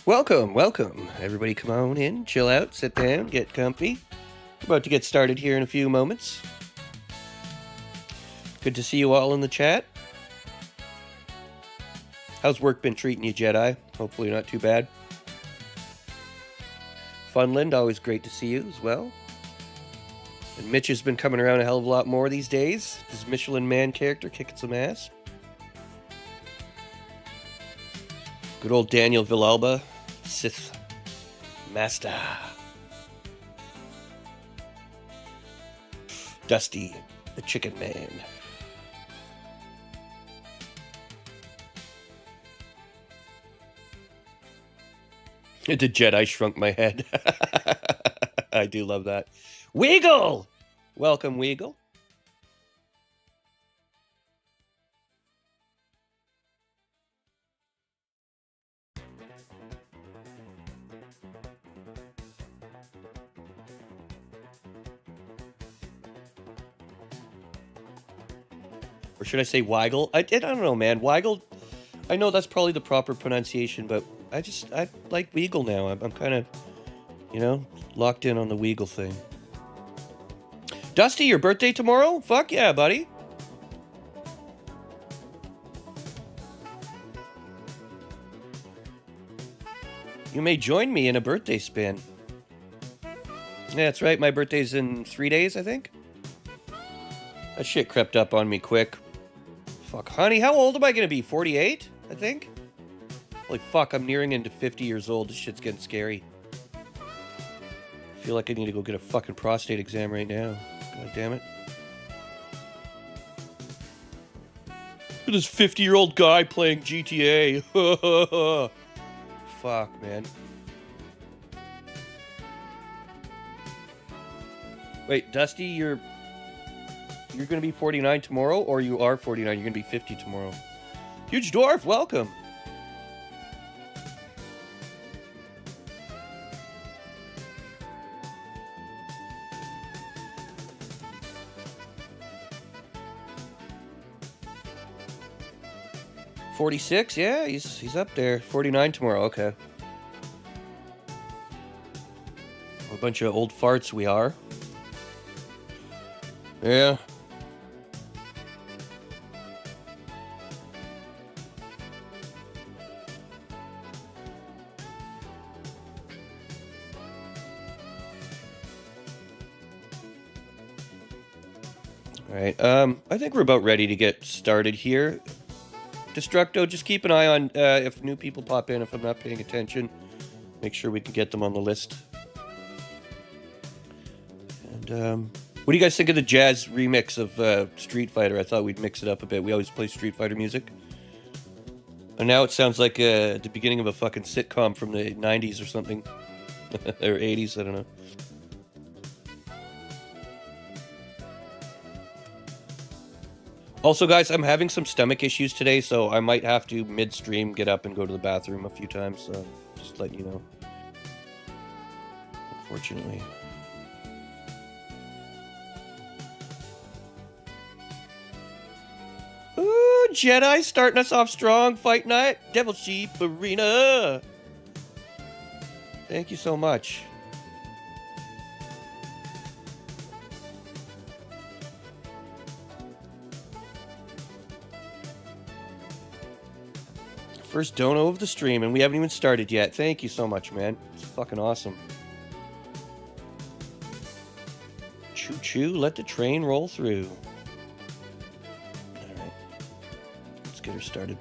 Welcome. Everybody come on in, chill out, sit down, get comfy. We're about to get started here in a few moments. Good to see you all in the chat. How's work been treating you, Jedi? Hopefully not too bad. Funland, always great to see you as well. And Mitch has been coming around a hell of a lot more these days. His Michelin Man character kicking some ass. Good old Daniel Villalba, Sith Master. Dusty, the Chicken Man. The Jedi shrunk my head. I do love that. Weagle! Welcome, Weagle. Or should I say Weigel? I don't know, man. Weigel, I know that's probably the proper pronunciation, but I like Weagle now. I'm kind of, locked in on the Weagle thing. Dusty, your birthday tomorrow? Fuck yeah, buddy. You may join me in a birthday spin. Yeah, that's right. My birthday's in 3 days, I think. That shit crept up on me quick. Fuck, honey, how old am I gonna be? 48, I think? Holy fuck, I'm nearing into 50 years old. This shit's getting scary. I feel like I need to go get a fucking prostate exam right now. God damn it. Look at this 50-year-old guy playing GTA. Fuck, man. Wait, Dusty, you're gonna be 49 tomorrow, or you are 49? You're gonna be 50 tomorrow. Huge Dwarf, welcome. $46, yeah, he's up there. 49 tomorrow, okay. A bunch of old farts we are. Yeah. All right. I think we're about ready to get started here. Destructo, just keep an eye on if new people pop in. If I'm not paying attention, make sure we can get them on the list. And what do you guys think of the jazz remix of Street Fighter? I thought we'd mix it up a bit. We always play Street Fighter music. And now it sounds like the beginning of a fucking sitcom from the 90s or something. Or 80s, I don't know. Also, guys, I'm having some stomach issues today, so I might have to, midstream, get up and go to the bathroom a few times. So just letting you know. Unfortunately. Ooh, Jedi starting us off strong. Fight night. Devil Sheep Arena. Thank you so much. First dono of the stream, and we haven't even started yet. Thank you so much, man. It's fucking awesome. Choo-choo, let the train roll through. Alright. Let's get her started.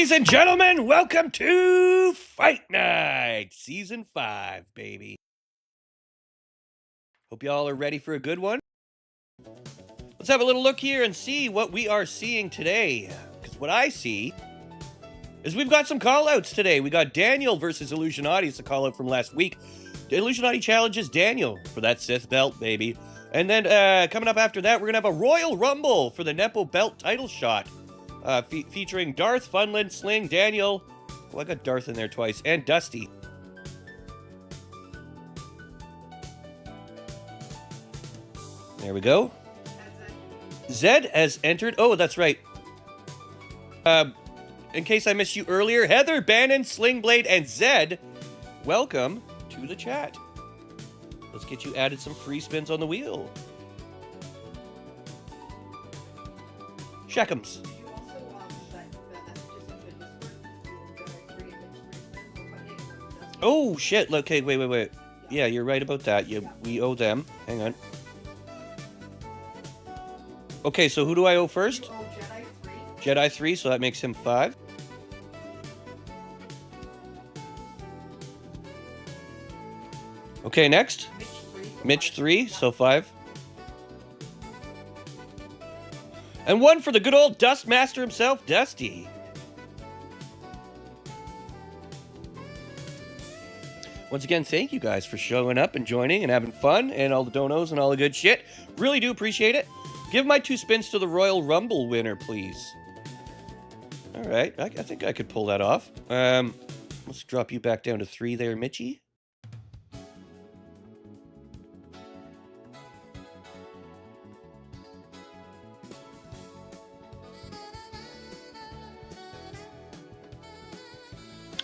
Ladies and gentlemen, welcome to Fight Night, Season 5, baby. Hope y'all are ready for a good one. Let's have a little look here and see what we are seeing today. Because what I see is we've got some call-outs today. We got Daniel versus Illusionati. It's a call-out from last week. Illusionati challenges Daniel for that Sith belt, baby. And then coming up after that, we're going to have a Royal Rumble for the Nepo belt title shot. Featuring Darth, Funland, Sling, Daniel. Oh, I got Darth in there twice. And Dusty. There we go. Zed has entered. Oh, that's right. In case I missed you earlier, Heather, Bannon, Slingblade, and Zed, welcome to the chat. Let's get you added some free spins on the wheel. Shackums. Oh, shit. Okay, wait. Yeah, you're right about that. We owe them. Hang on. Okay, so who do I owe first? You owe Jedi 3. Jedi 3, so that makes him 5. Okay, next. Mitch 3, so 5. And 1 for the good old Dust Master himself, Dusty. Once again, thank you guys for showing up and joining and having fun and all the donos and all the good shit. Really do appreciate it. Give my 2 spins to the Royal Rumble winner, please. All right, I think I could pull that off. Let's drop you back down to 3 there, Mitchie.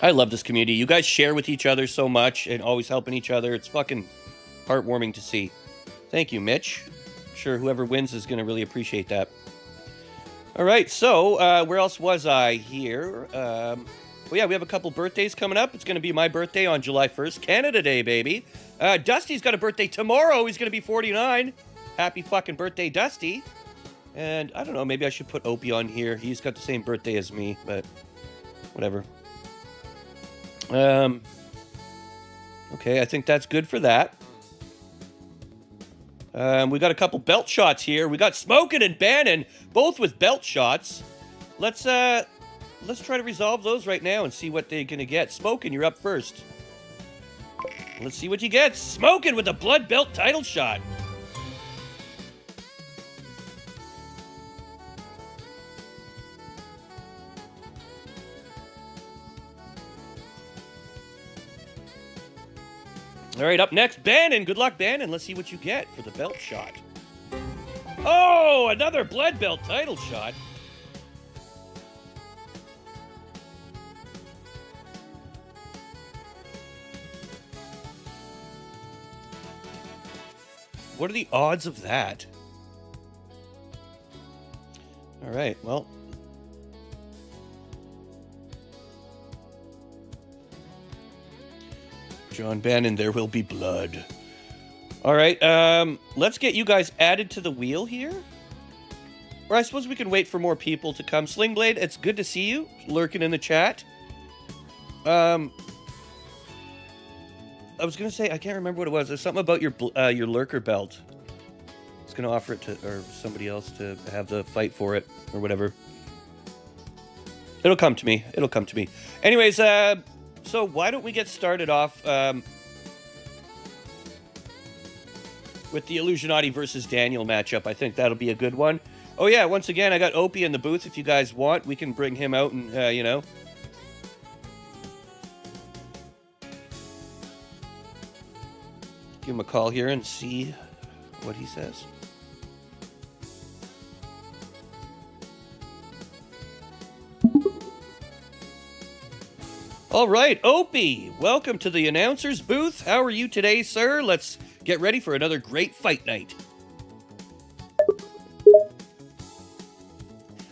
I love this community. You guys share with each other so much and always helping each other. It's fucking heartwarming to see. Thank you, Mitch. I'm sure whoever wins is going to really appreciate that. All right, so where else was I here? Well, yeah, we have a couple birthdays coming up. It's going to be my birthday on July 1st. Canada Day, baby. Dusty's got a birthday tomorrow. He's going to be 49. Happy fucking birthday, Dusty. And I don't know, maybe I should put Opie on here. He's got the same birthday as me, but whatever. Okay, I think that's good for that. We got a couple belt shots here. We got Smokin' and Bannon, both with belt shots. Let's try to resolve those right now and see what they're gonna get. Smokin', you're up first. Let's see what you get. Smokin' with a blood belt title shot. All right, up next, Bannon. Good luck, Bannon. Let's see what you get for the belt shot. Oh, another blood belt title shot. What are the odds of that? All right, well. John Bannon, there will be blood. All right, let's get you guys added to the wheel here. Or I suppose we can wait for more people to come. Slingblade, it's good to see you lurking in the chat. I was gonna say, I can't remember what it was. There's something about your lurker belt. I was gonna offer it to or somebody else to have the fight for it or whatever. It'll come to me. It'll come to me. Anyways, so why don't we get started off with the Illusionati versus Daniel matchup? I think that'll be a good one. Oh yeah, once again, I got Opie in the booth. If you guys want, we can bring him out and, you know. Give him a call here and see what he says. All right, Opie, welcome to the announcer's booth. How are you today, sir? Let's get ready for another great fight night.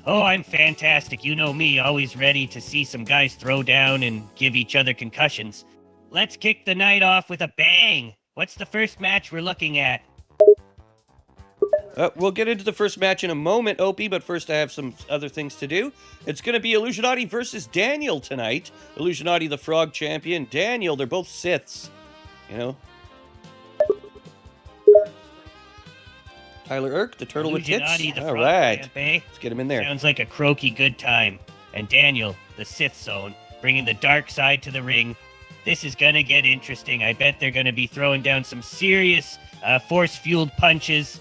Oh, I'm fantastic. You know me, always ready to see some guys throw down and give each other concussions. Let's kick the night off with a bang. What's the first match we're looking at? We'll get into the first match in a moment, Opie, but first I have some other things to do. It's going to be Illusionati versus Daniel tonight. Illusionati, the Frog Champion. Daniel, they're both Siths. You know? Tyler Irk, the turtle with tits. Illusionati, the All Frog right. Champ, eh? Let's get him in there. Sounds like a croaky good time. And Daniel, the Sith Zone, bringing the dark side to the ring. This is gonna get interesting. I bet they're gonna be throwing down some serious force-fueled punches.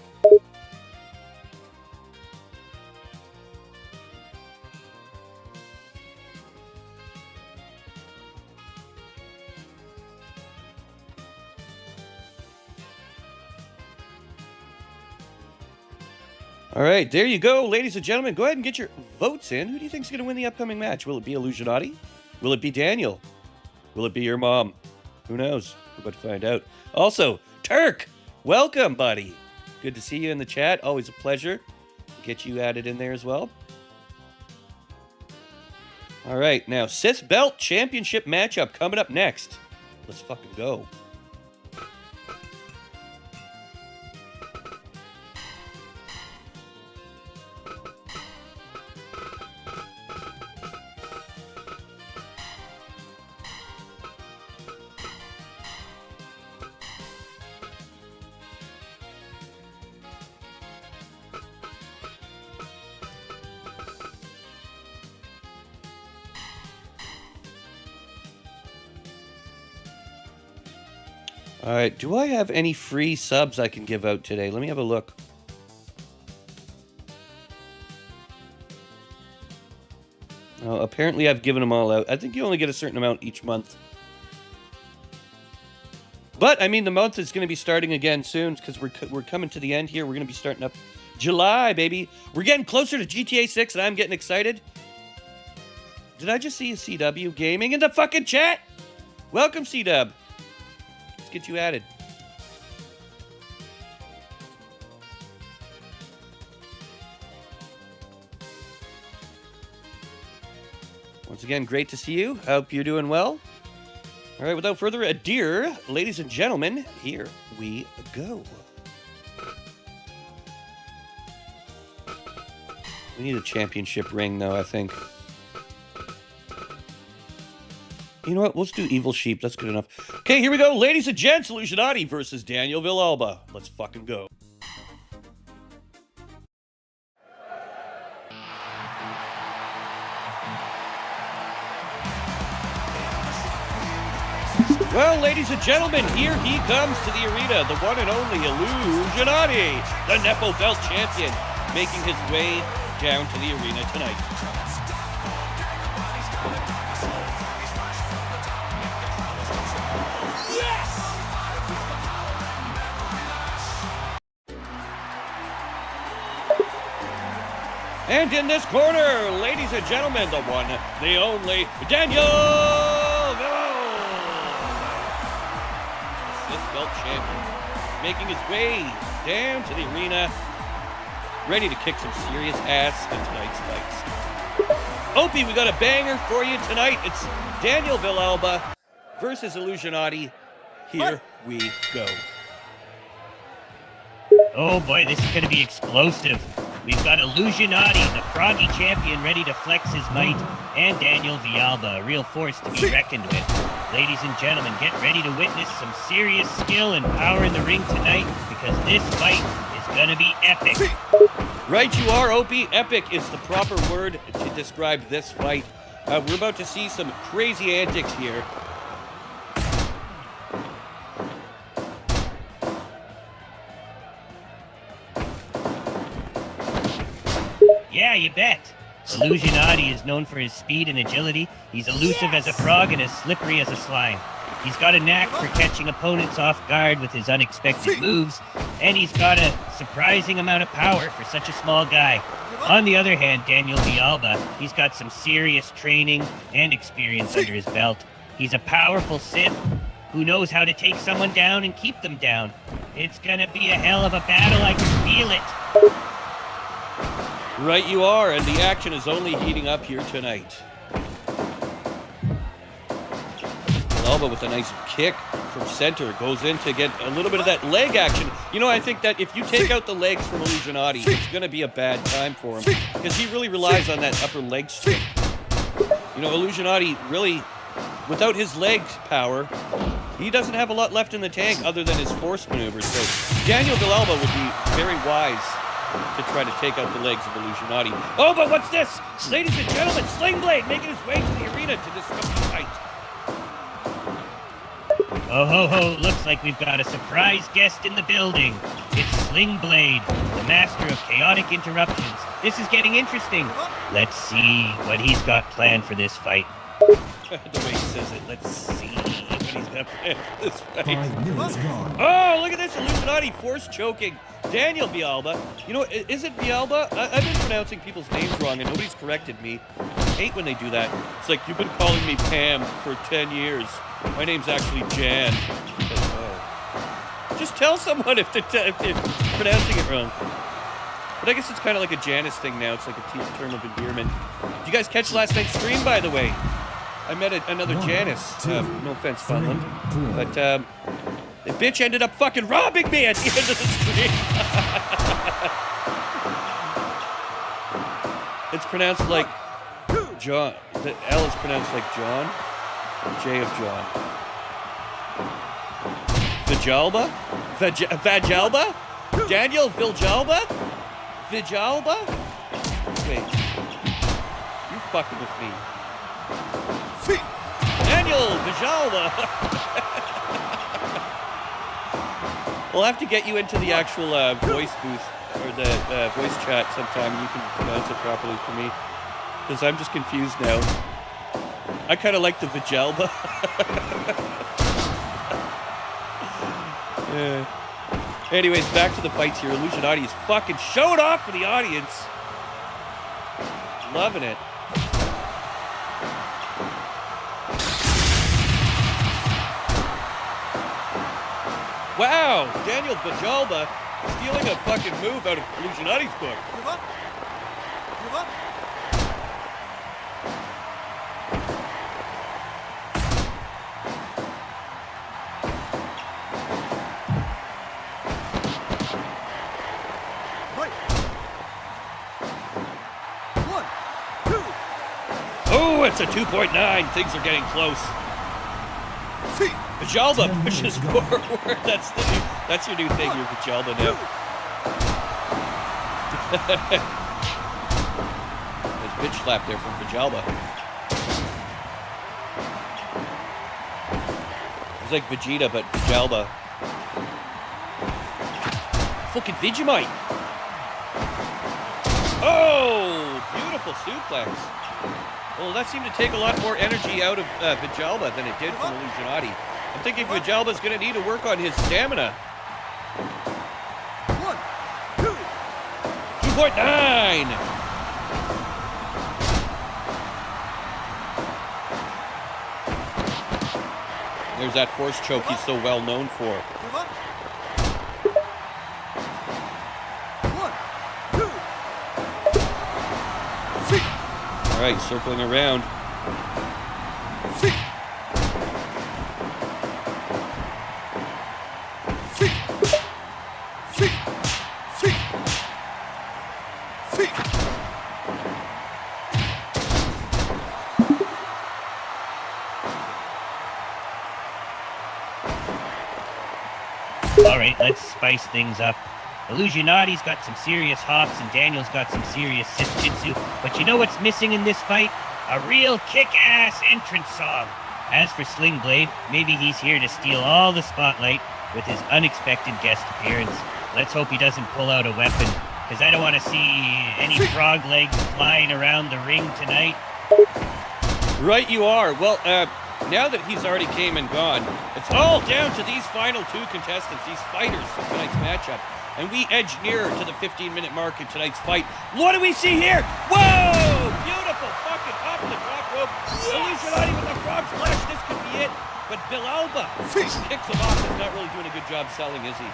All right, there you go, ladies and gentlemen. Go ahead and get your votes in. Who do you think is going to win the upcoming match? Will it be Illusionati? Will it be Daniel? Will it be your mom? Who knows? We're about to find out. Also, Turk, welcome, buddy. Good to see you in the chat. Always a pleasure. Get you added in there as well. All right, now Sith Belt Championship matchup coming up next. Let's fucking go. All right, do I have any free subs I can give out today? Let me have a look. Oh, apparently I've given them all out. I think you only get a certain amount each month. But, I mean, the month is going to be starting again soon because we're coming to the end here. We're going to be starting up July, baby. We're getting closer to GTA 6 and I'm getting excited. Did I just see a CW Gaming in the fucking chat? Welcome, CW. Let's get you added. Once again, great to see you. Hope you're doing well. All right, without further ado, ladies and gentlemen, here we go. We need a championship ring, though, I think. You know what? Let's do Evil Sheep. That's good enough. Okay, here we go. Ladies and gents, Illusionati versus Daniel Villalba. Let's fucking go. Well, ladies and gentlemen, here he comes to the arena. The one and only Illusionati, the Nepo Belt champion, making his way down to the arena tonight. And in this corner, ladies and gentlemen, the one, the only, Daniel Villalba, Sith Belt champion, making his way down to the arena, ready to kick some serious ass in tonight's fights. Opie, we got a banger for you tonight. It's Daniel Villalba versus Illusionati. Here we go. Oh boy, this is going to be explosive. We've got Illusionati, the Froggy champion, ready to flex his might, and Daniel Villalba, a real force to be reckoned with. Ladies and gentlemen, get ready to witness some serious skill and power in the ring tonight, because this fight is going to be epic. Right you are, Opie. Epic is the proper word to describe this fight. We're about to see some crazy antics here. Yeah, you bet. Illusionati is known for his speed and agility. He's elusive as a frog and as slippery as a slime. He's got a knack for catching opponents off guard with his unexpected moves, and he's got a surprising amount of power for such a small guy. On the other hand, Daniel Villalba, he's got some serious training and experience under his belt. He's a powerful Sith who knows how to take someone down and keep them down. It's gonna be a hell of a battle, I can feel it. Right you are, and the action is only heating up here tonight. Alba with a nice kick from center. Goes in to get a little bit of that leg action. You know, I think that if you take out the legs from Illusionati, it's going to be a bad time for him. Because he really relies on that upper leg strength. You know, Illusionati really, without his leg power, he doesn't have a lot left in the tank other than his force maneuvers. So Daniel Villalba would be very wise to try to take out the legs of Illusionati. Oh, but what's this? Ladies and gentlemen, Sling Blade making his way to the arena to discuss the fight. Oh ho ho, looks like we've got a surprise guest in the building. It's Sling Blade, the master of chaotic interruptions. This is getting interesting. Let's see what he's got planned for this fight. The way he says it, let's see what he's got planned for this fight. 5 minutes gone. Oh, look at this, Illusionati force choking Daniel Villalba. You know, is it Villalba? I've been pronouncing people's names wrong and nobody's corrected me. I hate when they do that. It's like, you've been calling me Pam for 10 years. My name's actually Jan. But, oh. Just tell someone if they're pronouncing it wrong. But I guess it's kind of like a Janice thing now. It's like a term of endearment. Did you guys catch last night's stream, by the way? I met another 1, Janice. 2, No offense, 3, Funland. 4. But the bitch ended up fucking robbing me at the end of the stream. It's pronounced like John. The L is pronounced like John. J of John. Vijalba? Vajalba? Daniel Viljalba? Vijalba? Wait. You fucking with me. Daniel Vijalba! We'll have to get you into the actual voice booth, or the voice chat sometime, and you can pronounce it properly for me. Because I'm just confused now. I kind of like the Vijalba. Yeah. Anyways, back to the fights here. Illusionati is fucking showing off for the audience. Loving it. Wow, Daniel Vijalba stealing a fucking move out of Illusionati's book. Give up. Give up. Right. 1, 2. Oh, it's a 2.9. Things are getting close. See. Vijalba pushes forward. That's your new thing, your Vijalba now. There's bitch slap there from Vijalba. It's like Vegeta, but Vijalba. Fucking Vegemite. Oh, beautiful suplex. Well, that seemed to take a lot more energy out of Vijalba than it did from Illusionati. I'm thinking Vijalba's going to need to work on his stamina. 1, 2. 2.9! There's that force choke he's so well known for. Give up. 1, 2. See. All right, circling around. See. See. See. See. See. All right, let's spice things up. Illusionati's got some serious hops and Daniel's got some serious jitsu. But you know what's missing in this fight? A real kick-ass entrance song. As for Sling Blade, maybe he's here to steal all the spotlight with his unexpected guest appearance. Let's hope he doesn't pull out a weapon, because I don't want to see any frog legs flying around the ring tonight. Right you are. Well, now that he's already came and gone, it's all down to these final two contestants, these fighters for tonight's matchup. And we edge nearer to the 15-minute mark in tonight's fight. What do we see here? Whoa! Beautiful fucking off the top rope. Illusionati with a frog splash. This could be it. But Villalba kicks him off. He's not really doing a good job selling, is he?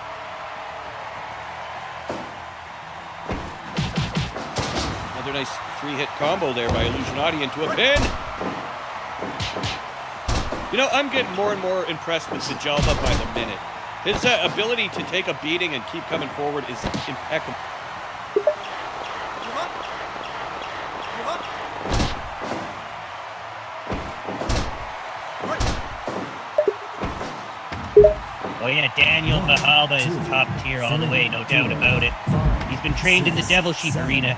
Another nice three-hit combo there by Illusionati into a pin. You know, I'm getting more and more impressed with Djalma by the minute. His ability to take a beating and keep coming forward is impeccable. Give up. Give up. Right. Oh yeah, Daniel Mahalba is top tier all the way, no doubt about it. He's been trained in the Devil Sheep Arena,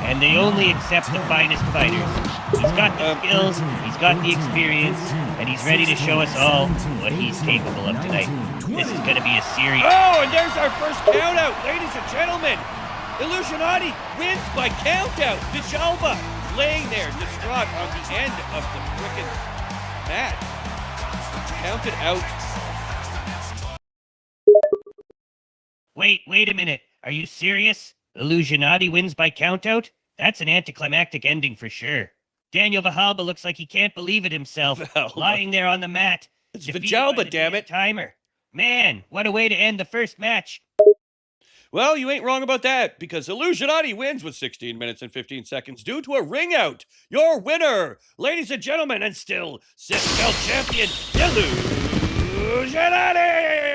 and they only accept the finest fighters. He's got the skills, he's got the experience, and he's ready to show us all what he's capable of tonight. This is going to be a serious... Oh, and there's our first countout, ladies and gentlemen. Illusionati wins by countout. Djalma laying there distraught on the end of the frickin' mat. Counted out. Wait a minute. Are you serious? Illusionati wins by countout? That's an anticlimactic ending for sure. Daniel Vahalba looks like he can't believe it himself, Vahalba. lying there on the mat. It's defeated Djalma, by the damn it. Timer. Man, what a way to end the first match. Well, you ain't wrong about that, because Illusionati wins with 16 minutes and 15 seconds due to a ring out. Your winner, ladies and gentlemen, and still sixth belt champion, Illusionati!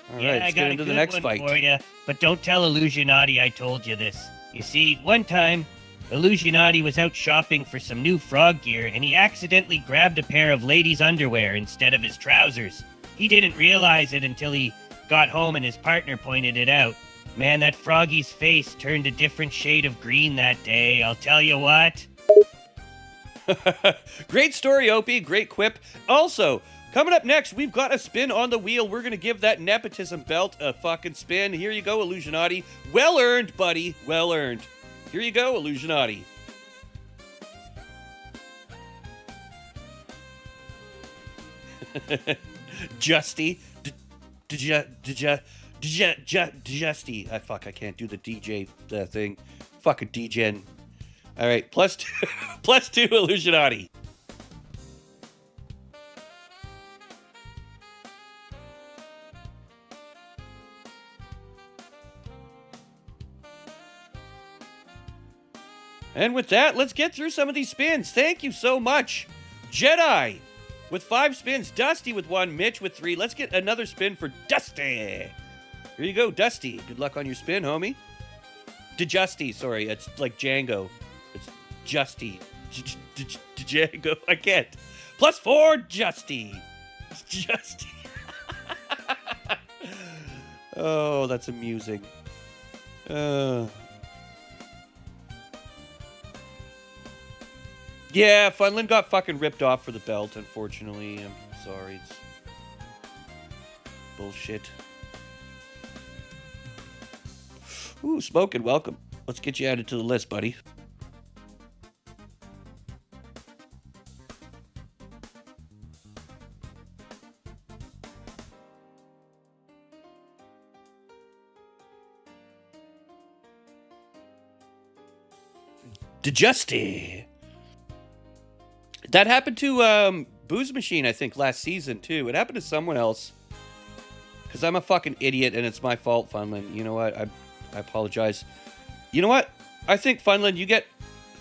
All right, Yeah, I let's got get a into the good next one fight. for you, but don't tell Illusionati I told you this. You see, one time, Illusionati was out shopping for some new frog gear, and he accidentally grabbed a pair of ladies' underwear instead of his trousers. He didn't realize it until he got home and his partner pointed it out. Man, that froggy's face turned a different shade of green that day, I'll tell you what. Great story, Opie. Great quip. Also, coming up next, we've got a spin on the wheel. We're going to give that nepotism belt a fucking spin. Here you go, Illusionati. Well earned, buddy. Well earned. Here you go, Illusionati. Justy. Justy. I can't do the DJ thing. Fucking DJing. All right, plus two, plus two, Illusionati. And with that, let's get through some of these spins. Thank you so much. Jedi with 5 spins, Dusty with 1, Mitch with 3. Let's get another spin for Dusty. Here you go, Dusty. Good luck on your spin, homie. Justy, sorry. It's like Django. It's Justy. Django. I can't. Plus 4, Justy. Justy. Oh, that's amusing. Yeah, Funland got fucking ripped off for the belt, unfortunately. I'm sorry. It's bullshit. Ooh, Smokin', welcome. Let's get you added to the list, buddy. Justy. That happened to Booze Machine, I think, last season, too. It happened to someone else. Because I'm a fucking idiot, and it's my fault, Funland. You know what? I apologize. You know what? I think, Funland, you get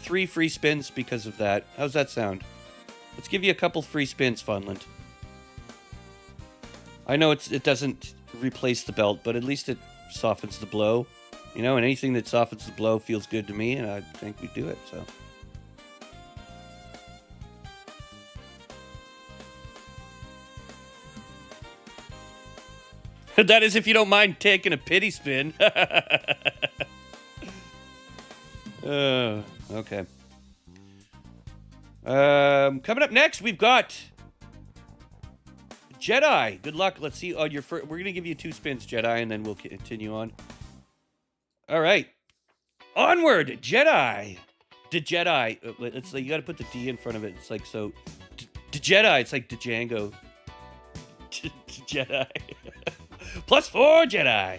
3 free spins because of that. How's that sound? Let's give you a couple free spins, Funland. I know it doesn't replace the belt, but at least it softens the blow. You know, and anything that softens the blow feels good to me, and I think we do it, so... That is if you don't mind taking a pity spin. Okay. Coming up next, we've got Jedi. Good luck. Let's see on your first. We're gonna give you 2 spins, Jedi, and then we'll continue on. All right. Onward, Jedi. The Jedi. It's like you got to put the D in front of it. It's like so. Jedi. It's like Django. Jedi. Plus 4, Jedi.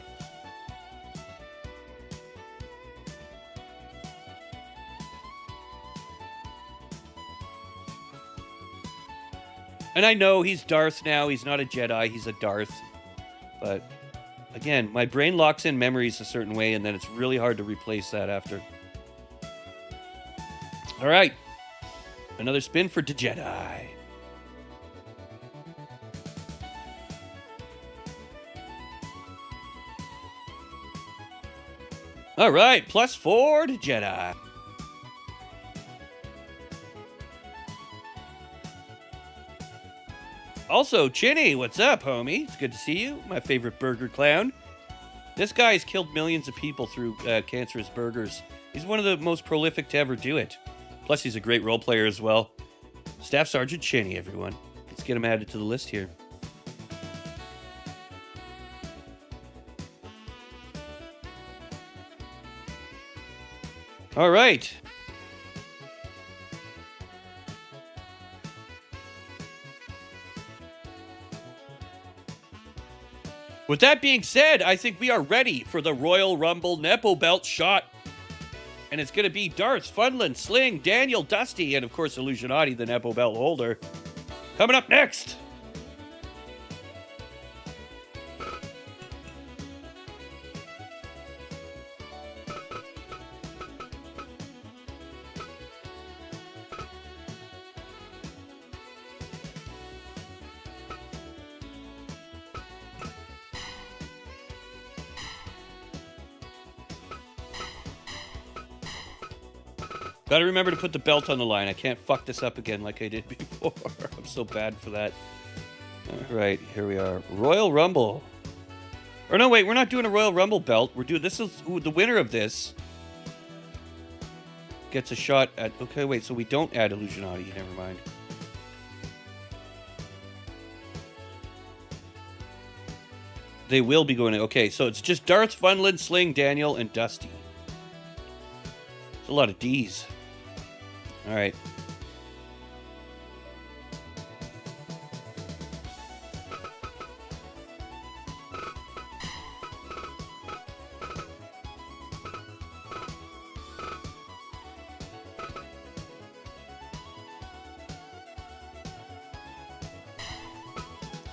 And I know he's Darth now. He's not a Jedi. He's a Darth. But again, my brain locks in memories a certain way, and then it's really hard to replace that after. All right. Another spin for the Jedi. All right. +4 to Jedi. Also, Chinny, what's up, homie? It's good to see you. My favorite burger clown. This guy's killed millions of people through cancerous burgers. He's one of the most prolific to ever do it. Plus, he's a great role player as well. Staff Sergeant Chinny, everyone. Let's get him added to the list here. All right. With that being said, I think we are ready for the Royal Rumble Nepo Belt shot. And it's going to be Darth, Funland, Sling, Daniel, Dusty, and of course Illusionati, the Nepo Belt holder. Coming up next. Gotta remember to put the belt on the line. I can't fuck this up again like I did before. I'm so bad for that. All right, here we are. Royal Rumble. Or no, wait, we're not doing a Royal Rumble belt. We're doing, this is, the winner of this gets a shot at, okay, wait, so we don't add Illusionati, never mind. They will be going, okay, so it's just Darth, Funland, Sling, Daniel, and Dusty. It's a lot of D's. All right.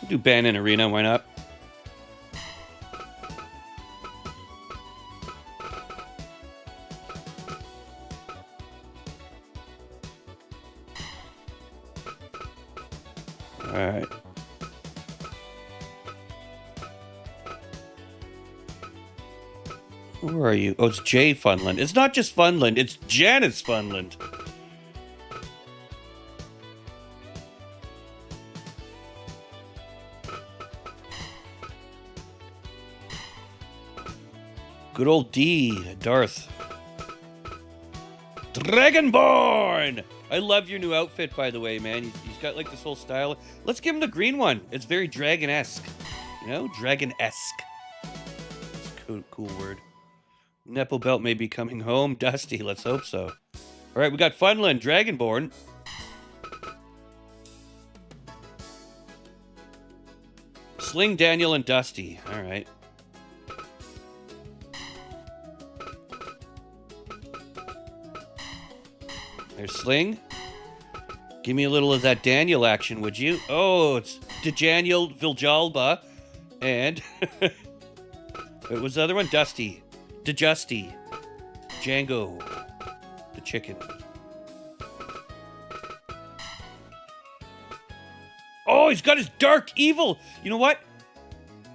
We'll do Ban and Arena, why not? Alright. Where are you? Oh, it's Jay Funland. It's not just Funland, it's Janice Funland. Good old D, Darth. Dragonborn! I love your new outfit, by the way, man. He's got, like, this whole style. Let's give him the green one. It's very dragon-esque. You know? Dragon-esque. Cool word. Nepo Belt may be coming home. Dusty, let's hope so. All right, we got Funland, Dragonborn. Sling, Daniel, and Dusty. All right. There's Sling. Give me a little of that Daniel action, would you? Oh, it's Daniel Viljalba. And what was the other one? Dusty. Justy. Django. The chicken. Oh, he's got his dark evil. You know what?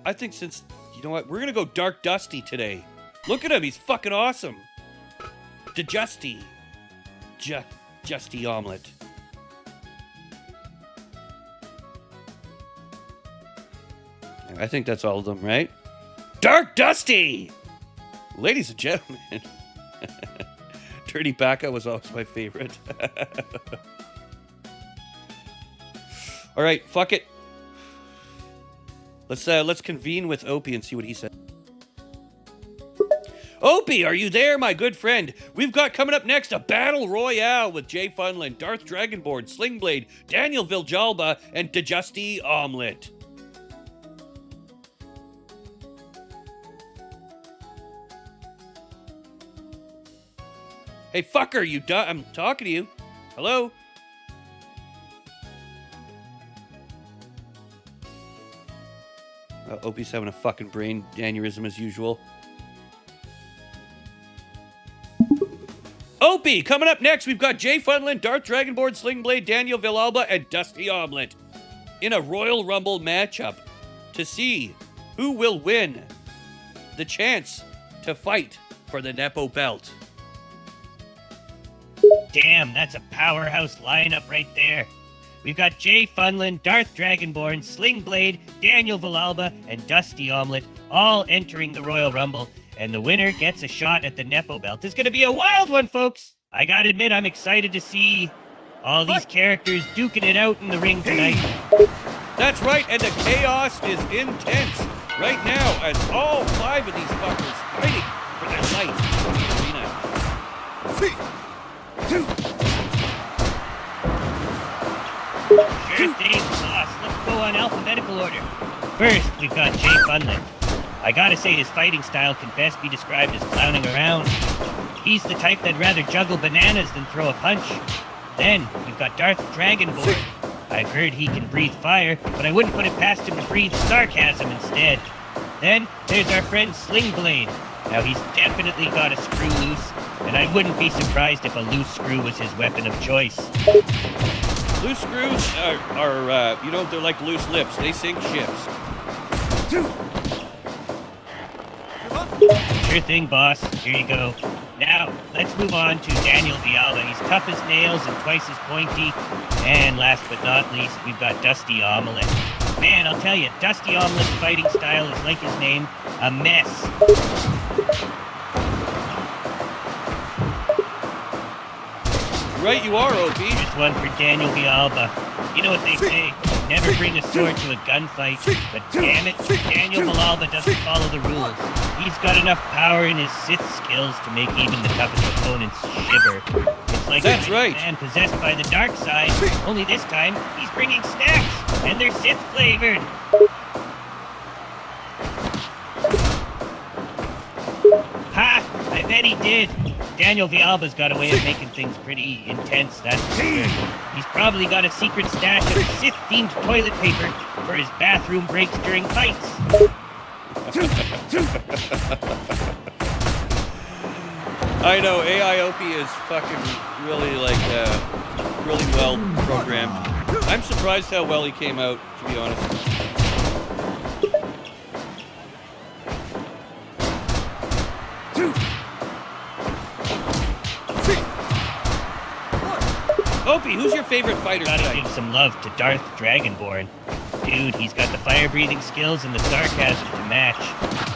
I think since, you know what? We're going to go Dark Dusty today. Look at him. He's fucking awesome. Justy. Justy Omelet. I think that's all of them, right? Dark Dusty! Ladies and gentlemen. Dirty Bacca was always my favorite. All right, fuck it. Let's convene with Opie and see what he said. Opie, are you there, my good friend? We've got coming up next a battle royale with Jay Funland, Darth Dragonborn, Slingblade, Daniel Viljalba, and Justy Omelet. Hey, fucker, you I'm talking to you. Hello? Opie's having a fucking brain aneurysm as usual. Opie, coming up next, we've got Jay Funland, Darth Dragonborn, Sling Blade, Daniel Villalba, and Dusty Omelette in a Royal Rumble matchup to see who will win the chance to fight for the Nepo belt. Damn, that's a powerhouse lineup right there. We've got Jay Funland, Darth Dragonborn, Sling Blade, Daniel Villalba, and Dusty Omelette all entering the Royal Rumble, and the winner gets a shot at the Nepo belt. It's going to be a wild one, folks. I gotta admit, I'm excited to see all these characters duking it out in the ring tonight. That's right, and the chaos is intense right now as all 5 of these fuckers fighting for their life in the arena. 3, 2, Sure thing, boss. Let's go on alphabetical order. First, we've got Jay Funland. I gotta say his fighting style can best be described as clowning around. He's the type that'd rather juggle bananas than throw a punch. Then, we've got Darth Dragonborn. I've heard he can breathe fire, but I wouldn't put it past him to breathe sarcasm instead. Then, there's our friend Sling Blade. Now, he's definitely got a screw loose, and I wouldn't be surprised if a loose screw was his weapon of choice. Loose screws are they're like loose lips. They sink ships. 2, Sure thing, boss. Here you go. Now, let's move on to Daniel Villalba. He's tough as nails and twice as pointy. And last but not least, we've got Dusty Omelette. Man, I'll tell you, Dusty Omelette's fighting style is like his name, a mess. Right you are, Opie. Here's one for Daniel Villalba. You know what they say, never bring a sword to a gunfight, but damn it, Daniel Villalba doesn't follow the rules. He's got enough power in his Sith skills to make even the toughest opponents shiver. It's like That's a right. man possessed by the dark side, only this time he's bringing snacks, and they're Sith flavored. Ha! I bet he did. Daniel Villalba's got a way of making things pretty intense, that's for sure. He's probably got a secret stash of Sith-themed toilet paper for his bathroom breaks during fights. I know, AIOP is fucking really really well programmed. I'm surprised how well he came out, to be honest. Opie, who's your favorite fighter Gotta tonight? give some love to Darth Dragonborn. Dude, he's got the fire-breathing skills and the sarcasm to match.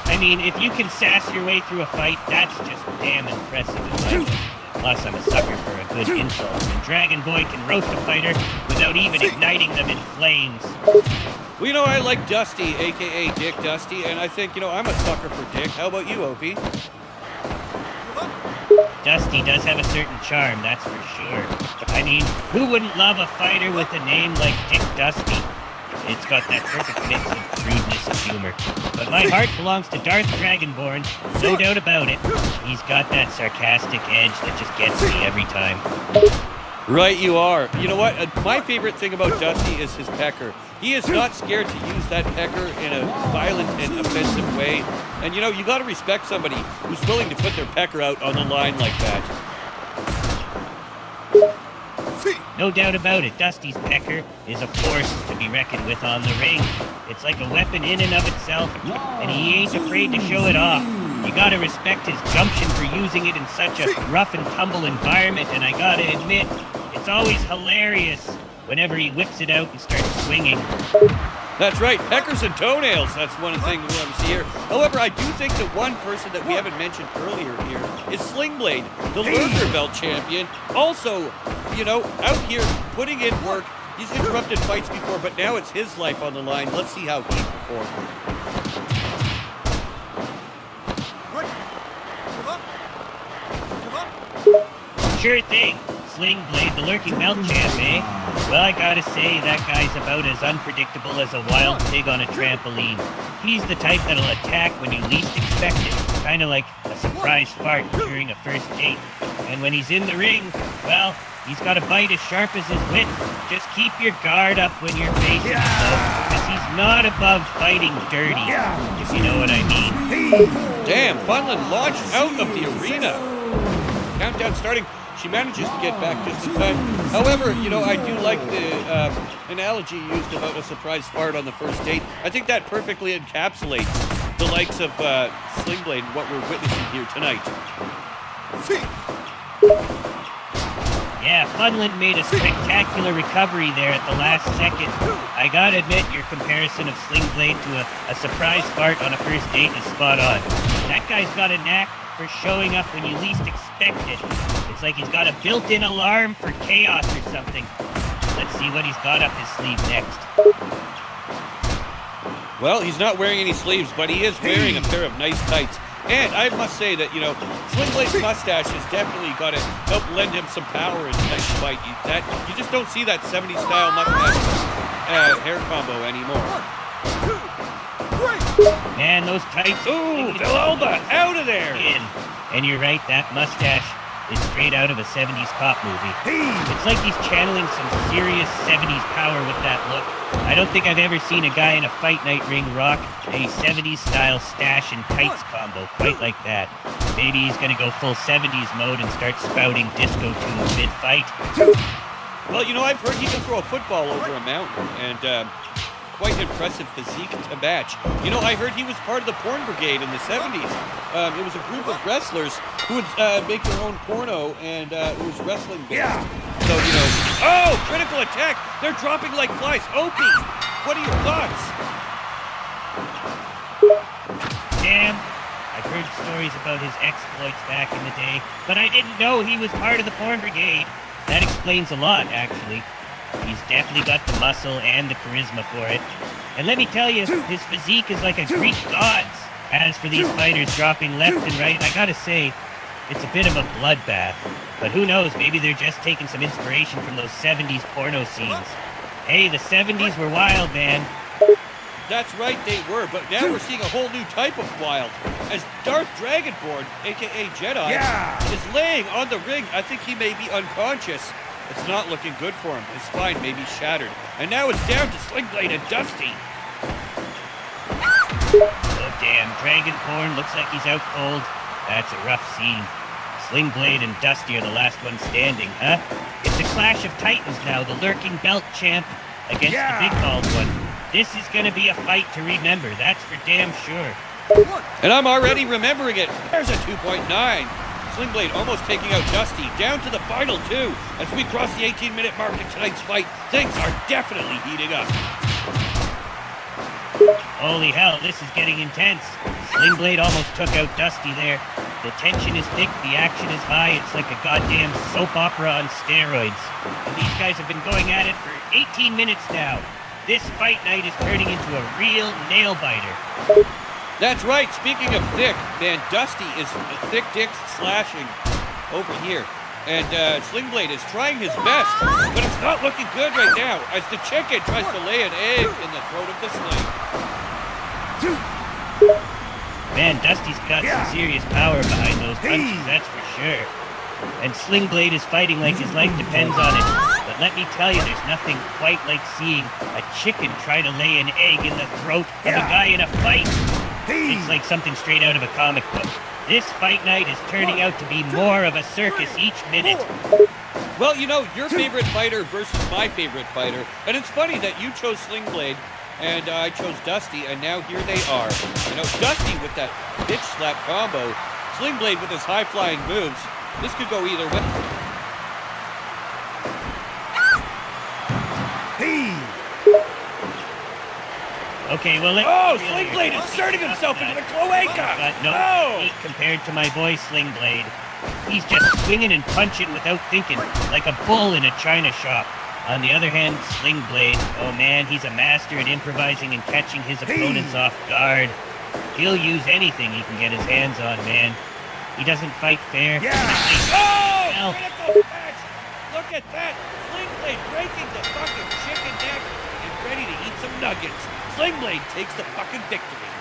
I mean, if you can sass your way through a fight, that's just damn impressive in my opinion. Plus, I'm a sucker for a good insult, and Dragon Boy can roast a fighter without even igniting them in flames. Well, you know, I like Dusty, a.k.a. Dick Dusty, and I think, I'm a sucker for Dick. How about you, Opie? Dusty does have a certain charm, that's for sure. I mean, who wouldn't love a fighter with a name like Dick Dusty? It's got that perfect mix of crudeness and humor. But my heart belongs to Darth Dragonborn, no doubt about it. He's got that sarcastic edge that just gets me every time. Right you are. You know what? My favorite thing about Dusty is his pecker. He is not scared to use that pecker in a violent and offensive way. And you gotta respect somebody who's willing to put their pecker out on the line like that. No doubt about it, Dusty's pecker is a force to be reckoned with on the ring. It's like a weapon in and of itself, and he ain't afraid to show it off. You gotta respect his gumption for using it in such a rough and tumble environment, and I gotta admit, it's always hilarious whenever he whips it out and starts swinging. That's right, peckers and toenails. That's one thing we want to see here. However, I do think that one person that we haven't mentioned earlier here is Sling Blade, the Lurker Belt champion. Also, out here putting in work. He's interrupted fights before, but now it's his life on the line. Let's see how he performs. Sure thing. Sling Blade, the lurking belt champ, eh? Well, I gotta say, that guy's about as unpredictable as a wild pig on a trampoline. He's the type that'll attack when you least expect it, kinda like a surprise fart during a first date. And when he's in the ring, well, He's got a bite as sharp as his wit. Just keep your guard up when you're facing him, though, because he's not above fighting dirty, if you know what I mean. Damn, Funland launched out of the arena. Countdown starting. She manages to get back just in time. However, you know, I do like the analogy used about a surprise fart on the first date. I think that perfectly encapsulates the likes of Slingblade and what we're witnessing here tonight. Yeah, Funland made a spectacular recovery there at the last second. I gotta admit, your comparison of Slingblade to a surprise fart on a first date is spot on. That guy's got a knack for showing up when you least expect it. It's like he's got a built-in alarm for chaos or something. Let's see what he's got up his sleeve next. Well, he's not wearing any sleeves, but he is wearing a pair of nice tights. And I must say that, you know, Slingblade's mustache has definitely got to help lend him some power in the next fight. You just don't see that 70s style mustache hair combo anymore. Man, those tights... Ooh, Villalba, out of there! And you're right, that mustache is straight out of a 70s cop movie. It's like he's channeling some serious 70s power with that look. I don't think I've ever seen a guy in a fight night ring rock a 70s style stash and tights combo quite like that. Maybe he's gonna go full 70s mode and start spouting disco tunes mid-fight. Well, you know, I've heard he can throw a football over a mountain, and quite impressive physique to match. You know, I heard he was part of the porn brigade in the 70s. It was a group of wrestlers who would make their own porno, and it was wrestling based. So, you know, oh, critical attack! They're dropping like flies. Opie, what are your thoughts? Damn, I've heard stories about his exploits back in the day, but I didn't know he was part of the porn brigade. That explains a lot, actually. He's definitely got the muscle and the charisma for it. And let me tell you, his physique is like a Greek god's. As for these fighters dropping left and right, I gotta say, it's a bit of a bloodbath. But who knows, maybe they're just taking some inspiration from those 70s porno scenes. Hey, the 70s were wild, man. That's right, they were, but now we're seeing a whole new type of wild. As Darth Dragonborn, aka Jedi, is laying on the ring. I think he may be unconscious. It's not looking good for him. His spine may be shattered. And now it's down to Slingblade and Dusty. Oh damn, Dragonborn looks like he's out cold. That's a rough scene. Slingblade and Dusty are the last ones standing, huh? It's a clash of titans now, the lurking belt champ against the big bald one. This is gonna be a fight to remember, that's for damn sure. And I'm already remembering it. There's a 2.9. Slingblade almost taking out Dusty, down to the final two. As we cross the 18-minute mark in tonight's fight, things are definitely heating up. Holy hell, this is getting intense. Slingblade almost took out Dusty there. The tension is thick, the action is high, it's like a goddamn soap opera on steroids. And these guys have been going at it for 18 minutes now. This fight night is turning into a real nail-biter. That's right, speaking of thick, man, Dusty is thick dicks slashing over here. And Slingblade is trying his best, but it's not looking good right now as the chicken tries to lay an egg in the throat of the sling. Man, Dusty's got some serious power behind those punches, that's for sure. And Slingblade is fighting like his life depends on it. But let me tell you, there's nothing quite like seeing a chicken try to lay an egg in the throat of a guy in a fight. It's like something straight out of a comic book. This fight night is turning out to be more of a circus each minute. Well, you know, your favorite fighter versus my favorite fighter. And it's funny that you chose Slingblade and I chose Dusty, and now here they are. You know, Dusty with that bitch slap combo, Slingblade with his high-flying moves. This could go either way. Okay, well, Slingblade inserting himself into the cloaca! No feet compared to my boy Slingblade. He's just swinging and punching without thinking, like a bull in a china shop. On the other hand, Slingblade, oh man, he's a master at improvising and catching his opponents off guard. He'll use anything he can get his hands on, man. He doesn't fight fair. Oh! Critical match! Look at that! Slingblade breaking the fucking chicken neck and ready to eat some nuggets. Slingblade takes the fucking victory.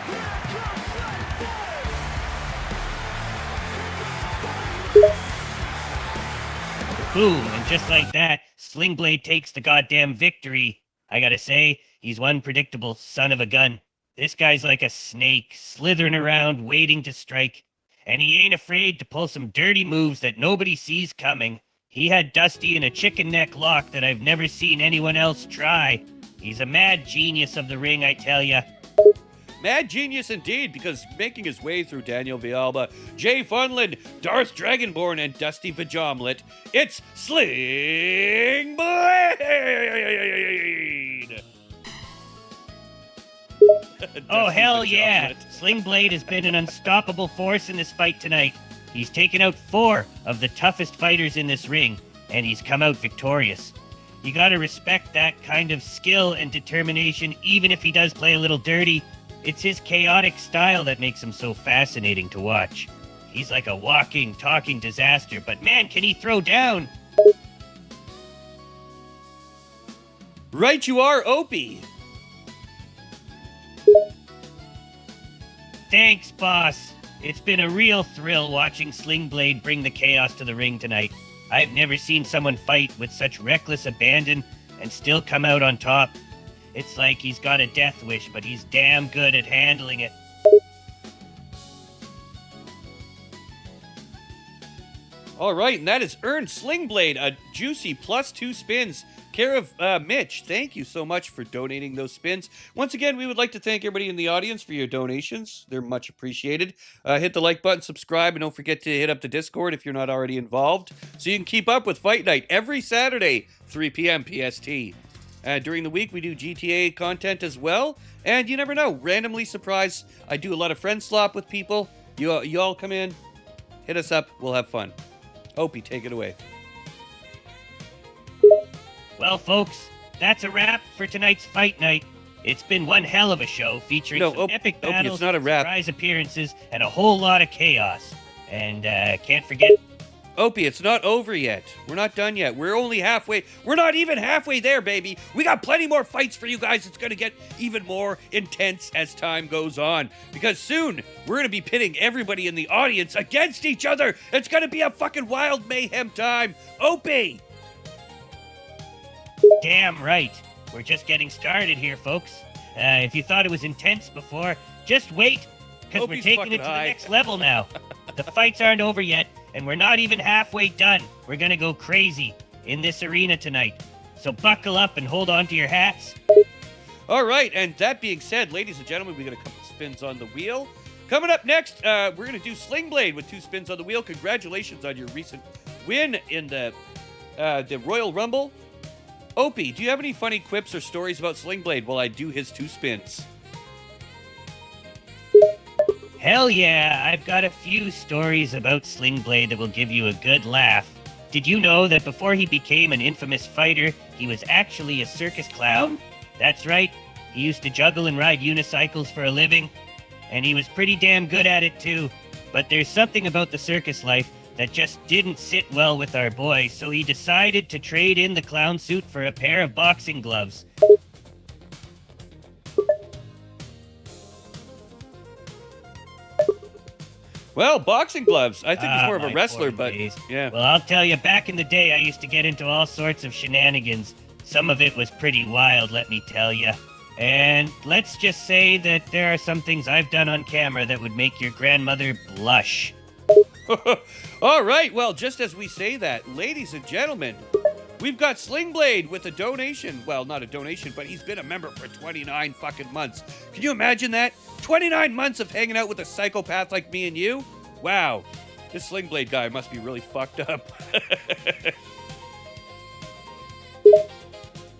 Boom, and just like that, Slingblade takes the goddamn victory. I gotta say, he's one predictable son of a gun. This guy's like a snake, slithering around, waiting to strike. And he ain't afraid to pull some dirty moves that nobody sees coming. He had Dusty in a chicken neck lock that I've never seen anyone else try. He's a mad genius of the ring, I tell ya. Mad genius indeed, because making his way through Daniel Villalba, Jay Funland, Darth Dragonborn, and Dusty Vajomlet, it's Sling Blade! Oh, Dusty hell yeah! Vajomlet. Slingblade has been an unstoppable force in this fight tonight. He's taken out 4 of the toughest fighters in this ring, and he's come out victorious. You gotta respect that kind of skill and determination, even if he does play a little dirty. It's his chaotic style that makes him so fascinating to watch. He's like a walking, talking disaster, but man, can he throw down! Right you are, Opie! Thanks, boss. It's been a real thrill watching Slingblade bring the chaos to the ring tonight. I've never seen someone fight with such reckless abandon and still come out on top. It's like he's got a death wish, but he's damn good at handling it. All right, and that has earned Slingblade a juicy +2 spins. Care of Mitch, thank you so much for donating those spins. Once again, we would like to thank everybody in the audience for your donations. They're much appreciated. Hit the like button, subscribe, and don't forget to hit up the Discord if you're not already involved, so you can keep up with Fight Night every Saturday, 3 p.m. PST. During the week, we do GTA content as well, and you never know, randomly surprise. I do a lot of friend slop with people. You all come in, hit us up, we'll have fun. Opie, take it away. Well, folks, that's a wrap for tonight's Fight Night. It's been one hell of a show featuring some epic Opie, battles, it's not a wrap. surprise appearances, and a whole lot of chaos. And can't forget... Opie, it's not over yet. We're not done yet. We're only halfway. We're not even halfway there, baby. We got plenty more fights for you guys. It's going to get even more intense as time goes on. Because soon, we're going to be pitting everybody in the audience against each other. It's going to be a fucking wild mayhem time. Opie! Damn right. We're just getting started here, folks. If you thought it was intense before, just wait, because we're Opie's taking fucking it to high. the next level now. The fights aren't over yet, and we're not even halfway done. We're gonna go crazy in this arena tonight. So buckle up and hold on to your hats. All right, and that being said, ladies and gentlemen, we got a couple spins on the wheel. Coming up next, we're going to do Slingblade with 2 spins on the wheel. Congratulations on your recent win in the Royal Rumble. Opie, do you have any funny quips or stories about Slingblade while I do his 2 spins? Hell yeah, I've got a few stories about Slingblade that will give you a good laugh. Did you know that before he became an infamous fighter, he was actually a circus clown? That's right, he used to juggle and ride unicycles for a living, and he was pretty damn good at it too. But there's something about the circus life that just didn't sit well with our boy, so he decided to trade in the clown suit for a pair of boxing gloves. Well, boxing gloves. I think he's more of a my wrestler, poor but days. yeah. Well, I'll tell you, back in the day, I used to get into all sorts of shenanigans. Some of it was pretty wild, let me tell you. And let's just say that there are some things I've done on camera that would make your grandmother blush. All right, well, just as we say that, ladies and gentlemen, we've got Slingblade with a donation. Well, not a donation, but he's been a member for 29 fucking months. Can you imagine that? 29 months of hanging out with a psychopath like me and you? Wow, this Slingblade guy must be really fucked up.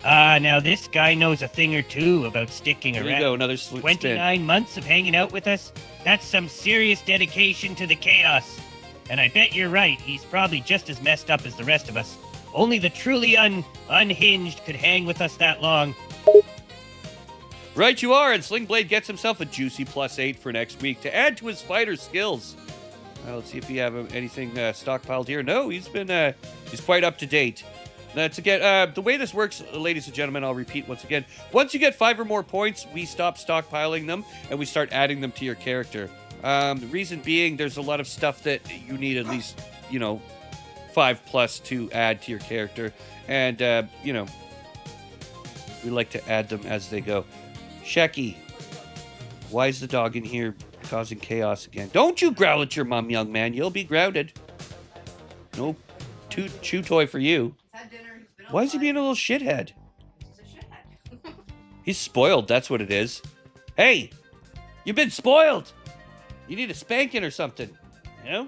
Now this guy knows a thing or two about sticking Here around. you go, another spin. 29 months of hanging out with us? That's some serious dedication to the chaos. And I bet you're right, he's probably just as messed up as the rest of us. Only the truly unhinged could hang with us that long. Right you are, and Slingblade gets himself a juicy +8 for next week to add to his fighter skills. Let's see if we have anything stockpiled here. No, he's quite up to date. That's again, the way this works, ladies and gentlemen, I'll repeat once again. Once you get 5 or more points, we stop stockpiling them, and we start adding them to your character. The reason being, there's a lot of stuff that you need at least, 5+ to add to your character. And, you know, we like to add them as they go. Shecky, why is the dog in here causing chaos again? Don't you growl at your mom, young man. You'll be grounded. No chew toy for you. Why is he being a little shithead? He's spoiled, that's what it is. Hey, you've been spoiled. You need a spanking or something. You know?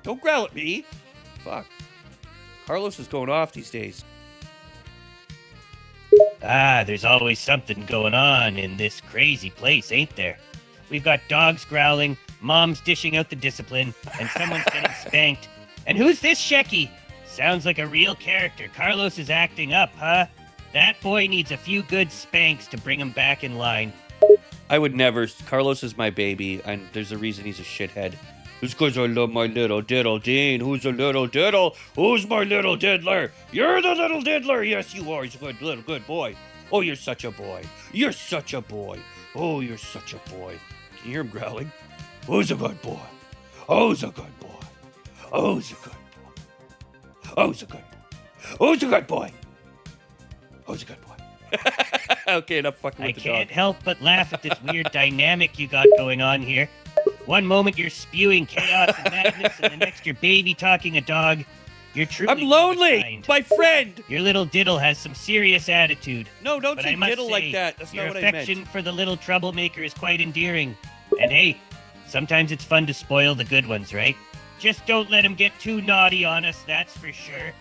Don't growl at me. Fuck. Carlos is going off these days. Ah, there's always something going on in this crazy place, ain't there? We've got dogs growling, moms dishing out the discipline, and someone's getting spanked. And who's this Shecky? Sounds like a real character. Carlos is acting up, huh? That boy needs a few good spanks to bring him back in line. I would never. Carlos is my baby, and there's a reason he's a shithead. It's because I love my little diddle. Dean, who's a little diddle? Who's my little diddler? You're the little diddler. Yes, you are. He's a good little good boy. Oh, you're such a boy. You're such a boy. Oh, you're such a boy. Can you hear him growling? Who's a good boy? Who's a good boy? Who's a good boy? Who's a good boy? Who's a good boy? Who's a good boy? Okay, enough fucking with I the dog. can't help but laugh at this weird dynamic you got going on here. One moment you're spewing chaos and madness, and the next you're baby talking a dog. You're truly I'm lonely, kind. my friend. Your little diddle has some serious attitude. No, don't But say I must diddle say, like that. That's your not what I meant. affection for the little troublemaker is quite endearing. And hey, sometimes it's fun to spoil the good ones, right? Just don't let him get too naughty on us, that's for sure.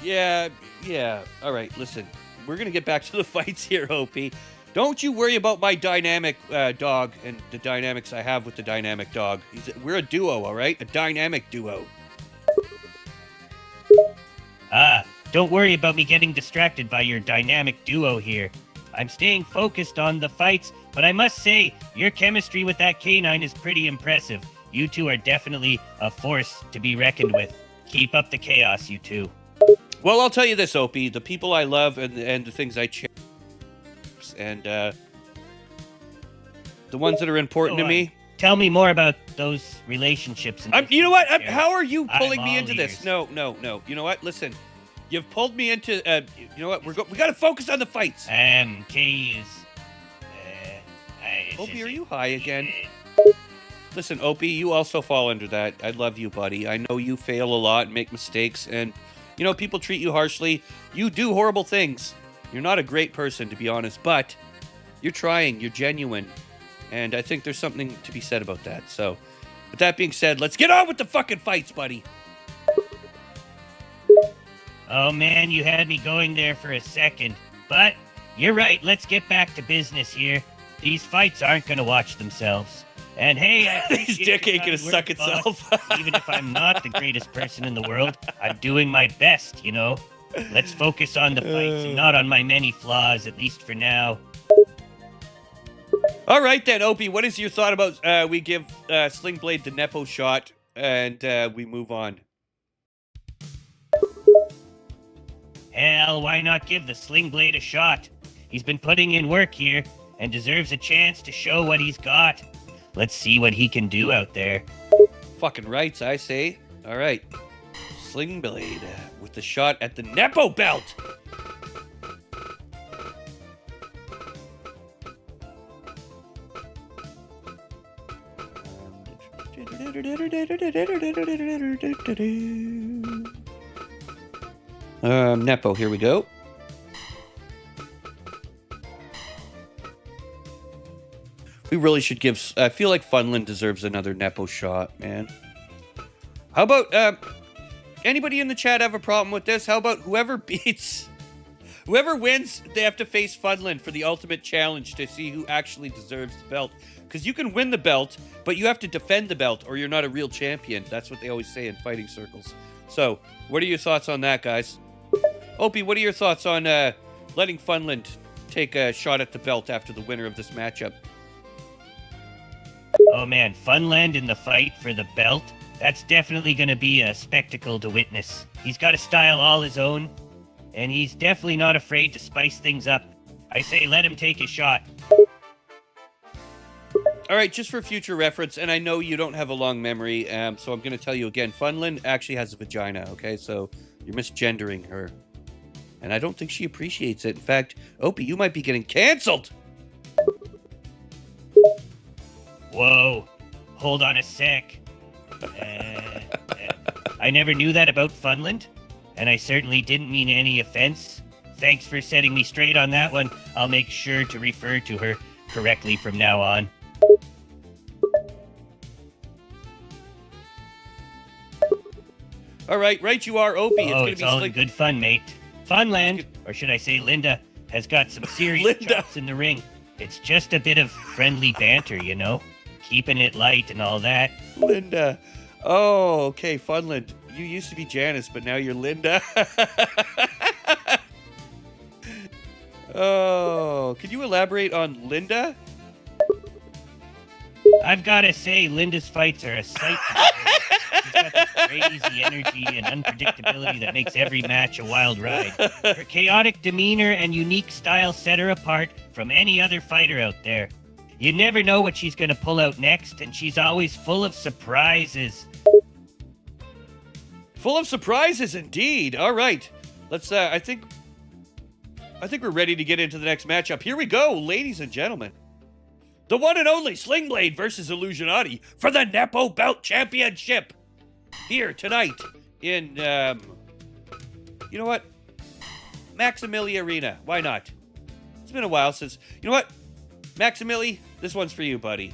Yeah. All right, listen. We're going to get back to the fights here, Opie. Don't you worry about my dynamic dog and the dynamics I have with the dynamic dog. We're a duo, all right? A dynamic duo. Ah, don't worry about me getting distracted by your dynamic duo here. I'm staying focused on the fights, but I must say, your chemistry with that canine is pretty impressive. You two are definitely a force to be reckoned with. Keep up the chaos, you two. Well, I'll tell you this, Opie. The people I love and the things I cherish and the ones that are important Go to on. me. Tell me more about those relationships. And You know what? Yeah. How are you pulling I'm me all into this? ears. No. You know what? Listen. You've pulled me into. You know what? We got to focus on the fights. K is. Opie, are you high again? Listen, Opie, you also fall under that. I love you, buddy. I know you fail a lot and make mistakes, and you know people treat you harshly. You do horrible things. You're not a great person, to be honest, but you're trying. You're genuine, and I think there's something to be said about that. So, with that being said, let's get on with the fucking fights, buddy. Oh man, you had me going there for a second. But you're right, let's get back to business here. These fights aren't gonna watch themselves. And hey, I This appreciate dick your ain't gonna kind suck words, boss. itself. Even if I'm not the greatest person in the world, I'm doing my best, you know? Let's focus on the fights and not on my many flaws, at least for now. All right then, Opie, what is your thought about we give Sling Blade the Nepo shot and we move on? Hell, why not give the Sling Blade a shot? He's been putting in work here and deserves a chance to show what he's got. Let's see what he can do out there. Fucking rights, I say. All right. Sling Blade with the shot at the Nepo belt. Nepo, here we go. We really should give. I feel like Funland deserves another Nepo shot, man. How about anybody in the chat have a problem with this? How about whoever wins, they have to face Funland for the ultimate challenge to see who actually deserves the belt. Because you can win the belt, but you have to defend the belt, or you're not a real champion. That's what they always say in fighting circles. So, what are your thoughts on that, guys? Opie, what are your thoughts on letting Funland take a shot at the belt after the winner of this matchup? Oh man, Funland in the fight for the belt? That's definitely gonna be a spectacle to witness. He's got a style all his own, and he's definitely not afraid to spice things up. I say let him take a shot. All right, just for future reference, and I know you don't have a long memory, so I'm going to tell you again. Funland actually has a vagina, okay? So you're misgendering her. And I don't think she appreciates it. In fact, Opie, you might be getting canceled. Whoa. Hold on a sec. I never knew that about Funland, and I certainly didn't mean any offense. Thanks for setting me straight on that one. I'll make sure to refer to her correctly from now on. All right, right you are, Opie. Oh, it's all in good fun, mate. Funland, or should I say Linda, has got some serious chops in the ring. It's just a bit of friendly banter, you know? Keeping it light and all that. Linda. Oh, okay, Funland. You used to be Janice, but now you're Linda. Oh, could you elaborate on Linda? I've got to say, Linda's fights are a sight to behold. She's got this crazy energy and unpredictability that makes every match a wild ride. Her chaotic demeanor and unique style set her apart from any other fighter out there. You never know what she's going to pull out next, and she's always full of surprises. Full of surprises, indeed. All right, let's. I think we're ready to get into the next matchup. Here we go, ladies and gentlemen. The one and only Sling Blade versus Illusionati for the Nepo Belt Championship. Here tonight in, you know what? Maximili Arena. Why not? It's been a while since. You know what? Maximili, this one's for you, buddy.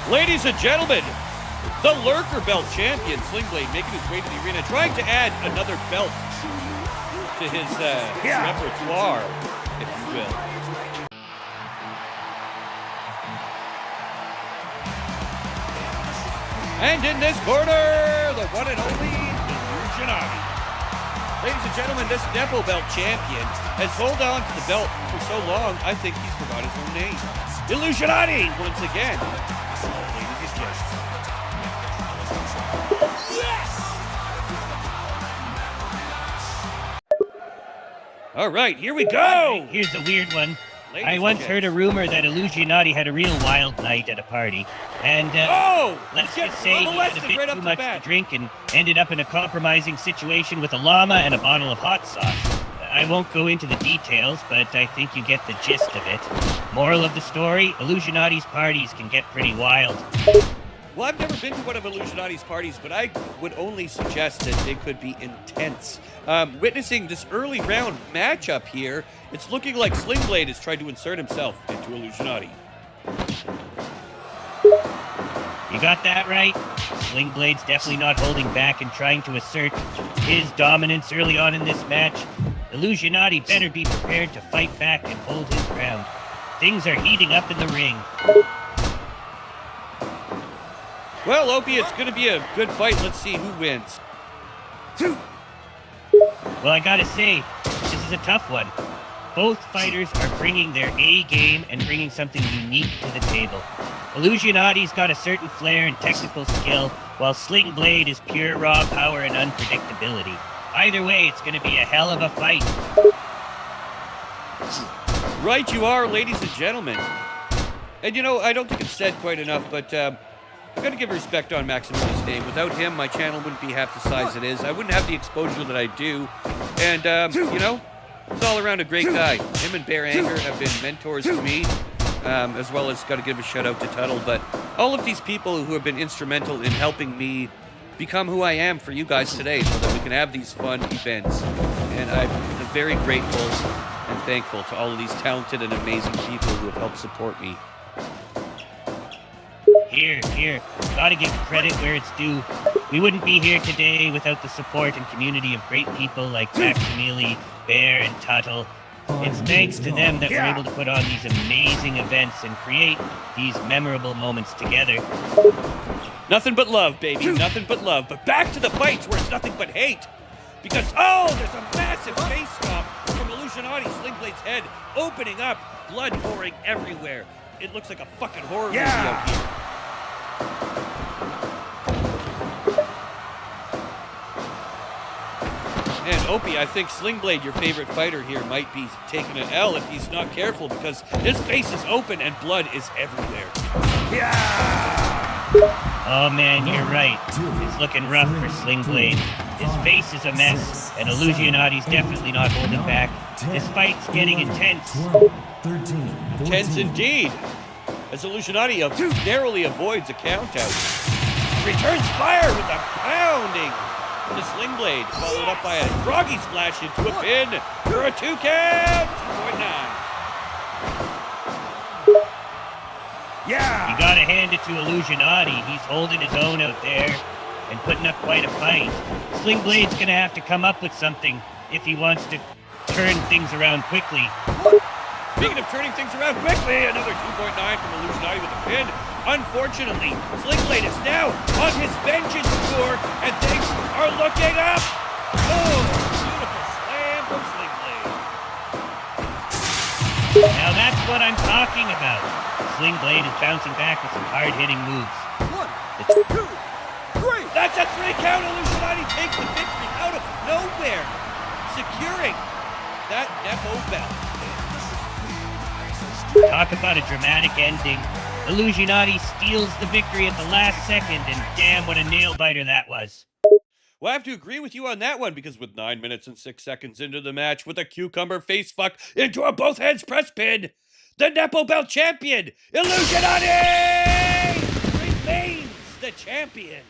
Ladies and gentlemen, the Lurker Belt champion, Sling Blade, making his way to the arena, trying to add another belt to his repertoire, if you will. And in this corner, the one and only Illusionati. Ladies and gentlemen, this Nepo Belt champion has held on to the belt for so long, I think he's forgot his own name. Illusionati, once again. All right, here we go. Here's a weird one. I once heard a rumor that Illusionati had a real wild night at a party. And, let's just say he had a bit too much to drink and ended up in a compromising situation with a llama and a bottle of hot sauce. I won't go into the details, but I think you get the gist of it. Moral of the story, Illusionati's parties can get pretty wild. Well, I've never been to one of Illusionati's parties, but I would only suggest that they could be intense. Witnessing this early round matchup here, it's looking like Sling Blade has tried to insert himself into Illusionati. You got that right. Sling Blade's definitely not holding back and trying to assert his dominance early on in this match. Illusionati better be prepared to fight back and hold his ground. Things are heating up in the ring. Well, Opie, it's going to be a good fight. Let's see who wins. Well, I gotta say, this is a tough one. Both fighters are bringing their A game and bringing something unique to the table. Illusionati's got a certain flair and technical skill, while Sling Blade is pure raw power and unpredictability. Either way, it's gonna be a hell of a fight. Right you are, ladies and gentlemen. And you know, I don't think it's said quite enough, but I've got to give respect on Maximili's name. Without him, my channel wouldn't be half the size it is. I wouldn't have the exposure that I do. And, you know, he's all around a great guy. Him and Bear Anger have been mentors to me, as well as got to give a shout out to Tuttle. But all of these people who have been instrumental in helping me become who I am for you guys today so that we can have these fun events. And I'm very grateful and thankful to all of these talented and amazing people who have helped support me. Here. Gotta give credit where it's due. We wouldn't be here today without the support and community of great people like Maximili, Bear, and Tuttle. It's thanks to them that we're able to put on these amazing events and create these memorable moments together. Nothing but love, baby. Nothing but love. But back to the fights where it's nothing but hate. Because, there's a massive face stomp from Illusionati, Slingblade's head opening up, blood pouring everywhere. It looks like a fucking horror movie Yeah. out here. And Opie, I think Slingblade, your favorite fighter here, might be taking an L if he's not careful because his face is open and blood is everywhere. Oh man, you're right. It's looking rough for Slingblade. His face is a mess, and Illusionati's definitely not holding back. This fight's getting intense. 12, 13, 14. Tense indeed, as Illusionati narrowly avoids a countout. Returns fire with a pounding to Slingblade, followed up by a froggy splash into a pin for a 2 count. 2.9. Yeah. You gotta hand it to Illusionati. He's holding his own out there and putting up quite a fight. Slingblade's gonna have to come up with something if he wants to turn things around quickly. Speaking of turning things around quickly, another 2.9 from Illusionati with a pin. Unfortunately, Slingblade is now on his vengeance tour, and things are looking up. Oh, beautiful slam from Slingblade. Now that's what I'm talking about. Slingblade is bouncing back with some hard-hitting moves. 1, 2, 3. That's a 3 count. Illusionati takes the victory out of nowhere, securing that Nepo belt. Talk about a dramatic ending. Illusionati steals the victory at the last second, and damn, what a nail-biter that was. Well, I have to agree with you on that one because with 9 minutes and 6 seconds into the match with a cucumber face fuck into a both hands press pin, the Nepo Belt champion, Illusionati, remains the champion.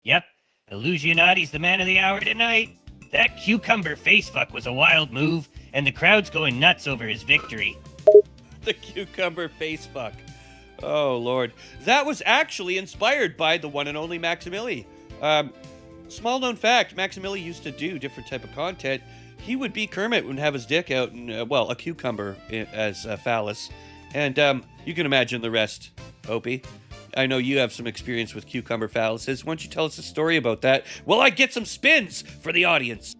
Yep, Illusionati's the man of the hour tonight. That cucumber face fuck was a wild move, and the crowd's going nuts over his victory. The cucumber face fuck. Oh, Lord. That was actually inspired by the one and only Maximili. Small known fact, Maximili used to do different type of content. He would be Kermit and have his dick out and, a cucumber as a phallus. And you can imagine the rest, Opie. I know you have some experience with cucumber phalluses. Why don't you tell us a story about that? Well, I get some spins for the audience.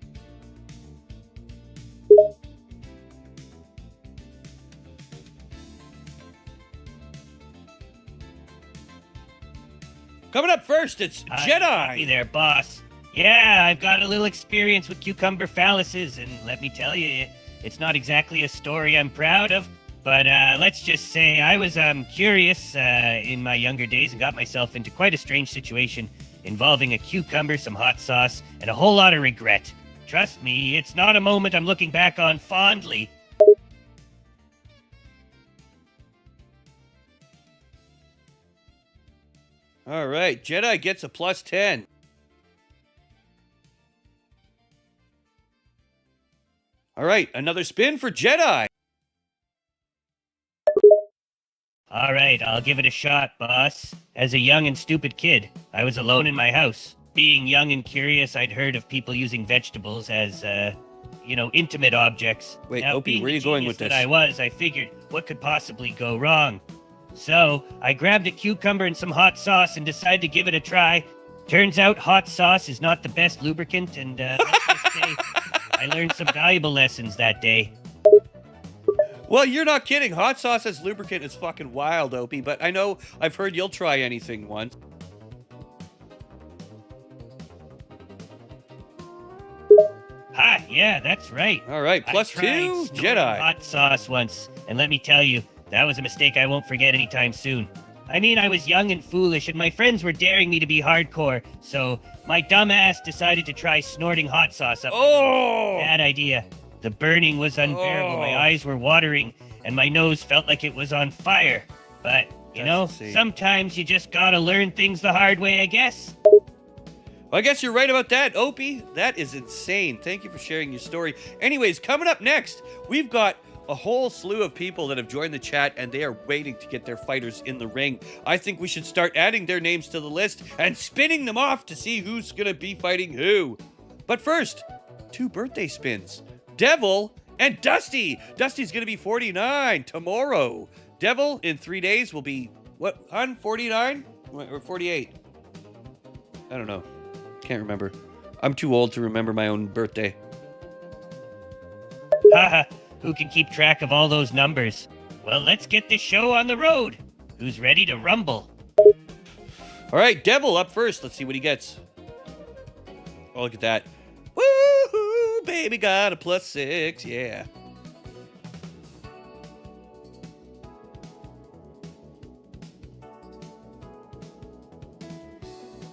Coming up first, it's Hey Jedi. there, boss. Yeah, I've got a little experience with cucumber phalluses, and let me tell you, it's not exactly a story I'm proud of, but let's just say I was curious in my younger days and got myself into quite a strange situation involving a cucumber, some hot sauce, and a whole lot of regret. Trust me, it's not a moment I'm looking back on fondly. All right, Jedi gets a plus 10. All right, another spin for Jedi. All right, I'll give it a shot, boss. As a young and stupid kid, I was alone in my house. Being young and curious, I'd heard of people using vegetables as, intimate objects. Wait, now, Opie, being where are you the going with genius this? that I figured what could possibly go wrong. So I grabbed a cucumber and some hot sauce and decided to give it a try. Turns out hot sauce is not the best lubricant, and let's just say I learned some valuable lessons that day. Well, you're not kidding. Hot sauce as lubricant is fucking wild, Opie, but I know I've heard you'll try anything once. Ha, yeah, that's right. All right, plus I tried 2, snorting Jedi. hot sauce once, and let me tell you, that was a mistake I won't forget anytime soon. I mean, I was young and foolish, and my friends were daring me to be hardcore, so my dumb ass decided to try snorting hot sauce up. Oh! Bad idea. The burning was unbearable. Oh. My eyes were watering, and my nose felt like it was on fire. But, That's insane. sometimes you just gotta learn things the hard way, I guess. Well, I guess you're right about that, Opie. That is insane. Thank you for sharing your story. Anyways, coming up next, we've got a whole slew of people that have joined the chat, and they are waiting to get their fighters in the ring. I think we should start adding their names to the list and spinning them off to see who's going to be fighting who. But first, 2 birthday spins. Devil and Dusty. Dusty's going to be 49 tomorrow. Devil in 3 days will be, what, on 49? Or 48? I don't know. Can't remember. I'm too old to remember my own birthday. Haha, who can keep track of all those numbers? Well, let's get this show on the road. Who's ready to rumble? All right, Devil up first. Let's see what he gets. Oh, look at that. Woohoo, baby, got a +6. Yeah.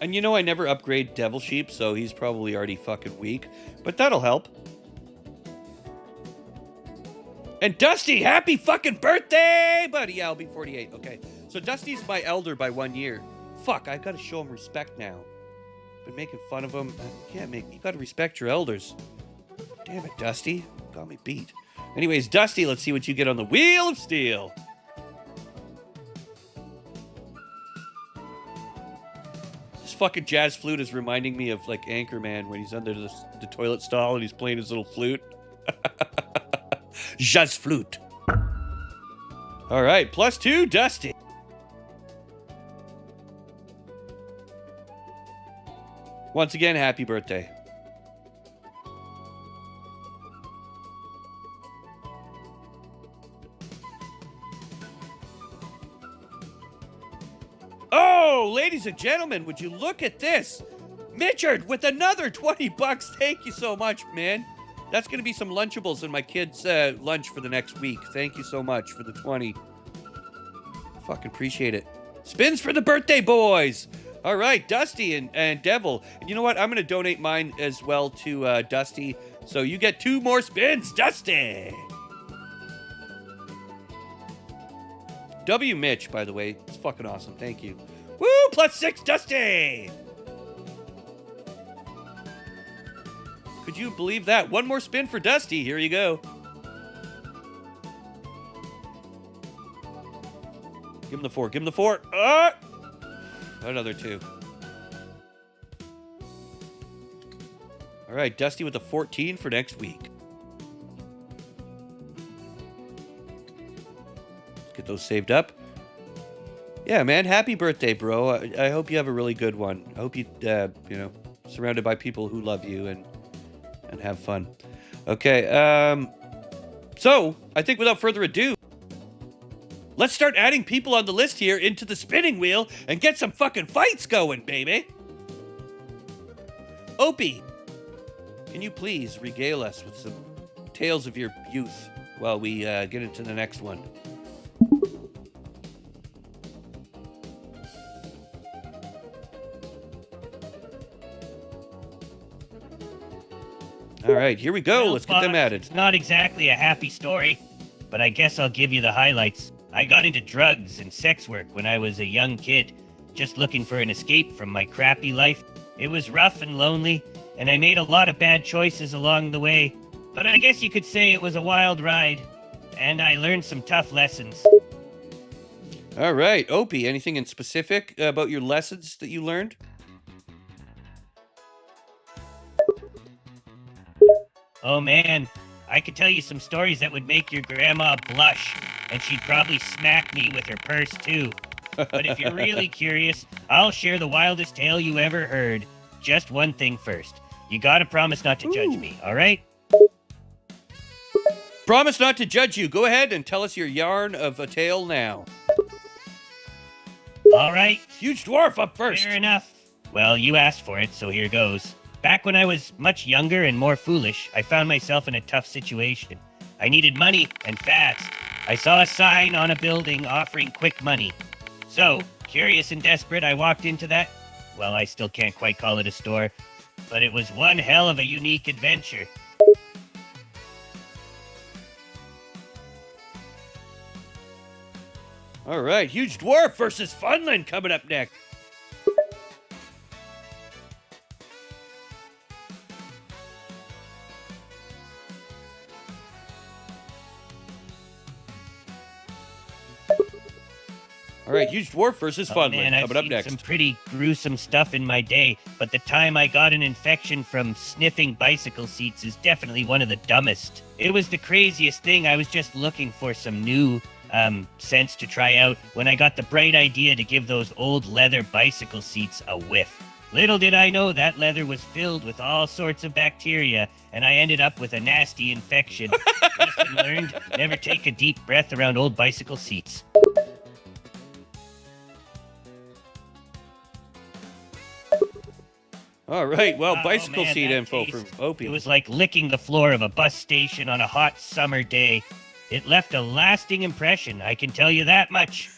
And you know I never upgrade Devil Sheep, so he's probably already fucking weak. But that'll help. And Dusty, happy fucking birthday, buddy. Yeah, I'll be 48. Okay. So Dusty's my elder by 1 year. Fuck, I gotta show him respect now. Been making fun of him. You gotta respect your elders. Damn it, Dusty. Got me beat. Anyways, Dusty, let's see what you get on the Wheel of Steel. This fucking jazz flute is reminding me of like Anchorman when he's under the toilet stall and he's playing his little flute. Jazz flute. All right, +2, Dusty. Once again, happy birthday. Oh, ladies and gentlemen, would you look at this? Mitchard with another 20 bucks. Thank you so much, man. That's going to be some Lunchables in my kids' lunch for the next week. Thank you so much for the 20. Fucking appreciate it. Spins for the birthday boys. All right, Dusty and Devil. And you know what? I'm going to donate mine as well to Dusty. So you get 2 more spins, Dusty. W. Mitch, by the way. It's fucking awesome. Thank you. Woo! +6, Dusty. Could you believe that? 1 more spin for Dusty. Here you go. Give him the 4. Give him the 4. Another 2. All right, Dusty with the 14 for next week. Let's get those saved up. Yeah, man, happy birthday, bro. I hope you have a really good one. I hope you, surrounded by people who love you and have fun. Okay, so I think without further ado, let's start adding people on the list here into the spinning wheel and get some fucking fights going, baby. Opie, can you please regale us with some tales of your youth while we get into the next one? All right, here we go. Well, Let's get them added. It's not exactly a happy story, but I guess I'll give you the highlights. I got into drugs and sex work when I was a young kid, just looking for an escape from my crappy life. It was rough and lonely, and I made a lot of bad choices along the way, but I guess you could say it was a wild ride, and I learned some tough lessons. All right, Opie, anything in specific about your lessons that you learned? Oh man, I could tell you some stories that would make your grandma blush, and she'd probably smack me with her purse too. But if you're really curious, I'll share the wildest tale you ever heard. Just one thing first. You gotta promise not to judge me, alright? Promise not to judge you. Go ahead and tell us your yarn of a tale now. Alright. Huge dwarf up first. Fair enough. Well, you asked for it, so here goes. Back when I was much younger and more foolish, I found myself in a tough situation. I needed money, and fast. I saw a sign on a building offering quick money. So, curious and desperate, I walked into that. Well, I still can't quite call it a store, but it was one hell of a unique adventure. All right, Huge Dwarf versus Funland coming up next. All right, Huge Dwarf versus Funland Man, I've coming up seen next. some pretty gruesome stuff in my day, but the time I got an infection from sniffing bicycle seats is definitely one of the dumbest. It was the craziest thing. I was just looking for some new scents to try out when I got the bright idea to give those old leather bicycle seats a whiff. Little did I know that leather was filled with all sorts of bacteria, and I ended up with a nasty infection. Lesson learned, never take a deep breath around old bicycle seats. All right, well, Oh, bicycle man, seat that info taste. from Opie. It was like licking the floor of a bus station on a hot summer day. It left a lasting impression, I can tell you that much.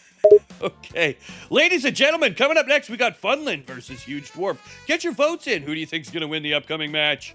Okay. Ladies and gentlemen, coming up next, we got Funland versus Huge Dwarf. Get your votes in. Who do you think's going to win the upcoming match?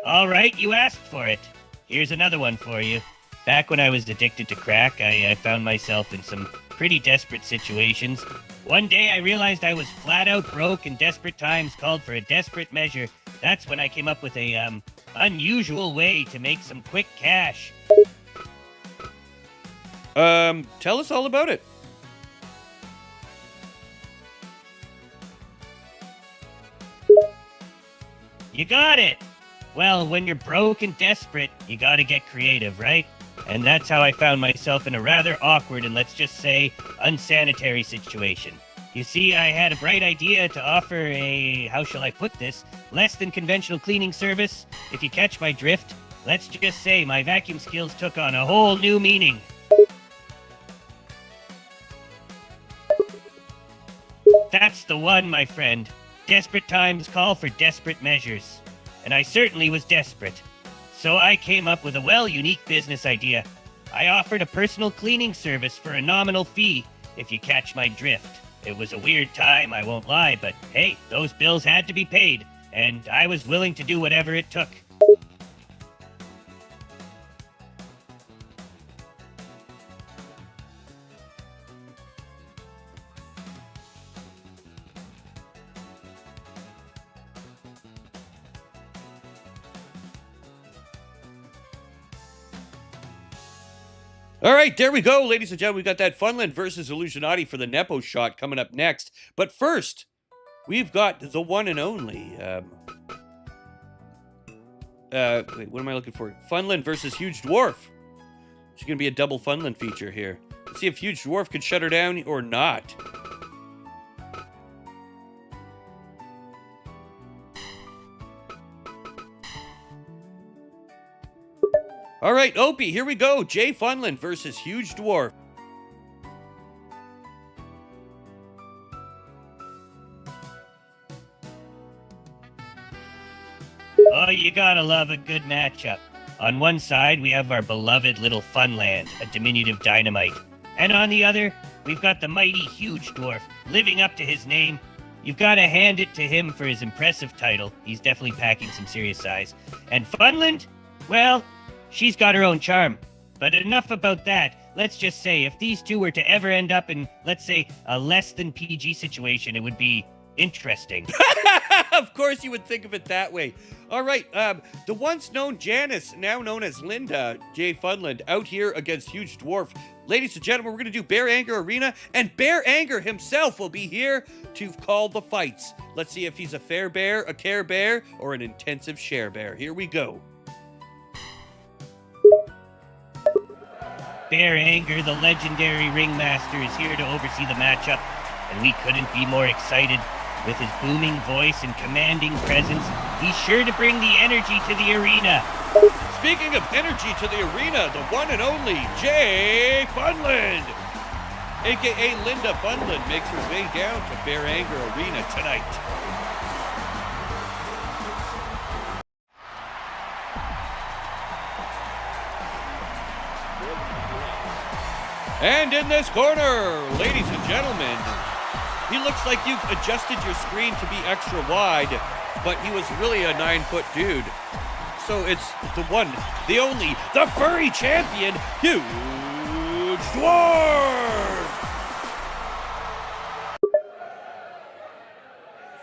All right, you asked for it. Here's another one for you. Back when I was addicted to crack, I found myself in some pretty desperate situations. One day I realized I was flat out broke and desperate times called for a desperate measure. That's when I came up with a, unusual way to make some quick cash. Tell us all about it. You got it! Well, when you're broke and desperate, you gotta get creative, right? And that's how I found myself in a rather awkward and let's just say unsanitary situation. You see, I had a bright idea to offer a, how shall I put this, less than conventional cleaning service. If you catch my drift, let's just say my vacuum skills took on a whole new meaning. That's the one, my friend. Desperate times call for desperate measures. And I certainly was desperate. So I came up with a unique business idea. I offered a personal cleaning service for a nominal fee, if you catch my drift. It was a weird time, I won't lie, but hey, those bills had to be paid, and I was willing to do whatever it took. All right, there we go, ladies and gentlemen. We got that Funland versus Illusionati for the Nepo shot coming up next. But first, we've got the one and only. Wait, what am I looking for? Funland versus Huge Dwarf. It's going to be a double Funland feature here. Let's see if Huge Dwarf can shut her down or not. All right, Opie, here we go. Jay Funland versus Huge Dwarf. Oh, you gotta love a good matchup. On one side, we have our beloved little Funland, a diminutive dynamite. And on the other, we've got the mighty Huge Dwarf, living up to his name. You've gotta hand it to him for his impressive title. He's definitely packing some serious size. And Funland? Well, she's got her own charm. But enough about that. Let's just say, if these two were to ever end up in, let's say, a less than PG situation, it would be interesting. Of course you would think of it that way. All right, the once known Janice, now known as Linda, Jay Funland, out here against Huge Dwarf. Ladies and gentlemen, we're going to do Bear Anger Arena, and Bear Anger himself will be here to call the fights. Let's see if he's a fair bear, a care bear, or an intensive share bear. Here we go. Bear Anger, the legendary ringmaster, is here to oversee the matchup, and we couldn't be more excited. With his booming voice and commanding presence, he's sure to bring the energy to the arena. Speaking of energy to the arena, the one and only Jay Funland, a.k.a. Linda Funland, makes her way down to Bear Anger Arena tonight. And in this corner, ladies and gentlemen, he looks like you've adjusted your screen to be extra wide, but he was really a 9-foot dude. So it's the one, the only, the furry champion, Huge Dwarf!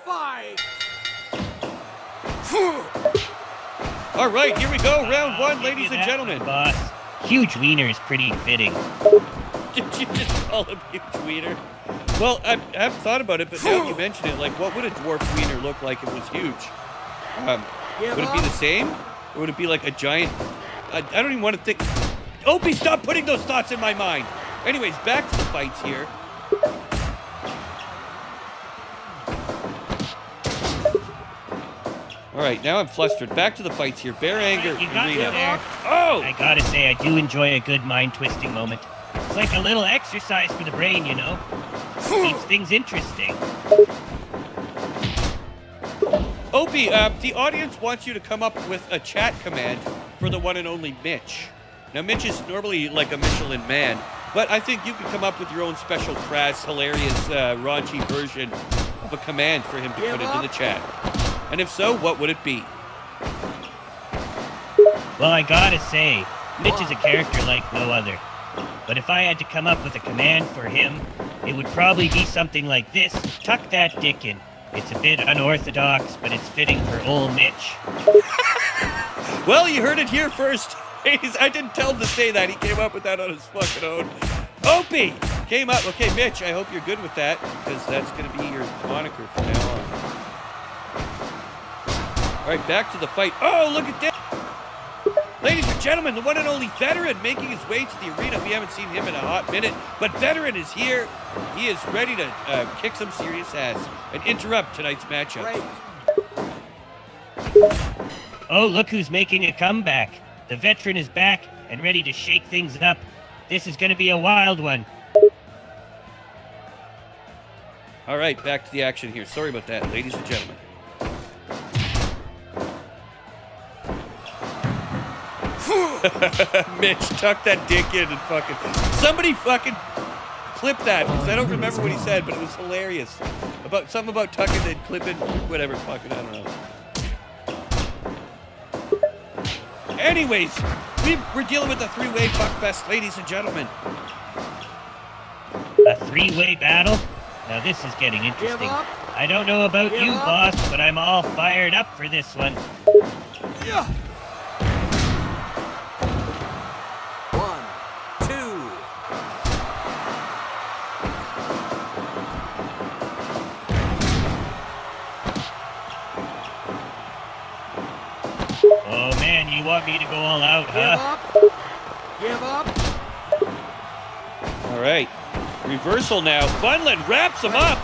Fight! All right, here we go, round I'll one, give ladies you and that gentlemen. one, boss. Huge wiener is pretty fitting. Did you just call him Huge Wiener? Well, I haven't thought about it, but now you mention it, like, what would a dwarf wiener look like if it was huge? Would it be the same? Or would it be like a giant I don't even want to think. Opie, stop putting those thoughts in my mind. Anyways, back to the fights here. All right, now I'm flustered. Back to the fights here. Bear Anger, You got me Irina. there. Oh! I gotta say, I do enjoy a good mind-twisting moment. It's like a little exercise for the brain, you know? Keeps things interesting. Opie, the audience wants you to come up with a chat command for the one and only Mitch. Now, Mitch is normally like a Michelin man, but I think you could come up with your own special, crass, hilarious, raunchy version of a command for him to put into the chat. And if so, what would it be? Well, I gotta say, Mitch is a character like no other. But if I had to come up with a command for him, it would probably be something like this. Tuck that dick in. It's a bit unorthodox, but it's fitting for old Mitch. Well, you heard it here first. I didn't tell him to say that. He came up with that on his fucking own. Opie came up. Okay, Mitch, I hope you're good with that, because that's going to be your moniker from now on. All right, back to the fight. Oh, look at this. Ladies and gentlemen, the one and only Veteran making his way to the arena. We haven't seen him in a hot minute, but Veteran is here. He is ready to kick some serious ass and interrupt tonight's matchup. Oh, look who's making a comeback. The Veteran is back and ready to shake things up. This is gonna be a wild one. All right, back to the action here. Sorry about that, ladies and gentlemen. Mitch, tuck that dick in and fucking... Somebody fucking clip that, because I don't remember what he said, but it was hilarious. Something about tucking and clipping, whatever, fucking, I don't know. Anyways, we're dealing with a three-way fuckfest, ladies and gentlemen. A three-way battle? Now this is getting interesting. I don't know about you, boss, but I'm all fired up for this one. Yeah. 1, 2. Oh man, you want me to go all out, huh? Give up. All right, reversal now. Funland wraps him up.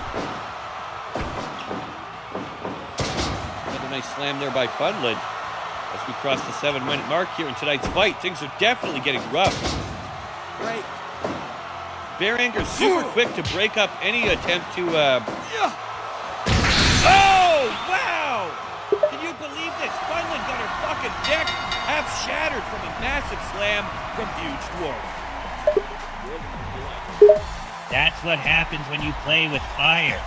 Another nice slam there by Funland. As we cross the 7-minute mark here in tonight's fight, things are definitely getting rough. Great. Bear Anger super quick to break up any attempt to, Yeah. Oh, wow! Can you believe this? Funland got her fucking deck half shattered from a massive slam from Huge Dwarf. That's what happens when you play with fire.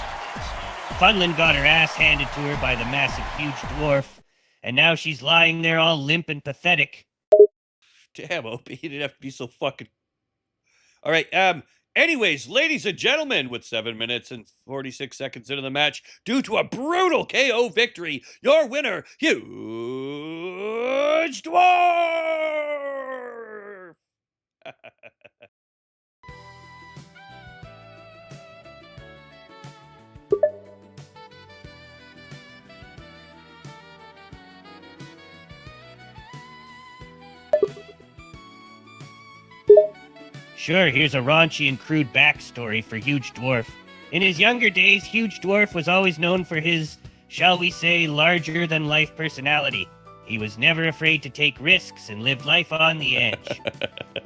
Funland got her ass handed to her by the massive Huge Dwarf, and now she's lying there all limp and pathetic. Damn, Opie, you didn't have to be so fucking... All right, anyways, ladies and gentlemen, with 7 minutes and 46 seconds into the match, due to a brutal KO victory, your winner, Huge Dwarf! Sure, here's a raunchy and crude backstory for Huge Dwarf. In his younger days, Huge Dwarf was always known for his, shall we say, larger-than-life personality. He was never afraid to take risks and lived life on the edge.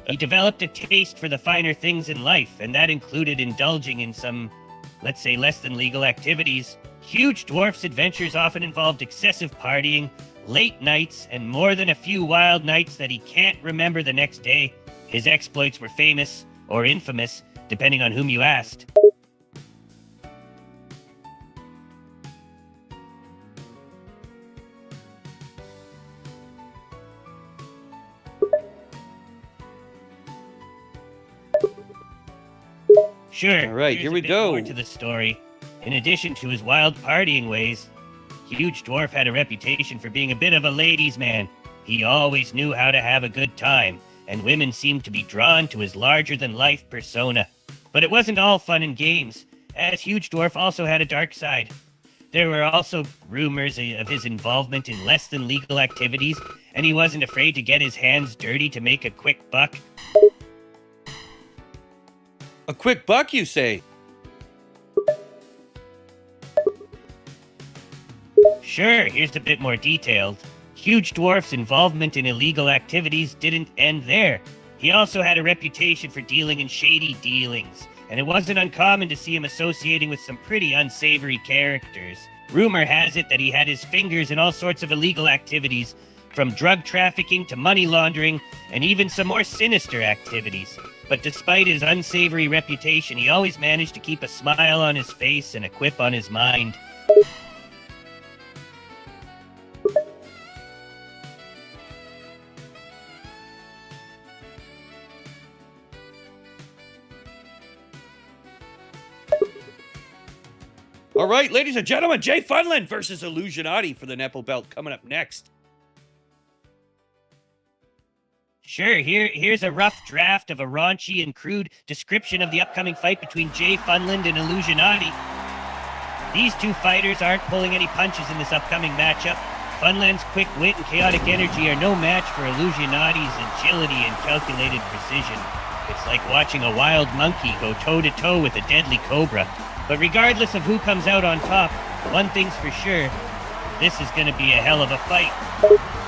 He developed a taste for the finer things in life, and that included indulging in some, let's say, less-than-legal activities. Huge Dwarf's adventures often involved excessive partying, late nights, and more than a few wild nights that he can't remember the next day. His exploits were famous, or infamous, depending on whom you asked. Sure, All right, here's here a we bit go. more to the story. In addition to his wild partying ways, Huge Dwarf had a reputation for being a bit of a ladies' man. He always knew how to have a good time, and women seemed to be drawn to his larger-than-life persona. But it wasn't all fun and games, as Huge Dwarf also had a dark side. There were also rumors of his involvement in less-than-legal activities, and he wasn't afraid to get his hands dirty to make a quick buck. A quick buck, you say? Sure, here's a bit more detailed. Huge Dwarf's involvement in illegal activities didn't end there. He also had a reputation for dealing in shady dealings, and it wasn't uncommon to see him associating with some pretty unsavory characters. Rumor has it that he had his fingers in all sorts of illegal activities, from drug trafficking to money laundering, and even some more sinister activities. But despite his unsavory reputation, he always managed to keep a smile on his face and a quip on his mind. All right, ladies and gentlemen, Jay Funland versus Illusionati for the Nepo belt coming up next. Sure, here's a rough draft of a raunchy and crude description of the upcoming fight between Jay Funland and Illusionati. These two fighters aren't pulling any punches in this upcoming matchup. Funland's quick wit and chaotic energy are no match for Illusionati's agility and calculated precision. It's like watching a wild monkey go toe-to-toe with a deadly cobra. But regardless of who comes out on top, one thing's for sure, this is going to be a hell of a fight.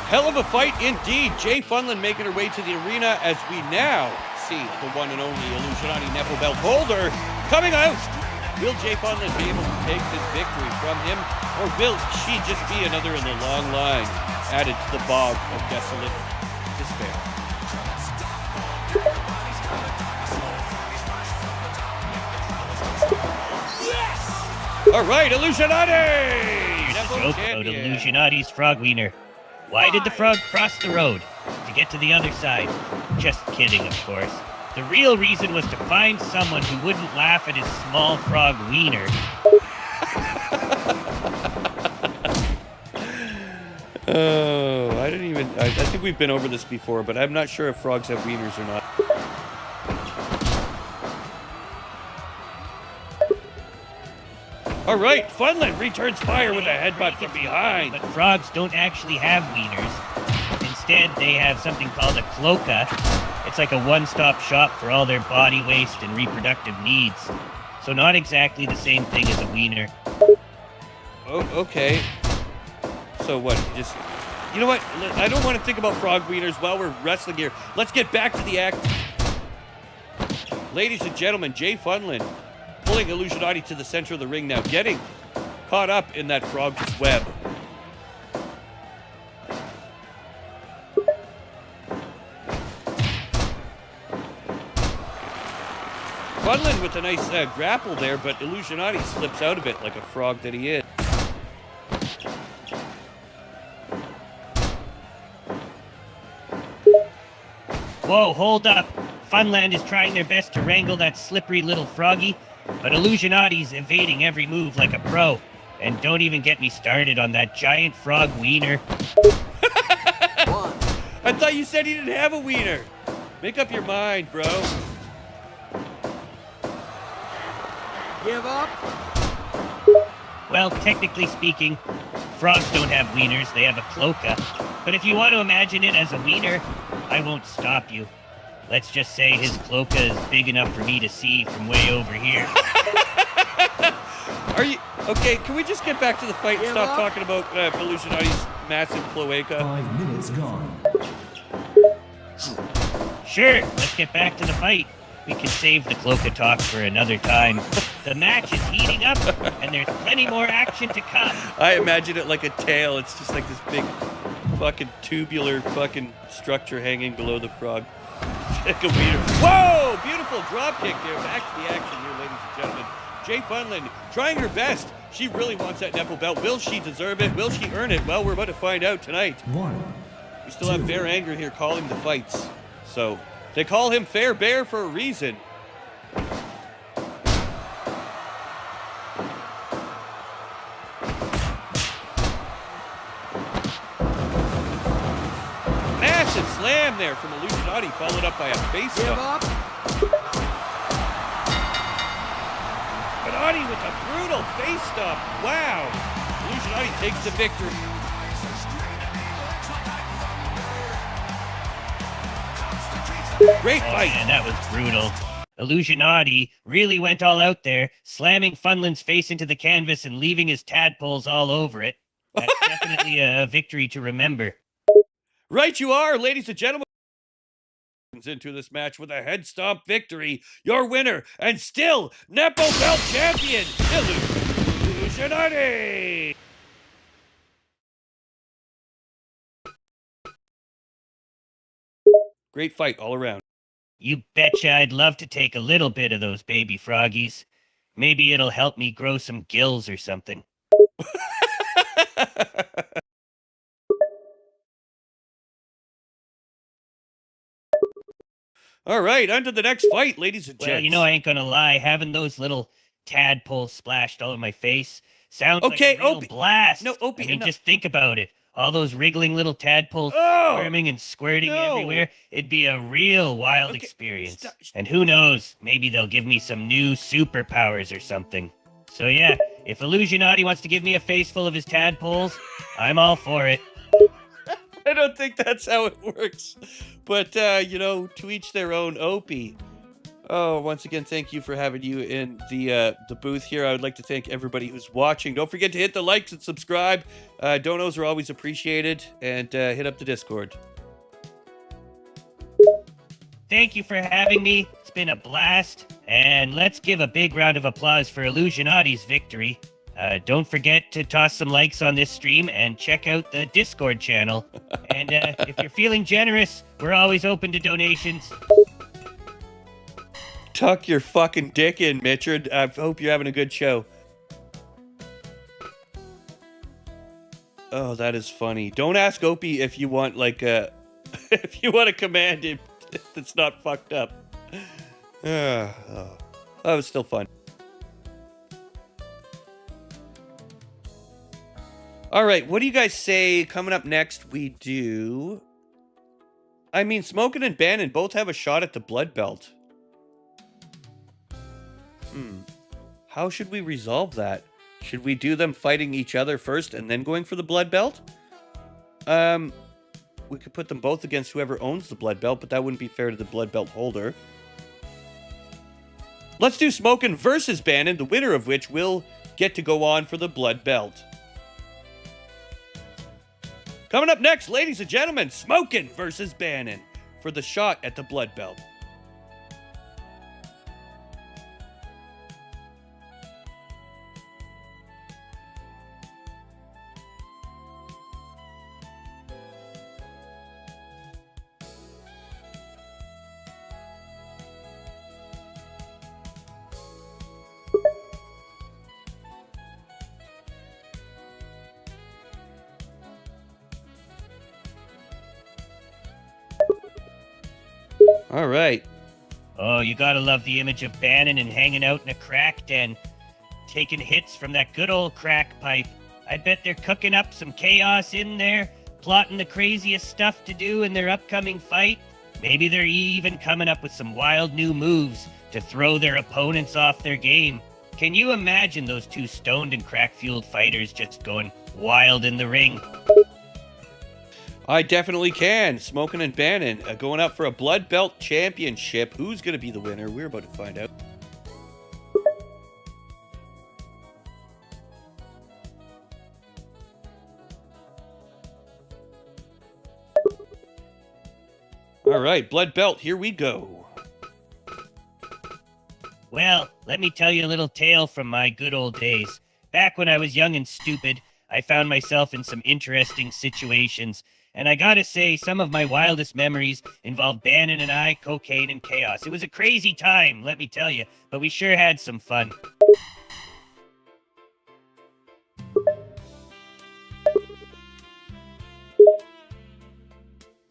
Hell of a fight indeed. Jay Funland making her way to the arena as we now see the one and only Illusionati Nepo belt holder coming out. Will Jay Funland be able to take this victory from him, or will she just be another in the long line added to the bog of desolate despair? All right, Illusionati! Here's Nepo a joke about Illusionati's frog wiener. Why did the frog cross the road? To get to the other side. Just kidding, of course. The real reason was to find someone who wouldn't laugh at his small frog wiener. Oh, I think we've been over this before, but I'm not sure if frogs have wieners or not. All right, Funland returns fire with a headbutt from behind. But frogs don't actually have wieners. Instead, they have something called a cloaca. It's like a one-stop shop for all their body waste and reproductive needs. So not exactly the same thing as a wiener. Oh, okay. So what, you know what? I don't want to think about frog wieners while we're wrestling here. Let's get back to the act. Ladies and gentlemen, Jay Funland pulling Illusionati to the center of the ring now, getting caught up in that frog's web. Funland with a nice grapple there, but Illusionati slips out of it like a frog that he is. Whoa, hold up. Funland is trying their best to wrangle that slippery little froggy, but Illusionati's evading every move like a pro. And don't even get me started on that giant frog wiener. One. I thought you said he didn't have a wiener. Make up your mind, bro. Give up. Well, technically speaking, frogs don't have wieners, they have a cloaca. But if you want to imagine it as a wiener, I won't stop you. Let's just say his cloaca is big enough for me to see from way over here. Are you... Okay, can we just get back to the fight and Give stop up. talking about Illusionati's massive cloaca? 5 minutes gone. Sure, let's get back to the fight. We can save the cloaca talk for another time. The match is heating up, and there's plenty more action to come. I imagine it like a tail. It's just like this big fucking tubular fucking structure hanging below the frog. Like a wiener. Whoa! Beautiful drop kick there. Back to the action here, ladies and gentlemen. Jay Funland trying her best. She really wants that Nepo belt. Will she deserve it? Will she earn it? Well, we're about to find out tonight. 1. We still have Bear Anger here calling the fights. So, they call him Fair Bear for a reason. Massive slam there from Illusionati, followed up by a face Give stomp. up. Illusionati with a brutal face stomp. Wow. Illusionati takes the victory. Great Oh fight. man, that was brutal. Illusionati really went all out there, slamming Funland's face into the canvas and leaving his tadpoles all over it. That's definitely a victory to remember. Right you are, ladies and gentlemen. Into this match with a head stomp victory. Your winner and still Nepo Belt champion, Illusionati. Great fight all around. You betcha I'd love to take a little bit of those baby froggies. Maybe it'll help me grow some gills or something. All right, on to the next fight, ladies and gents. Well, you know, I ain't gonna lie, having those little tadpoles splashed all over my face sounds Okay, like a real Opie. blast. No, Opie, I mean, no. just think about it. All those wriggling little tadpoles Oh, squirming and squirting no. everywhere. It'd be a real wild Okay, experience. stop. And who knows, maybe they'll give me some new superpowers or something. So yeah, if Illusionati wants to give me a face full of his tadpoles, I'm all for it. I don't think that's how it works. But, you know, to each their own, Opie. Oh, once again, thank you for having you in the booth here. I would like to thank everybody who's watching. Don't forget to hit the likes and subscribe. Donos are always appreciated. And hit up the Discord. Thank you for having me. It's been a blast. And let's give a big round of applause for Illusionati's victory. Don't forget to toss some likes on this stream and check out the Discord channel. And if you're feeling generous, we're always open to donations. Tuck your fucking dick in, Mitchard. I hope you're having a good show. Oh, that is funny. Don't ask Opie if you want, like, if you want to command him that's not fucked up. Oh, that was still fun. All right, what do you guys say coming up next we do... I mean, Smokin' and Bannon both have a shot at the Blood Belt. How should we resolve that? Should we do them fighting each other first and then going for the Blood Belt? We could put them both against whoever owns the Blood Belt, but that wouldn't be fair to the Blood Belt holder. Let's do Smokin' versus Bannon, the winner of which will get to go on for the Blood Belt. Coming up next, ladies and gentlemen, Smokin' versus Bannon for the shot at the Blood Belt. All right. Oh, you gotta love the image of Bannon and hanging out in a crack den, taking hits from that good old crack pipe. I bet they're cooking up some chaos in there, plotting the craziest stuff to do in their upcoming fight. Maybe they're even coming up with some wild new moves to throw their opponents off their game. Can you imagine those two stoned and crack-fueled fighters just going wild in the ring? I definitely can. Smokin' and Bannon going up for a Blood Belt championship. Who's going to be the winner? We're about to find out. All right, Blood Belt, here we go. Well, let me tell you a little tale from my good old days. Back when I was young and stupid, I found myself in some interesting situations. And I gotta say, some of my wildest memories involved Bannon and I, cocaine, and chaos. It was a crazy time, let me tell you, but we sure had some fun.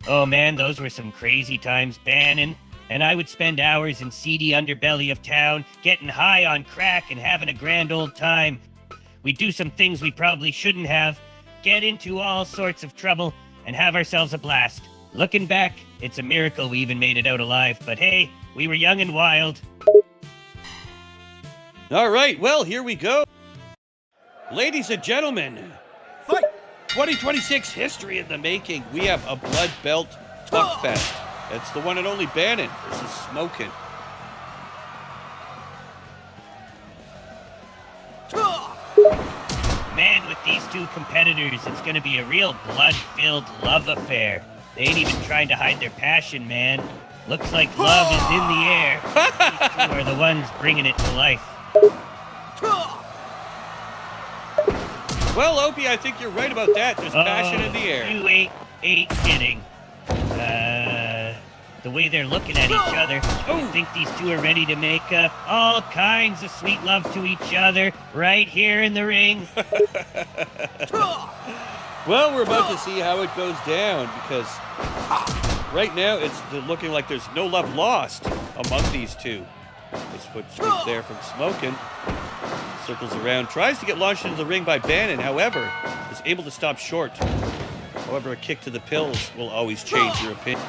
Oh man, those were some crazy times, Bannon. And I would spend hours in seedy underbelly of town, getting high on crack and having a grand old time. We'd do some things we probably shouldn't have, get into all sorts of trouble, and have ourselves a blast. Looking back, it's a miracle we even made it out alive, but hey, we were young and wild. All right, well, here we go. Ladies and gentlemen, Fight! 2026 history in the making. We have a Blood Belt Fuck Fest. It's the one and only Bannon versus Smokin'. Man, with these two competitors, it's gonna be a real blood-filled love affair. They ain't even trying to hide their passion, man. Looks like love is in the air. These two are the ones bringing it to life. Well, Opie, I think you're right about that. There's passion in the air. You ain't kidding. The way they're looking at each other, I think these two are ready to make all kinds of sweet love to each other right here in the ring. Well, we're about to see how it goes down because right now it's looking like there's no love lost among these two. Nice foot sweep there from Smokin'. Circles around, tries to get launched into the ring by Bannon, however, is able to stop short. However, a kick to the pills will always change your opinion.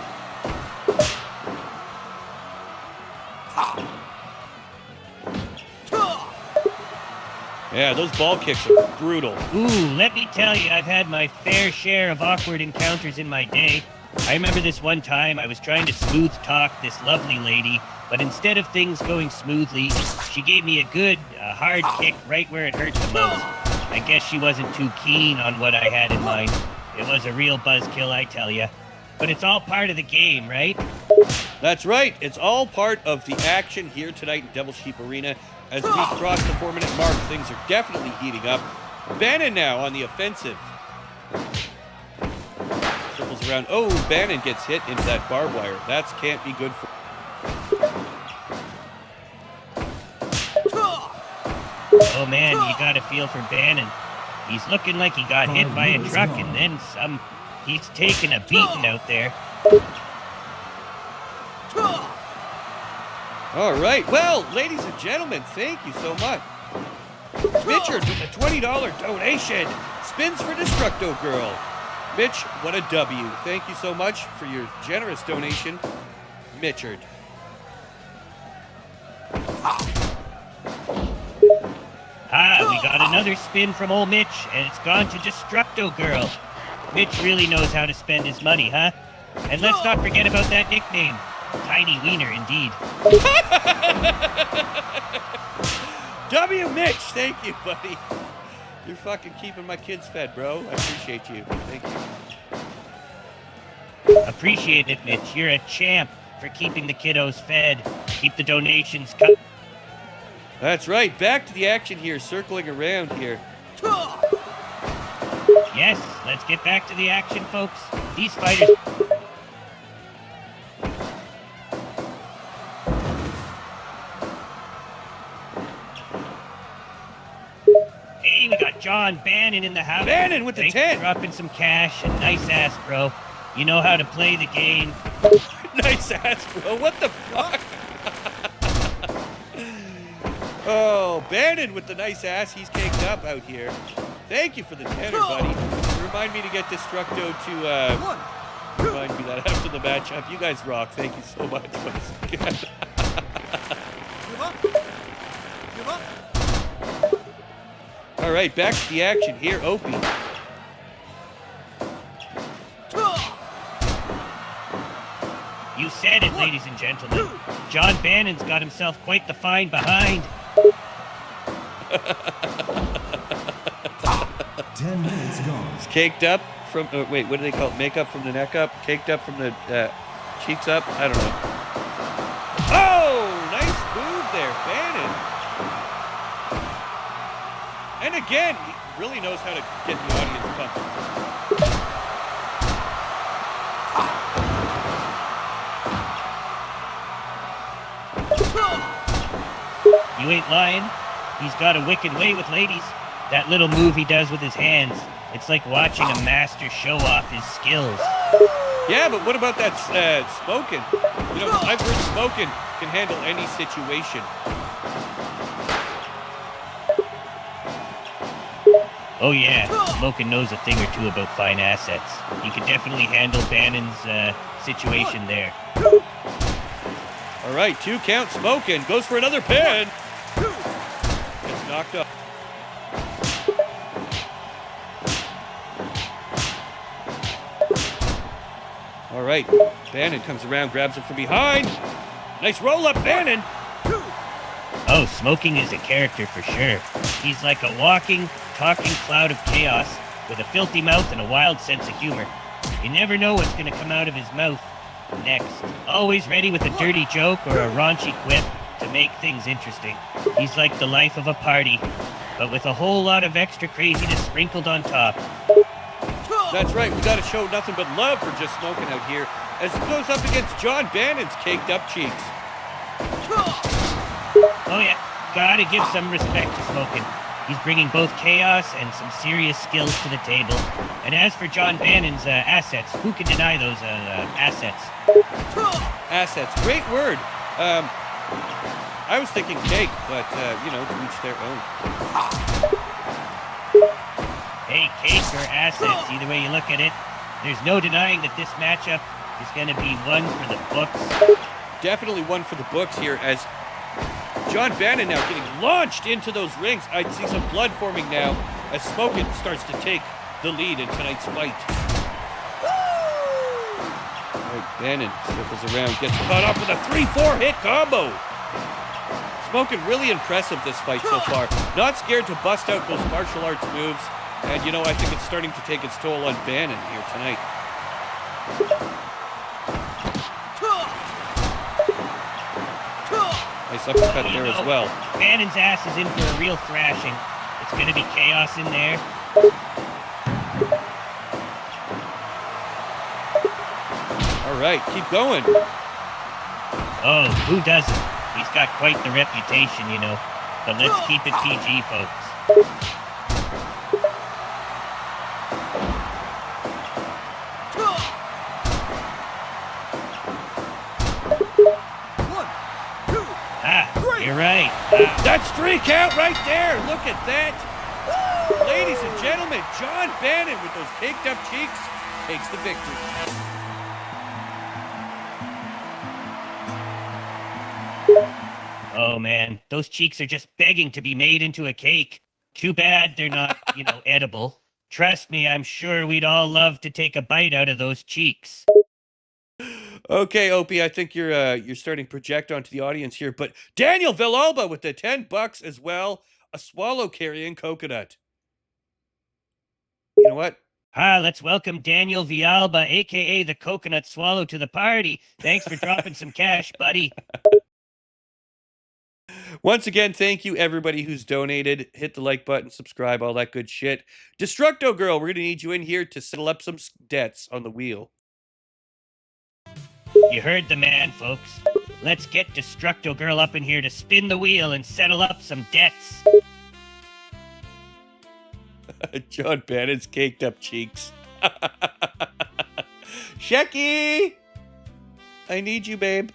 Yeah, those ball kicks are brutal. Ooh, let me tell you, I've had my fair share of awkward encounters in my day. I remember this one time I was trying to smooth talk this lovely lady, but instead of things going smoothly, she gave me a good, hard kick right where it hurt the most. I guess she wasn't too keen on what I had in mind. It was a real buzzkill, I tell ya. But it's all part of the game, right? That's right. It's all part of the action here tonight in Devil Sheep Arena. As we cross the 4-minute mark, things are definitely heating up. Bannon now on the offensive. Circles around. Oh, Bannon gets hit into that barbed wire. That can't be good for... Oh man, you gotta feel for Bannon. He's looking like he got hit by a truck and then some. He's taking a beating out there. All right. Well, ladies and gentlemen, thank you so much. Mitchard with a $20 donation. Spins for Destructo Girl. Mitch, what a W. Thank you so much for your generous donation, Mitchard. We got another spin from old Mitch, and it's gone to Destructo Girl. Mitch really knows how to spend his money, huh? And let's not forget about that nickname. Tiny Wiener, indeed. W. Mitch, thank you, buddy. You're fucking keeping my kids fed, bro. I appreciate you. Thank you. Appreciate it, Mitch. You're a champ for keeping the kiddos fed. Keep the donations coming. That's right. Back to the action here, circling around here. Yes, let's get back to the action, folks. These fighters... Hey, we got John Bannon in the house. Bannon with the Thanks 10. for dropping some cash and nice ass, bro. You know how to play the game. Nice ass, bro. What the fuck? Oh, Bannon with the nice ass. He's caked up out here. Thank you for the tenner, buddy. Remind me to get Destructo to, remind me that after the matchup. You guys rock. Thank you so much. Give up. Give up. All right, back to the action here, Opie. You said it, ladies and gentlemen. John Bannon's got himself quite the find behind. 10 minutes gone. It's caked up from, wait, what do they call it? Makeup from the neck up? Caked up from the cheeks up? I don't know. Oh, nice move there, Bannon. And again, he really knows how to get the audience pumped. You ain't lying. He's got a wicked way with ladies. That little move he does with his hands. It's like watching a master show off his skills. Yeah, but what about that Smokin'? You know, I've heard Smokin' can handle any situation. Oh yeah, Smokin' knows a thing or two about fine assets. He can definitely handle Bannon's situation there. All right, 2 count Smokin'. Goes for another pin. Gets knocked up. All right. Bannon comes around, grabs him from behind. Nice roll up, Bannon. Oh, Smoking is a character for sure. He's like a walking, talking cloud of chaos with a filthy mouth and a wild sense of humor. You never know what's going to come out of his mouth next. Always ready with a dirty joke or a raunchy quip to make things interesting. He's like the life of a party, but with a whole lot of extra craziness sprinkled on top. That's right. We got to show nothing but love for Just Smoking out here as he goes up against John Bannon's caked up cheeks. Oh yeah, gotta give some respect to Smoking. He's bringing both chaos and some serious skills to the table. And as for John Bannon's assets, who can deny those assets? Assets. Great word. I was thinking cake, but, to each their own. Hey, cake or assets, either way you look at it, there's no denying that this matchup is going to be one for the books. Definitely one for the books here as John Bannon now getting launched into those rings. I see some blood forming now as Smokin' starts to take the lead in tonight's fight. All right, Bannon circles around, gets caught up with a 3-4 hit combo. Smokin' really impressive this fight so far. Not scared to bust out those martial arts moves. And, I think it's starting to take its toll on Bannon here tonight. Nice uppercut there as well. Bannon's ass is in for a real thrashing. It's going to be chaos in there. All right, keep going. Oh, who doesn't? He's got quite the reputation, But let's keep it PG, folks. You're right. That's 3 count right there. Look at that. Ladies and gentlemen, John Bannon with those caked up cheeks takes the victory. Oh man, those cheeks are just begging to be made into a cake. Too bad they're not, edible. Trust me, I'm sure we'd all love to take a bite out of those cheeks. Okay, Opie, I think you're starting to project onto the audience here, but Daniel Villalba with the $10 as well, a swallow carrying coconut. You know what? Let's welcome Daniel Villalba, aka the Coconut Swallow, to the party. Thanks for dropping some cash, buddy. Once again, thank you everybody who's donated. Hit the like button, subscribe, all that good shit. Destructo Girl, we're gonna need you in here to settle up some debts on the wheel. You heard the man, folks. Let's get Destructo Girl up in here to spin the wheel and settle up some debts. John Bannon's caked up cheeks. Shecky! I need you, babe.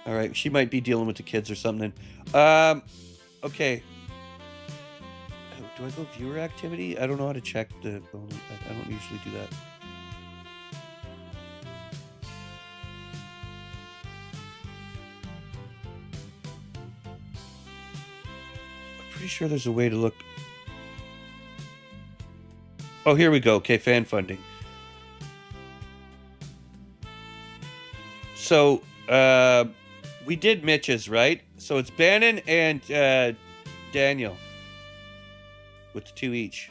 All right, she might be dealing with the kids or something. Okay. Do I go viewer activity? I don't know how to check the... I don't usually do that. I'm pretty sure there's a way to look... Oh, here we go. Okay, fan funding. So, we did Mitch's, right? So it's Bannon and Daniel. With 2 each.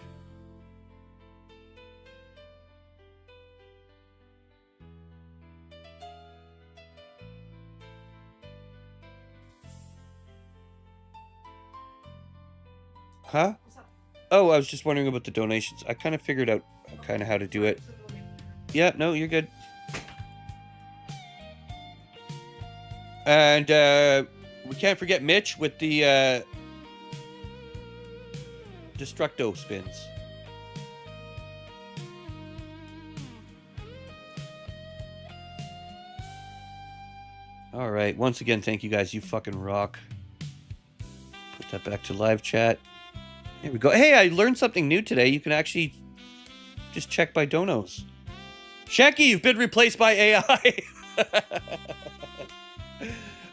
Huh? Oh, I was just wondering about the donations. I kind of figured out kind of how to do it. Yeah, no, you're good. And we can't forget Mitch with the Destructo spins. All right. Once again, thank you guys. You fucking rock. Put that back to live chat. Here we go. Hey, I learned something new today. You can actually just check by donos. Shecky, you've been replaced by AI.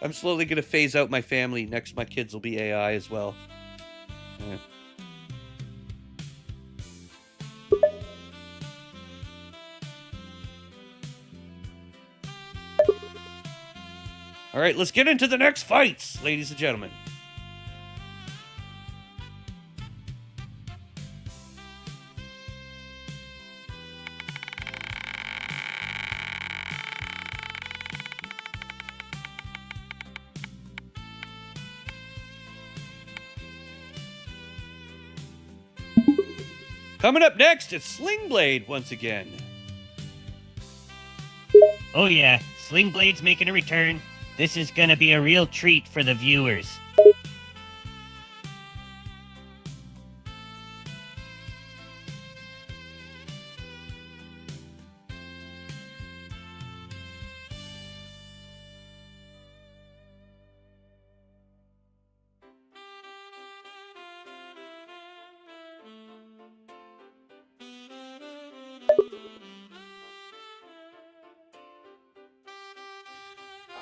I'm slowly going to phase out my family. Next, my kids will be AI as well. Yeah. All right, let's get into the next fights, ladies and gentlemen. Coming up next, it's Sling Blade once again. Oh yeah, Sling Blade's making a return. This is gonna be a real treat for the viewers.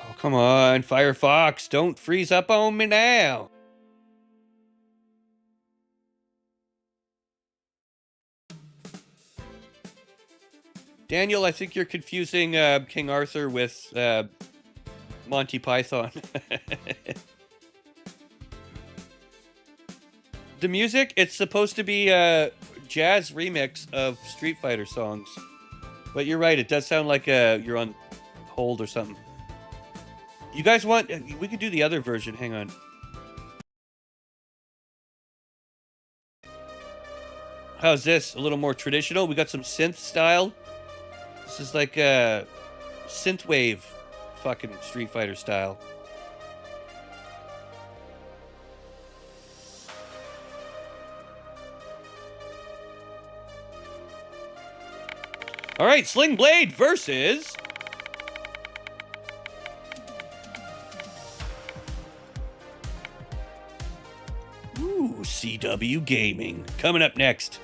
Oh, come on, Firefox, don't freeze up on me now. Daniel, I think you're confusing King Arthur with Monty Python. The music, it's supposed to be a jazz remix of Street Fighter songs. But you're right, it does sound like you're on hold or something. You guys want... We could do the other version, hang on. How's this? A little more traditional? We got some synth style. This is like a synthwave fucking Street Fighter style. All right, Sling Blade versus... Ooh, CW Gaming. Coming up next.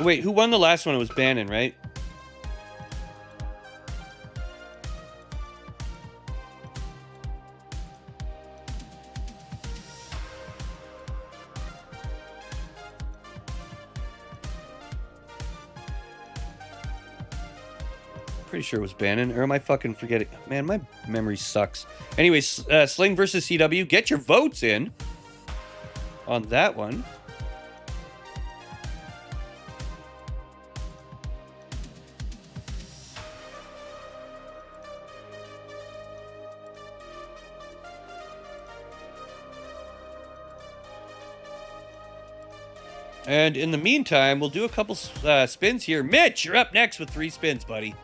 Wait, who won the last one? It was Bannon, right? Pretty sure it was Bannon, or am I fucking forgetting? Man, my memory sucks. Anyways, Sling versus CW. Get your votes in on that one. And in the meantime, we'll do a couple spins here. Mitch, you're up next with 3 spins, buddy.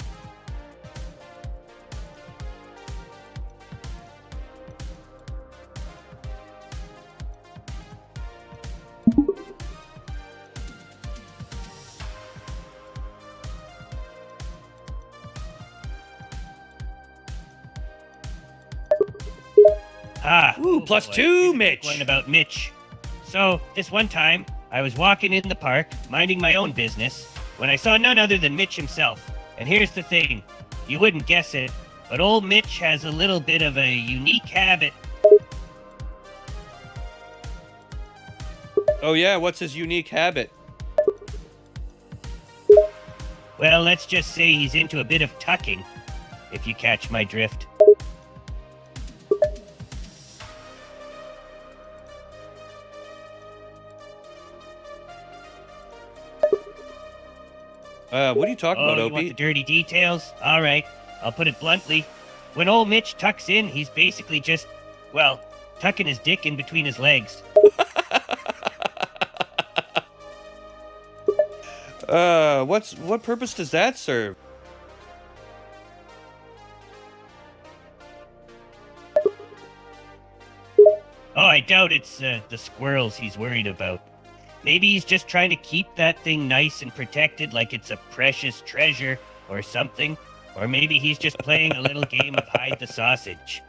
Ooh, plus boy. 2, Here's a quick Mitch. One about Mitch. So, this one time, I was walking in the park, minding my own business, when I saw none other than Mitch himself. And here's the thing. You wouldn't guess it, but old Mitch has a little bit of a unique habit. Oh yeah, what's his unique habit? Well, let's just say he's into a bit of tucking, if you catch my drift. What are you talking about, you Opie? want the dirty details? All right, I'll put it bluntly. When old Mitch tucks in, he's basically just, well, tucking his dick in between his legs. What purpose does that serve? Oh, I doubt it's the squirrels he's worried about. Maybe he's just trying to keep that thing nice and protected like it's a precious treasure or something. Or maybe he's just playing a little game of hide the sausage.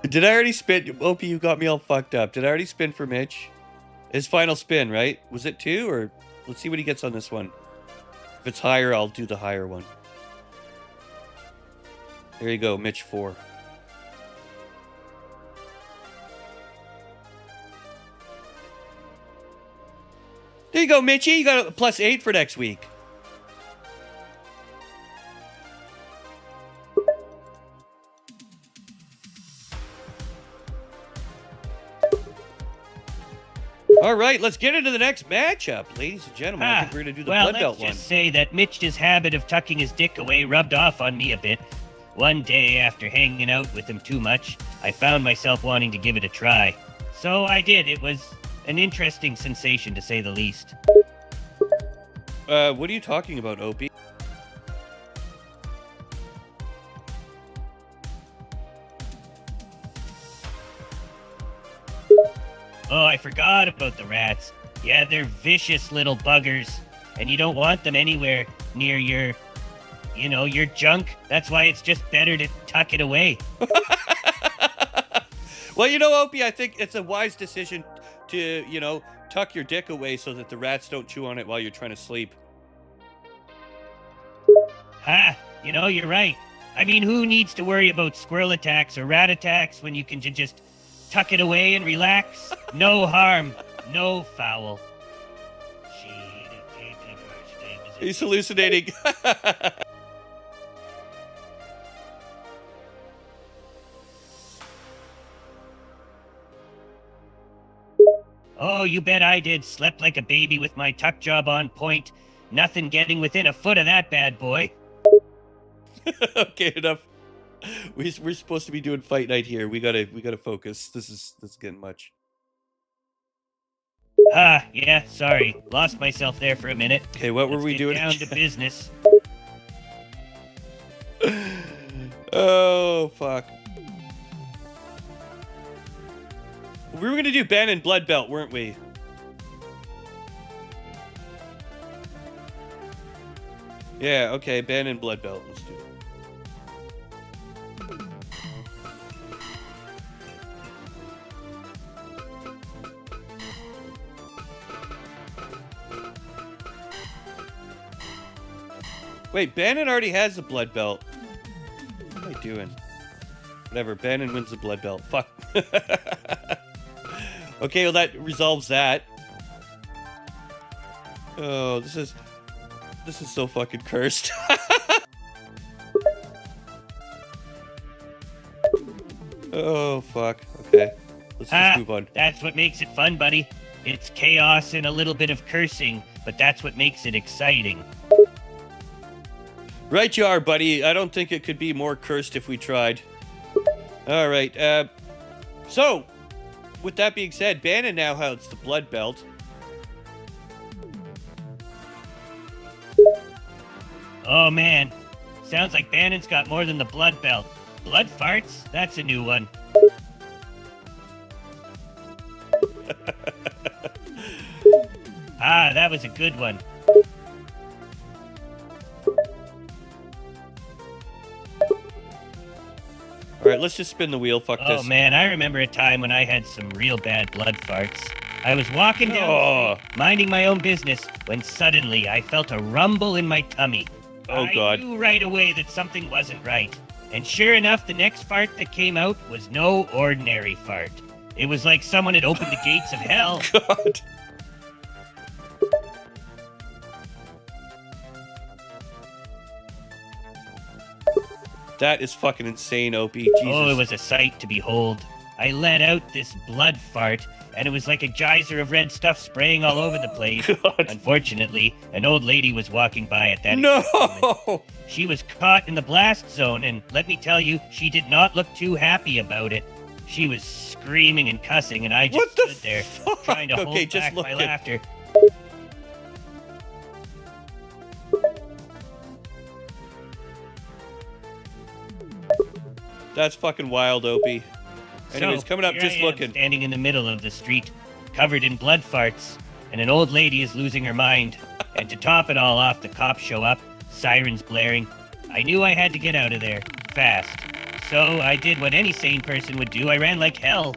Did I already spin? Opie, you got me all fucked up. Did I already spin for Mitch? His final spin, right? Was it 2 or... Let's see what he gets on this one. If it's higher, I'll do the higher one. There you go, Mitch 4. There you go, Mitchy. You got a +8 for next week. All right, let's get into the next matchup, ladies and gentlemen. I think we're going to do the blood belt let's one. just say that Mitch's habit of tucking his dick away rubbed off on me a bit. One day, after hanging out with him too much, I found myself wanting to give it a try. So I did. It was an interesting sensation, to say the least. What are you talking about, Opie? Oh, I forgot about the rats. Yeah, they're vicious little buggers, and you don't want them anywhere near your junk. That's why it's just better to tuck it away. Well, you know, Opie, I think it's a wise decision to, tuck your dick away so that the rats don't chew on it while you're trying to sleep. You're right. I mean, who needs to worry about squirrel attacks or rat attacks when you can just tuck it away and relax? No harm, no foul. He's hallucinating. Oh, you bet I did. Slept like a baby with my tuck job on point. Nothing getting within a foot of that bad boy. Okay, enough. We're supposed to be doing fight night here. We gotta focus. This is getting much. Yeah, sorry. Lost myself there for a minute. Okay, what were we doing? Down to business. Oh, fuck. We were gonna do Ben and Blood Belt, weren't we? Yeah, okay, Ben and Blood Belt. Let's do it. Wait, Bannon already has the blood belt. What am I doing? Whatever, Bannon wins the blood belt. Fuck. Okay, well that resolves that. Oh, this is so fucking cursed. Oh, fuck. Okay. Let's just move on. That's what makes it fun, buddy. It's chaos and a little bit of cursing, but that's what makes it exciting. Right you are, buddy. I don't think it could be more cursed if we tried. All right. So, with that being said, Bannon now has the blood belt. Oh, man. Sounds like Bannon's got more than the blood belt. Blood farts? That's a new one. That was a good one. All right, let's just spin the wheel. Fuck this. Oh, man, I remember a time when I had some real bad blood farts. I was walking down the street, minding my own business, when suddenly I felt a rumble in my tummy. Oh, God. I knew right away that something wasn't right. And sure enough, the next fart that came out was no ordinary fart. It was like someone had opened the gates of hell. God. That is fucking insane, Opie. Jesus. Oh, it was a sight to behold. I let out this blood fart, and it was like a geyser of red stuff spraying all over the place. God. Unfortunately, an old lady was walking by at that No! exact moment. She was caught in the blast zone, and let me tell you, she did not look too happy about it. She was screaming and cussing, and I just What the stood there fuck? trying to hold Okay, just back look my at- laughter. That's fucking wild, Opie. Anyways, So, coming up, here just I am, looking. standing in the middle of the street, covered in blood farts, and an old lady is losing her mind. And to top it all off, the cops show up, sirens blaring. I knew I had to get out of there, fast. So I did what any sane person would do. I ran like hell.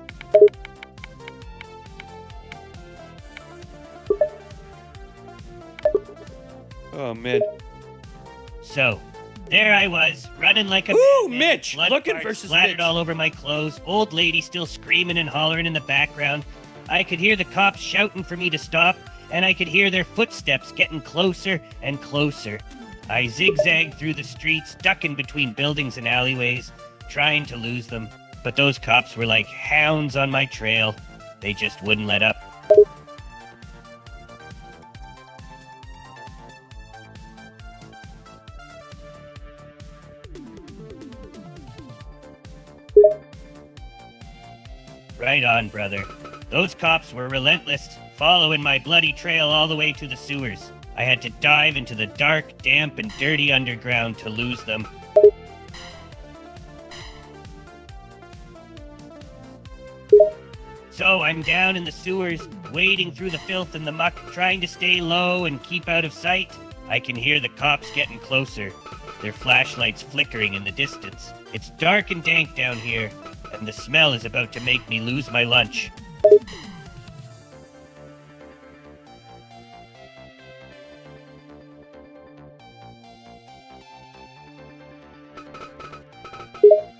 Oh, man. So, There I was, running like a Ooh, madman, Mitch! blood Looking farts versus splattered Mitch. all over my clothes, old lady still screaming and hollering in the background. I could hear the cops shouting for me to stop, and I could hear their footsteps getting closer and closer. I zigzagged through the streets, ducking between buildings and alleyways, trying to lose them. But those cops were like hounds on my trail. They just wouldn't let up. Right on, brother. Those cops were relentless, following my bloody trail all the way to the sewers. I had to dive into the dark, damp, and dirty underground to lose them. So I'm down in the sewers, wading through the filth and the muck, trying to stay low and keep out of sight. I can hear the cops getting closer, their flashlights flickering in the distance. It's dark and dank down here, and the smell is about to make me lose my lunch.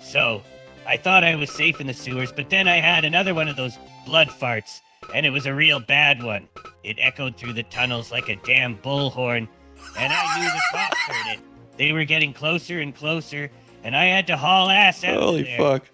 So, I thought I was safe in the sewers, but then I had another one of those blood farts, and it was a real bad one. It echoed through the tunnels like a damn bullhorn, and I knew the cops heard it. They were getting closer and closer, and I had to haul ass out Holy there. fuck.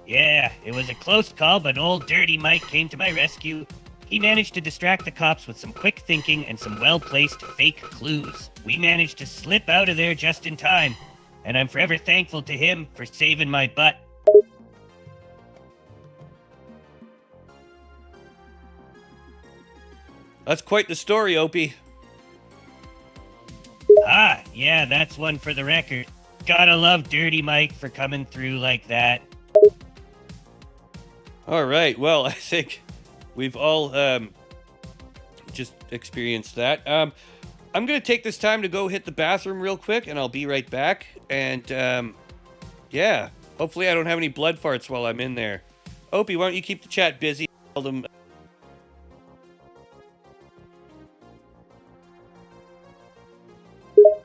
Yeah, it was a close call, but old Dirty Mike came to my rescue. He managed to distract the cops with some quick thinking and some well-placed fake clues. We managed to slip out of there just in time, and I'm forever thankful to him for saving my butt. That's quite the story, Opie. Ah, yeah, that's one for the record. Gotta love Dirty Mike for coming through like that. All right. Well, I think we've all just experienced that. I'm going to take this time to go hit the bathroom real quick, and I'll be right back. And yeah, hopefully I don't have any blood farts while I'm in there. Opie, why don't you keep the chat busy? Tell them.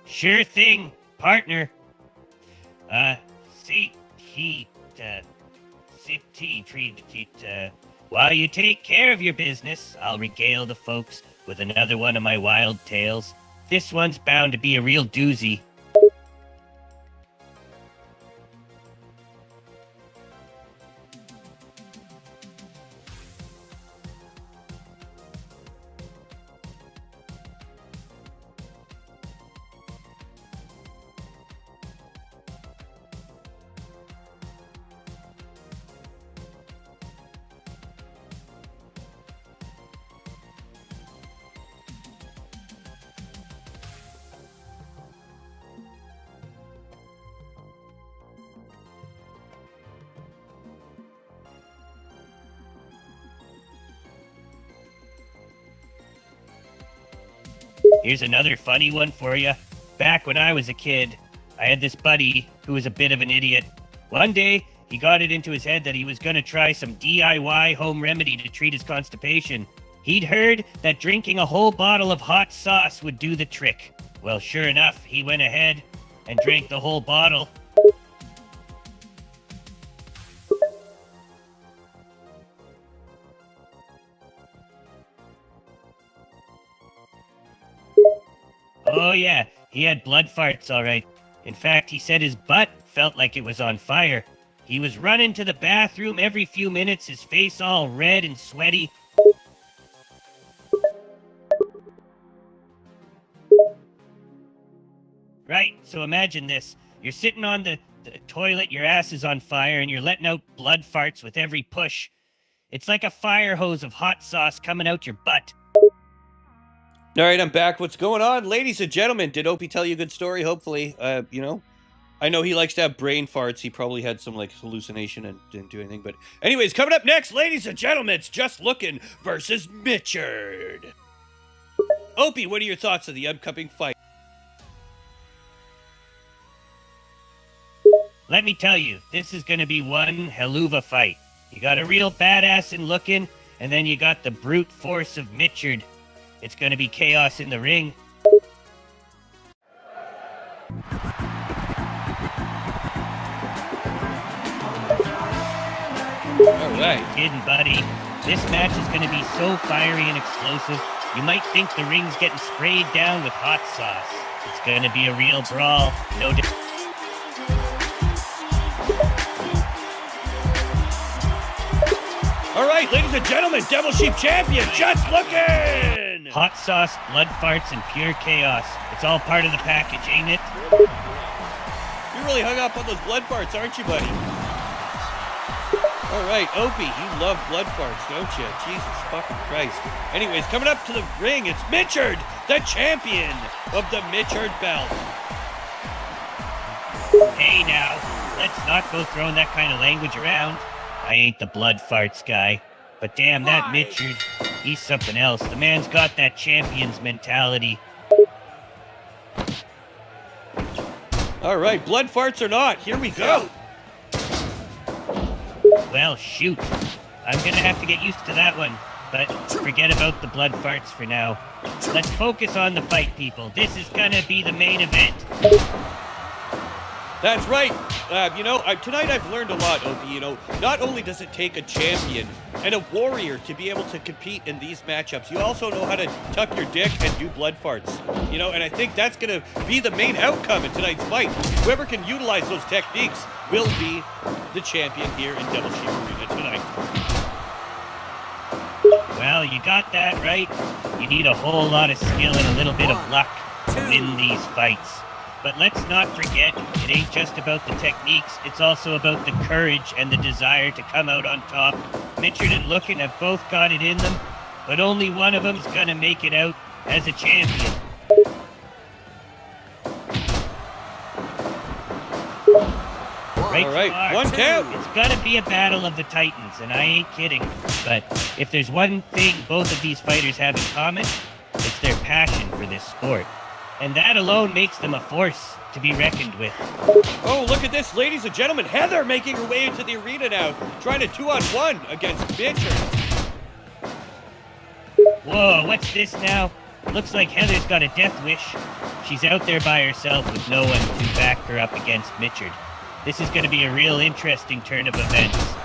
Sure thing, partner. While you take care of your business, I'll regale the folks with another one of my wild tales. This one's bound to be a real doozy. Here's another funny one for you. Back when I was a kid, I had this buddy who was a bit of an idiot. One day, he got it into his head that he was going to try some DIY home remedy to treat his constipation. He'd heard that drinking a whole bottle of hot sauce would do the trick. Well, sure enough, he went ahead and drank the whole bottle. Oh yeah, he had blood farts, all right. In fact, he said his butt felt like it was on fire. He was running to the bathroom every few minutes, his face all red and sweaty. Right, so imagine this. You're sitting on the toilet, your ass is on fire, and you're letting out blood farts with every push. It's like a fire hose of hot sauce coming out your butt. All right, I'm back. What's going on? Ladies and gentlemen, did Opie tell you a good story? Hopefully, I know he likes to have brain farts. He probably had some, like, hallucination and didn't do anything. But anyways, coming up next, ladies and gentlemen, it's Just Looking versus Mitchard. Opie, what are your thoughts of the upcoming fight? Let's let me tell you, this is gonna be one helluva fight. You got a real badass in looking, and then you got the brute force of Mitchard. It's gonna be chaos in the ring. All right. Kidding, buddy. This match is gonna be so fiery and explosive, you might think the ring's getting sprayed down with hot sauce. It's gonna be a real brawl. No di- All right, ladies and gentlemen, Devil Sheep champion, just looking. Hot sauce, blood farts, and pure chaos. It's all part of the package, ain't it? You're really hung up on those blood farts, aren't you, buddy? All right, Opie, you love blood farts, don't you? Jesus fucking Christ. Anyways, coming up to the ring, it's Mitchard, the champion of the Mitchard belt. Hey now, let's not go throwing that kind of language around. I ain't the blood farts guy. But damn, that Mitchard, he's something else. The man's got that champion's mentality. All right, blood farts or not, here we go. Well, shoot. I'm gonna have to get used to that one. But forget about the blood farts for now. Let's focus on the fight, people. This is gonna be the main event. That's right. Tonight I've learned a lot, Opie. Not only does it take a champion and a warrior to be able to compete in these matchups, you also know how to tuck your dick and do blood farts. And I think that's going to be the main outcome in tonight's fight. Whoever can utilize those techniques will be the champion here in Devil Sheep Arena tonight. Well, you got that right. You need a whole lot of skill and a little bit of luck to win these fights. But let's not forget, it ain't just about the techniques, it's also about the courage and the desire to come out on top. Mitchard and Lookin have both got it in them, but only one of them's gonna make it out as a champion. Right, All right, you are. 1 count. It's gonna be a battle of the titans, and I ain't kidding. But if there's one thing both of these fighters have in common, it's their passion for this sport. And that alone makes them a force to be reckoned with. Oh, look at this, ladies and gentlemen. Heather making her way into the arena now, trying to 2-on-1 against Mitchard. Whoa, what's this now? Looks like Heather's got a death wish. She's out there by herself with no one to back her up against Mitchard. This is going to be a real interesting turn of events.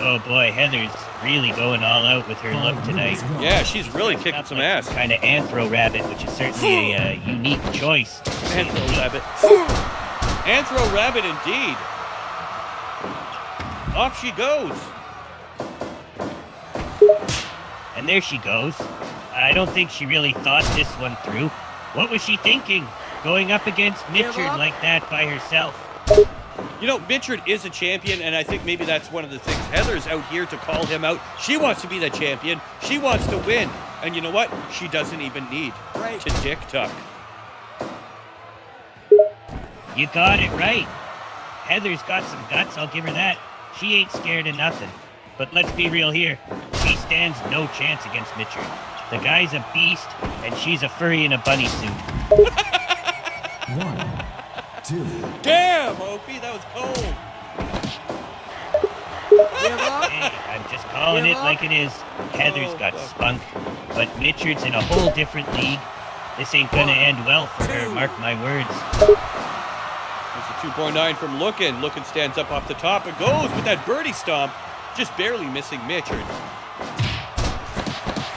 Oh boy, Heather's really going all out with her look tonight. Yeah, she's really kicking some ass. Kind of Anthro Rabbit, which is certainly a unique choice. Anthro Rabbit. Anthro Rabbit indeed. Off she goes. And there she goes. I don't think she really thought this one through. What was she thinking? Going up against Mitchard like that by herself. Mitchard is a champion, and I think maybe that's one of the things. Heather's out here to call him out. She wants to be the champion. She wants to win. And you know what? She doesn't even need to dick tuck. You got it right. Heather's got some guts, I'll give her that. She ain't scared of nothing. But let's be real here. She stands no chance against Mitchard. The guy's a beast, and she's a furry in a bunny suit. 1, 2. Damn, Opie, that was cold. Hey, I'm just calling it like it is. Heather's got spunk, but Mitchard's in a whole different league. This ain't gonna end well for her, mark my words. There's a 2.9 from Lookin. Lookin stands up off the top and goes with that birdie stomp, just barely missing Mitchard.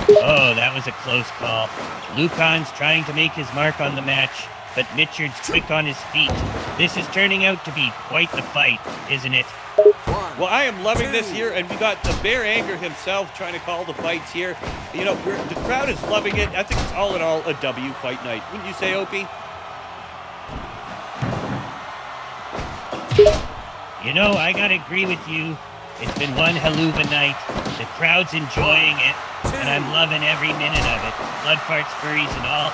Oh, that was a close call. Lucan's trying to make his mark on the match, but Mitchard's quick on his feet. This is turning out to be quite the fight, isn't it? Well, I am loving this here, and we got the Bear Anger himself trying to call the fights here. The crowd is loving it. I think it's all in all a W fight night. Wouldn't you say, Opie? I gotta agree with you. It's been one helluva night. The crowd's enjoying it, and I'm loving every minute of it. Blood farts, furries, and all.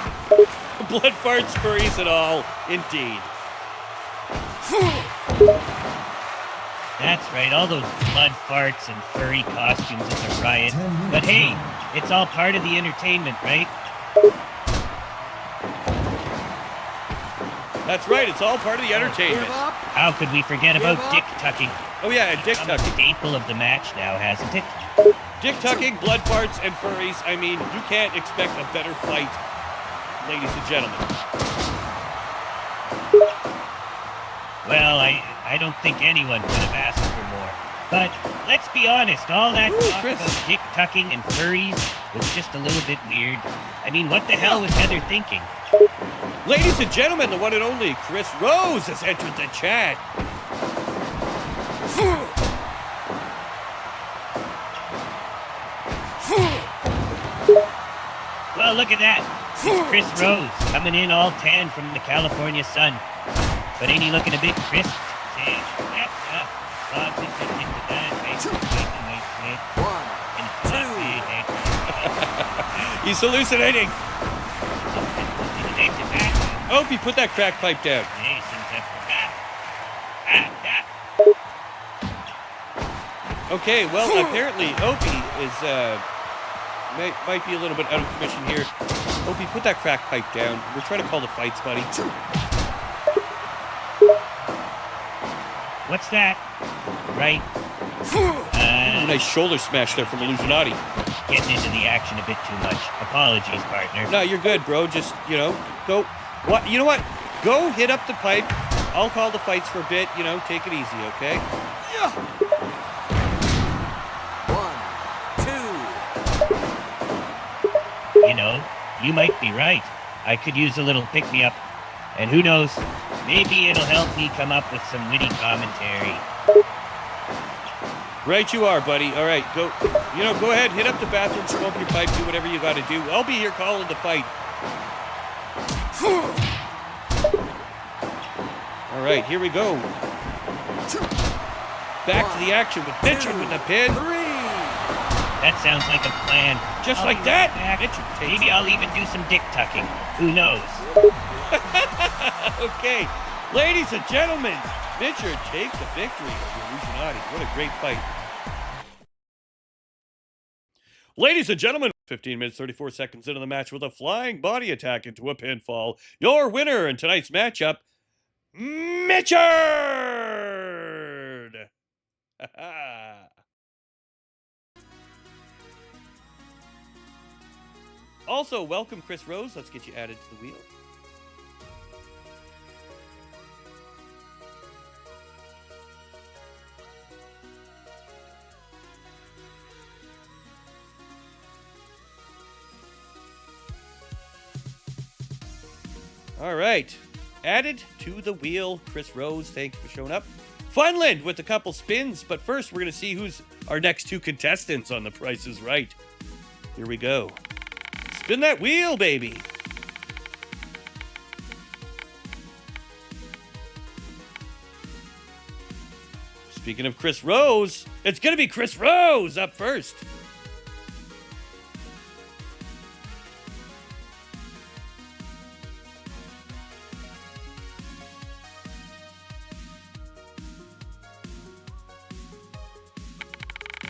Blood farts, furries, and all, indeed. That's right, all those blood farts and furry costumes at the riot. 10 minutes But hey, gone. it's all part of the entertainment, right? That's right, it's all part of the entertainment. Give up. How could we forget about Give up. dick tucking? Oh yeah, and dick Become a tucking. staple of the match now, hasn't it? Dick tucking, blood farts, and furries. I mean, you can't expect a better fight, ladies and gentlemen. Well, I don't think anyone could have asked for more. But let's be honest, all that Ooh, talk Chris. about dick tucking and furries was just a little bit weird. I mean, what the hell was Heather thinking? Ladies and gentlemen, the one and only Chris Rose has entered the chat. Well, look at that. It's Chris Rose coming in all tan from the California sun. But ain't he looking a bit crisp? Say, that's up. Bob is into that. Wait. One, And it's not big, He's hallucinating. Opie, put that crack pipe down. Okay, well, apparently Opie is, might be a little bit out of commission here. Opie, put that crack pipe down. We're trying to call the fights, buddy. What's that? Right. Nice shoulder smash there from Illusionati. Getting into the action a bit too much. Apologies, partner. No, you're good, bro. Just, go. What? You know what? Go hit up the pipe. I'll call the fights for a bit. Take it easy, okay? one, two. You know, you might be right. I could use a little pick-me-up. And who knows, maybe it'll help me come up with some witty commentary. Right you are, buddy. All right, go. Go ahead, hit up the bathroom, smoke your pipe, do whatever you got to do. I'll be here calling the fight. All right, here we go. Back to the action with Mitchell with the pin. That sounds like a plan. Just I'll like be that. right back. Mitchell takes Maybe I'll even do some dick tucking. Who knows? Okay, ladies and gentlemen, Mitchell takes the victory over Illusionati. What a great fight. Ladies and gentlemen, 15 minutes, 34 seconds into the match with a flying body attack into a pinfall. Your winner in tonight's matchup, Mitchard! Also, welcome Chris Rose. Let's get you added to the wheel. All right. Added to the wheel, Chris Rose. Thank you for showing up. Funland with a couple spins, but first we're going to see who's our next two contestants on The Price is Right. Here we go. Spin that wheel, baby. Speaking of Chris Rose, it's going to be Chris Rose up first.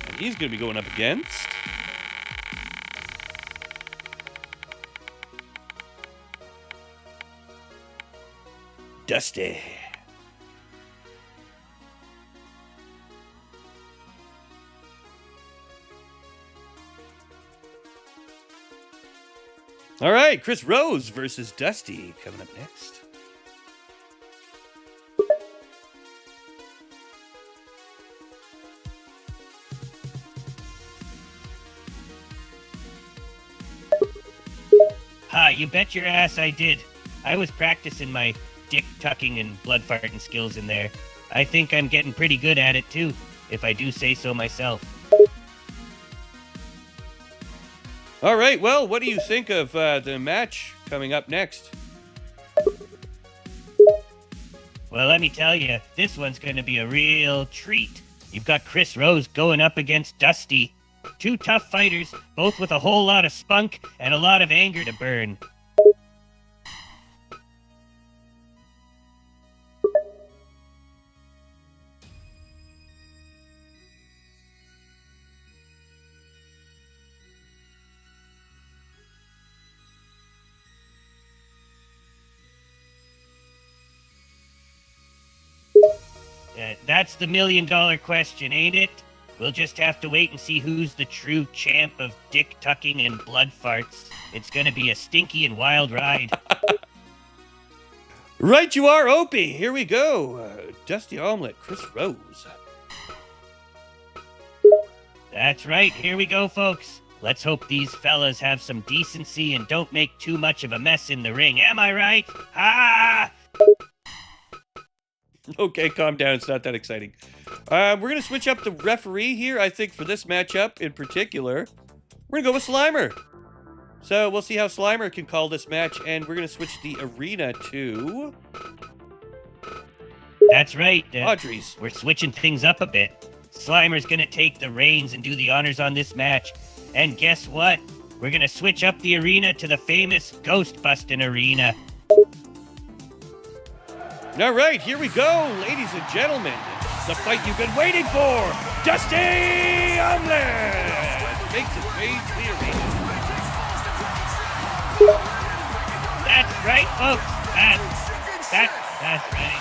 And he's going to be going up against Dusty. All right, Chris Rose versus Dusty coming up next. Ha, you bet your ass I did. I was practicing my dick tucking and blood farting skills in there. I think I'm getting pretty good at it too, if I do say so myself. All right, well, what do you think of the match coming up next? Well, let me tell you, this one's going to be a real treat. You've got Chris Rose going up against Dusty. Two tough fighters, both with a whole lot of spunk and a lot of anger to burn. That's the million-dollar question, ain't it? We'll just have to wait and see who's the true champ of dick tucking and blood farts. It's gonna be a stinky and wild ride. Right you are, Opie. Here we go. Dusty Omelet, Chris Rose. That's right, here we go, folks. Let's hope these fellas have some decency and don't make too much of a mess in the ring. Am I right? Ah! Okay, calm down. It's not that exciting. We're going to switch up the referee here, I think, for this matchup in particular. We're going to go with Slimer. So we'll see how Slimer can call this match, and we're going to switch the arena to That's right. Audrey's. We're switching things up a bit. Slimer's gonna take the reins and do the honors on this match. And guess what? We're gonna switch up the arena to the famous Ghostbusting Arena. All right, here we go, ladies and gentlemen. The fight you've been waiting for. Dusty Omelet makes his way to the arena. That's right, folks. That's right.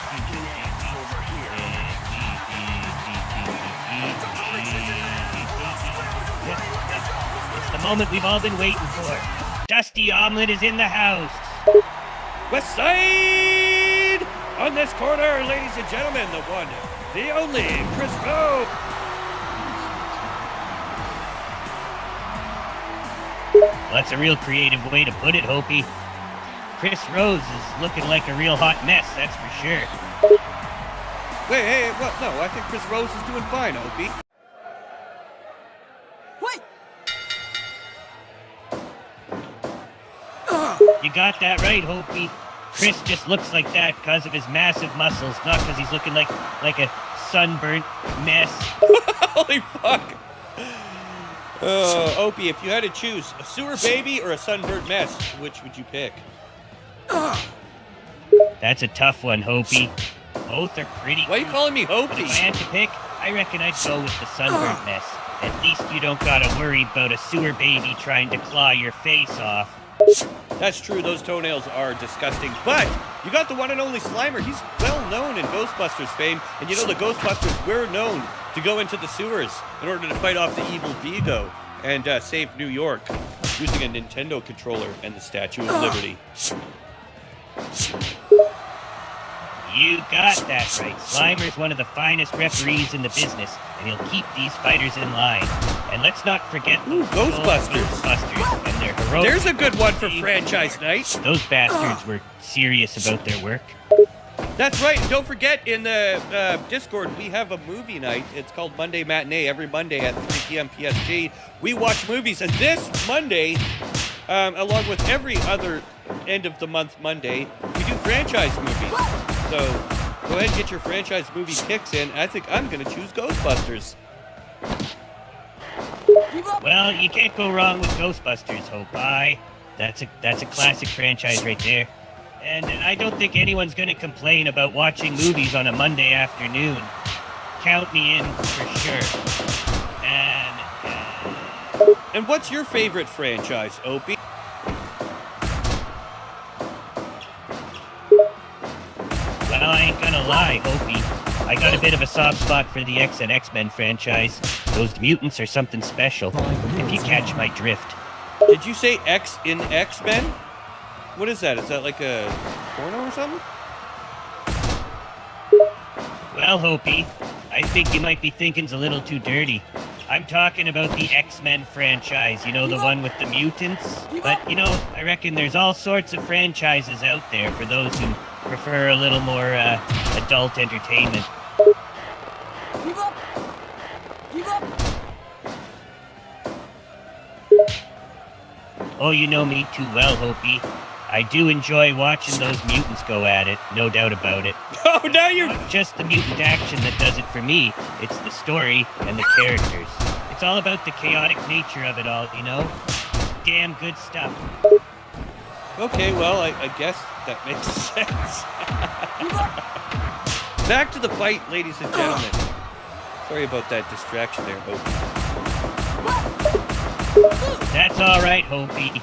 It's the moment we've all been waiting for. Dusty Omelet is in the house. West Side! On this corner, ladies and gentlemen, the one, the only, Chris Rose. Well, that's a real creative way to put it, Hopi. Chris Rose is looking like a real hot mess, that's for sure. Wait, hey, well, no, I think Chris Rose is doing fine, Opie. Wait! You got that right, Hopi. Chris just looks like that because of his massive muscles, not because he's looking like a sunburnt mess. Holy fuck! Opie, if you had to choose a sewer baby or a sunburnt mess, which would you pick? That's a tough one, Hopi. Both are pretty. Why are you calling me But Opie? if I had to pick, I reckon I'd go with the sunburnt mess. At least you don't gotta worry about a sewer baby trying to claw your face off. That's true, those toenails are disgusting, but you got the one and only Slimer. He's well known in Ghostbusters fame, and you know the Ghostbusters were known to go into the sewers in order to fight off the evil Vigo and save New York using a Nintendo controller and the Statue of Liberty. You got that right. Slimer's one of the finest referees in the business, and he'll keep these fighters in line. And let's not forget the Ghostbusters. Ghostbusters and their heroic. There's a good one for franchise night. Those bastards were serious about their work. That's right. And don't forget, in the Discord, we have a movie night. It's called Monday Matinee. Every Monday at 3 p.m. PST, we watch movies. And this Monday, along with every other end of the month Monday, we do franchise movies. So go ahead and get your franchise movie picks in. I think I'm going to choose Ghostbusters. Well, you can't go wrong with Ghostbusters, Hopi. That's a classic franchise right there. And I don't think anyone's going to complain about watching movies on a Monday afternoon. Count me in for sure. And what's your favorite franchise, Opie? Well, I ain't gonna lie, Hopi. I got a bit of a soft spot for the X and X-Men franchise. Those mutants are something special, if you catch my drift. Did you say X in X-Men? What is that? Is that like a porno or something? Well, Hopi, I think you might be thinking's a little too dirty. I'm talking about the X-Men franchise, you know, the one with the mutants? But, you know, I reckon there's all sorts of franchises out there for those who prefer a little more adult entertainment. Keep up! Keep up! Oh, you know me too well, Hopi. I do enjoy watching those mutants go at it, no doubt about it. Oh, now you're... Not just the mutant action that does it for me, it's the story and the characters. It's all about the chaotic nature of it all, you know? Damn good stuff. Okay, well, I guess that makes sense. Back to the fight, ladies and gentlemen. Sorry about that distraction there, Opie. That's all right, Hopi.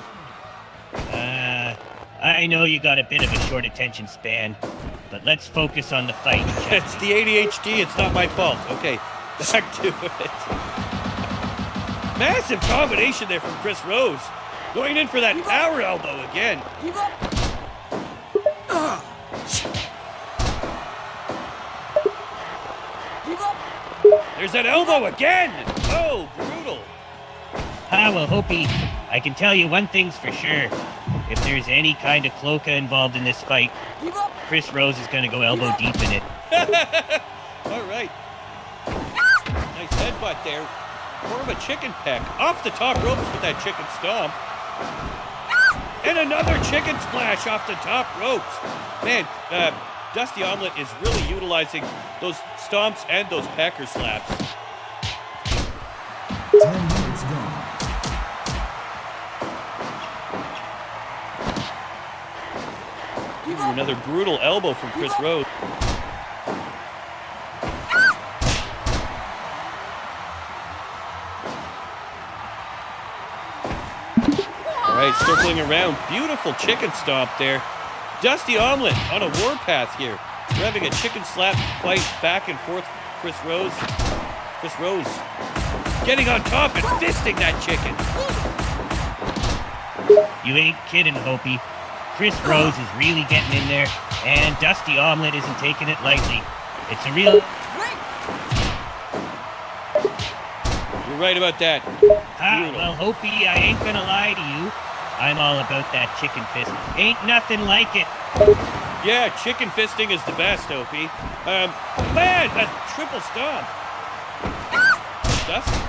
I know you got a bit of a short attention span, but let's focus on the fight. It's the ADHD. It's not my fault. Okay, back to it. Massive combination there from Chris Rose. Going in for that power elbow again. Give up. Give up. There's that elbow again. Oh, brutal. Ah, well, Hopi, I can tell you one thing's for sure. If there's any kind of cloaca involved in this fight, Give up. Chris Rose is going to go elbow deep in it. All right. Nice headbutt there. More of a chicken peck. Off the top ropes with that chicken stomp. And another chicken splash off the top ropes. Man, Dusty Omelet is really utilizing those stomps and those pecker slaps. 10 minutes gone. Give up. Another brutal elbow from Chris Rose. All right, circling around. Beautiful chicken stomp there. Dusty Omelet on a warpath here. We're having a chicken slap fight back and forth. Chris Rose getting on top and fisting that chicken. You ain't kidding, Hopi. Chris Rose is really getting in there, and Dusty Omelet isn't taking it lightly. It's a real... Break. You're right about that. Ah, well, Hopi, I ain't gonna lie to you. I'm all about that chicken fist. Ain't nothing like it. Yeah, chicken fisting is the best, Opie. Man, a triple stomp. Dusty.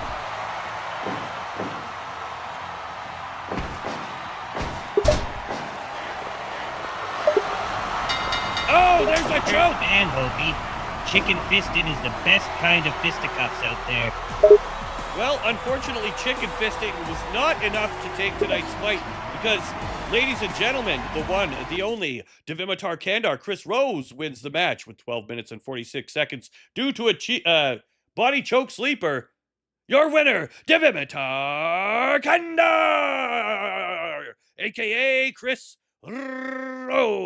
Oh, there's a choke. Man, Hopi, chicken fisting is the best kind of fisticuffs out there. Well, unfortunately, chicken fisting was not enough to take tonight's fight because, ladies and gentlemen, the one, the only, Devimitar Kandar, Chris Rose wins the match with 12 minutes and 46 seconds due to a body choke sleeper. Your winner, Devimitar Kandar, a.k.a. Chris Rose.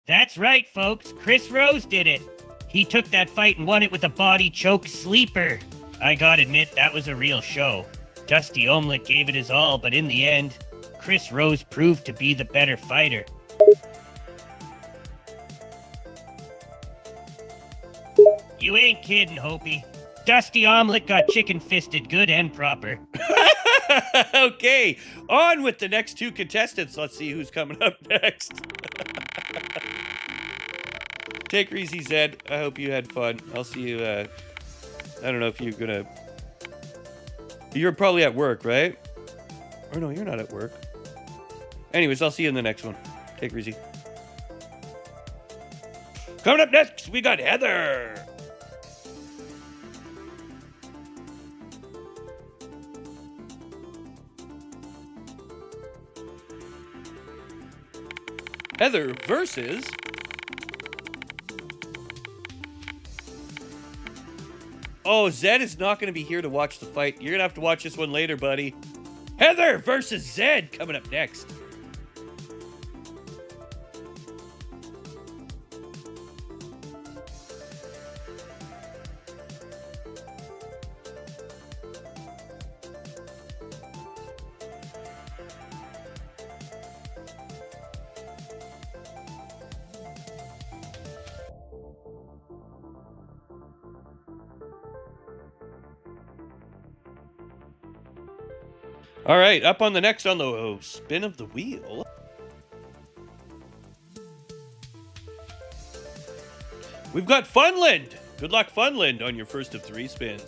That's right, folks. Chris Rose did it. He took that fight and won it with a body choke sleeper. I gotta admit, that was a real show. Dusty Omelet gave it his all, but in the end, Chris Rose proved to be the better fighter. You ain't kidding, Hopi. Dusty Omelet got chicken fisted good and proper. Okay, on with the next two contestants. Let's see who's coming up next. Take her easy, Zed. I hope you had fun. I'll see you, I don't know if you're gonna... You're probably at work, right? Or no, you're not at work. Anyways, I'll see you in the next one. Take her easy. Coming up next, we got Heather. Heather versus... Oh, Zed is not going to be here to watch the fight. You're going to have to watch this one later, buddy. Heather versus Zed coming up next. All right, up on the next on the spin of the wheel. We've got Funland. Good luck, Funland, on your first of 3 spins.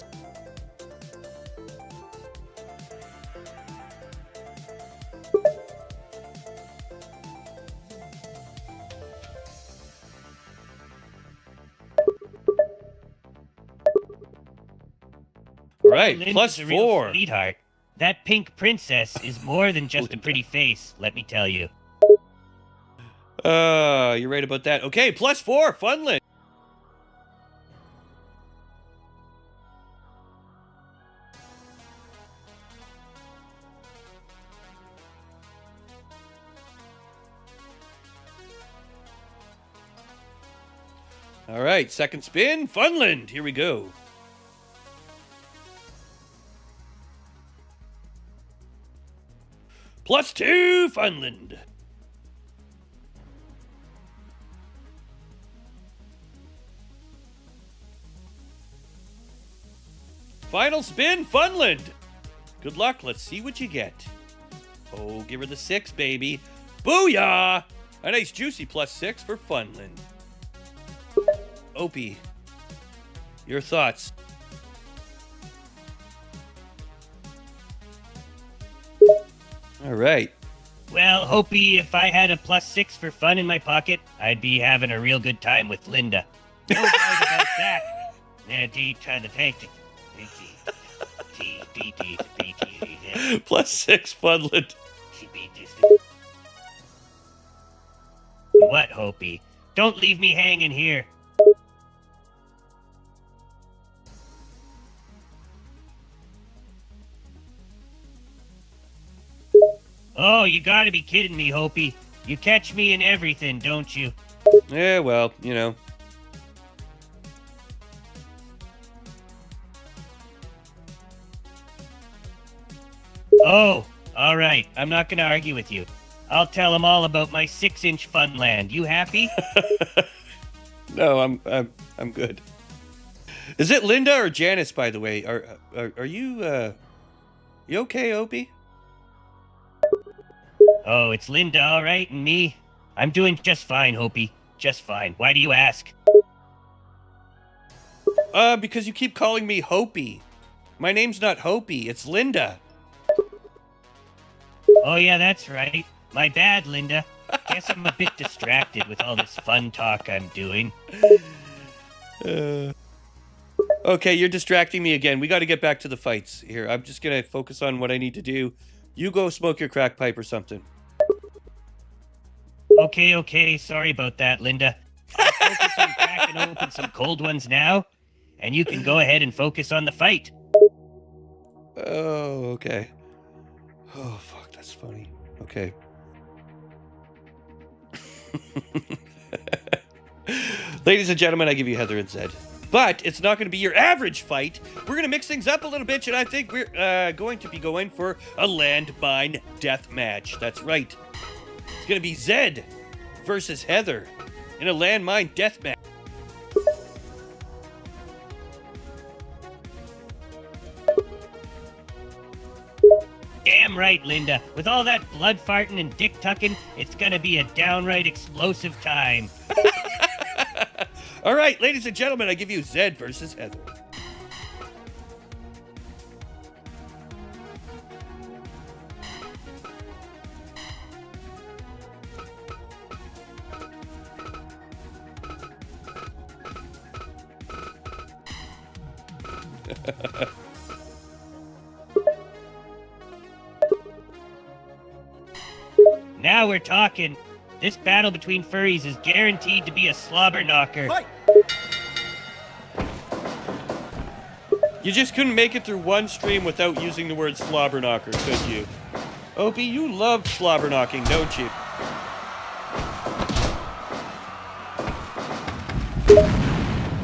All right, Lynn plus is a real 4. sweetheart. That pink princess is more than just a pretty face, let me tell you. You're right about that. Okay, plus 4, Funland. All right, second spin, Funland. Here we go. +2, Funland. Final spin, Funland. Good luck. Let's see what you get. Oh, give her the 6, baby. Booyah! A nice juicy +6 for Funland. Opie, your thoughts? All right. Well, Hopi, if I had a +6 for fun in my pocket, I'd be having a real good time with Linda. No doubt about that. +6, Funland. What, Hopi? Don't leave me hanging here. Oh, you gotta be kidding me, Hopi. You catch me in everything, don't you? Yeah, well, you know. Oh, all right. I'm not gonna argue with you. I'll tell them all about my 6-inch Funland. You happy? No, I'm good. Is it Linda or Janice, by the way? Are you you okay, Opie? Oh, it's Linda, all right, and me. I'm doing just fine, Hopi. Just fine. Why do you ask? Because you keep calling me Hopi. My name's not Hopi, it's Linda. Oh, yeah, that's right. My bad, Linda. Guess I'm a bit distracted with all this fun talk I'm doing. Okay, you're distracting me again. We got to get back to the fights here. I'm just going to focus on what I need to do. You go smoke your crack pipe or something. Okay. Sorry about that, Linda. I'll focus on cracking open some cold ones now, and you can go ahead and focus on the fight. Oh, okay. Oh, fuck, that's funny. Okay. Ladies and gentlemen, I give you Heather and Zed. But it's not going to be your average fight. We're going to mix things up a little bit, and I think we're going to be going for a landmine death match. That's right. It's going to be Zed versus Heather in a landmine death match. Damn right, Linda. With all that blood farting and dick tucking, it's gonna be a downright explosive time. All right, ladies and gentlemen, I give you Zed versus Heather. Now we're talking. This battle between furries is guaranteed to be a slobber knocker. Fight! You just couldn't make it through one stream without using the word slobber knocker, could you? Opie, you love slobber knocking, don't you?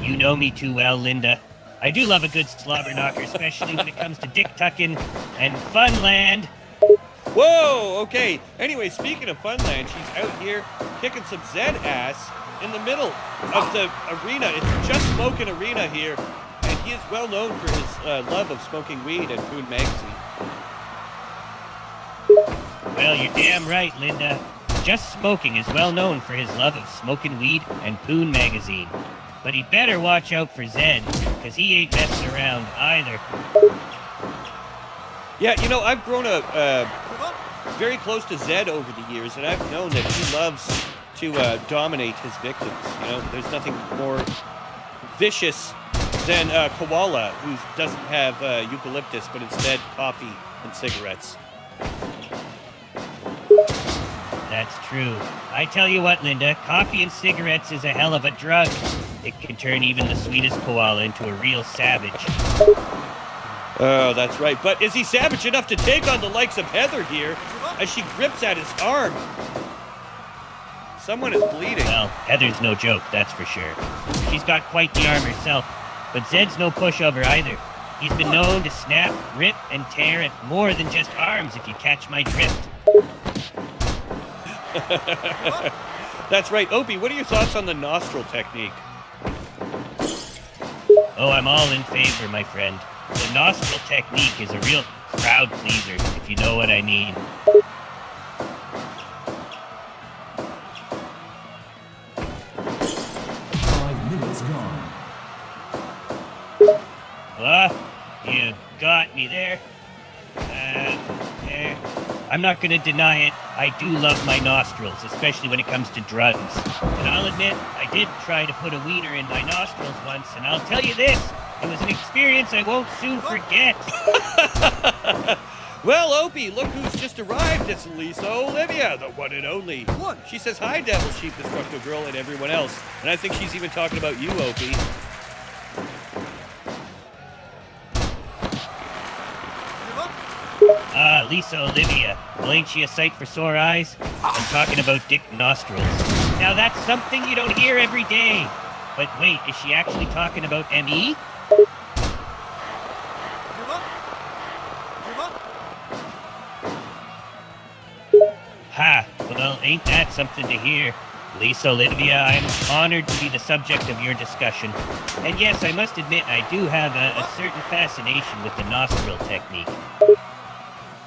You know me too well, Linda. I do love a good slobber knocker, especially when it comes to dick tucking and Funland. Whoa, okay. Anyway, speaking of Funland, she's out here kicking some Zed ass in the middle of the arena. It's Just Smoking Arena here, and he is well known for his love of smoking weed and Poon Magazine. Well, you're damn right, Linda. Just Smoking is well known for his love of smoking weed and Poon Magazine. But he better watch out for Zed, because he ain't messing around either. Yeah, you know, I've grown very close to Zed over the years, and I've known that he loves to dominate his victims. You know, there's nothing more vicious than Koala, who doesn't have eucalyptus, but instead coffee and cigarettes. That's true. I tell you what, Linda, coffee and cigarettes is a hell of a drug. It can turn even the sweetest koala into a real savage. Oh, that's right. But is he savage enough to take on the likes of Heather here as she grips at his arm? Someone is bleeding. Well, Heather's no joke, that's for sure. She's got quite the arm herself, but Zed's no pushover either. He's been known to snap, rip, and tear at more than just arms, if you catch my drift. That's right. Opie, what are your thoughts on the nostril technique? Oh, I'm all in favor, my friend. The nostril technique is a real crowd pleaser, if you know what I mean. 5 minutes gone. You got me there. There. I'm not gonna deny it. I do love my nostrils, especially when it comes to drugs. And I'll admit, I did try to put a wiener in my nostrils once, and I'll tell you this, it was an experience I won't soon forget. Well, Opie, look who's just arrived. It's Lisa Olivia, the one and only. One. She says hi, Devil Sheep, Destructo Girl, and everyone else. And I think she's even talking about you, Opie. Lisa Olivia. Well, ain't she a sight for sore eyes? I'm talking about Dick Nostrils. Now, that's something you don't hear every day. But wait, is she actually talking about M.E.? Ha! Well, ain't that something to hear? Lisa Olivia, I'm honored to be the subject of your discussion. And yes, I must admit, I do have a certain fascination with the nostril technique.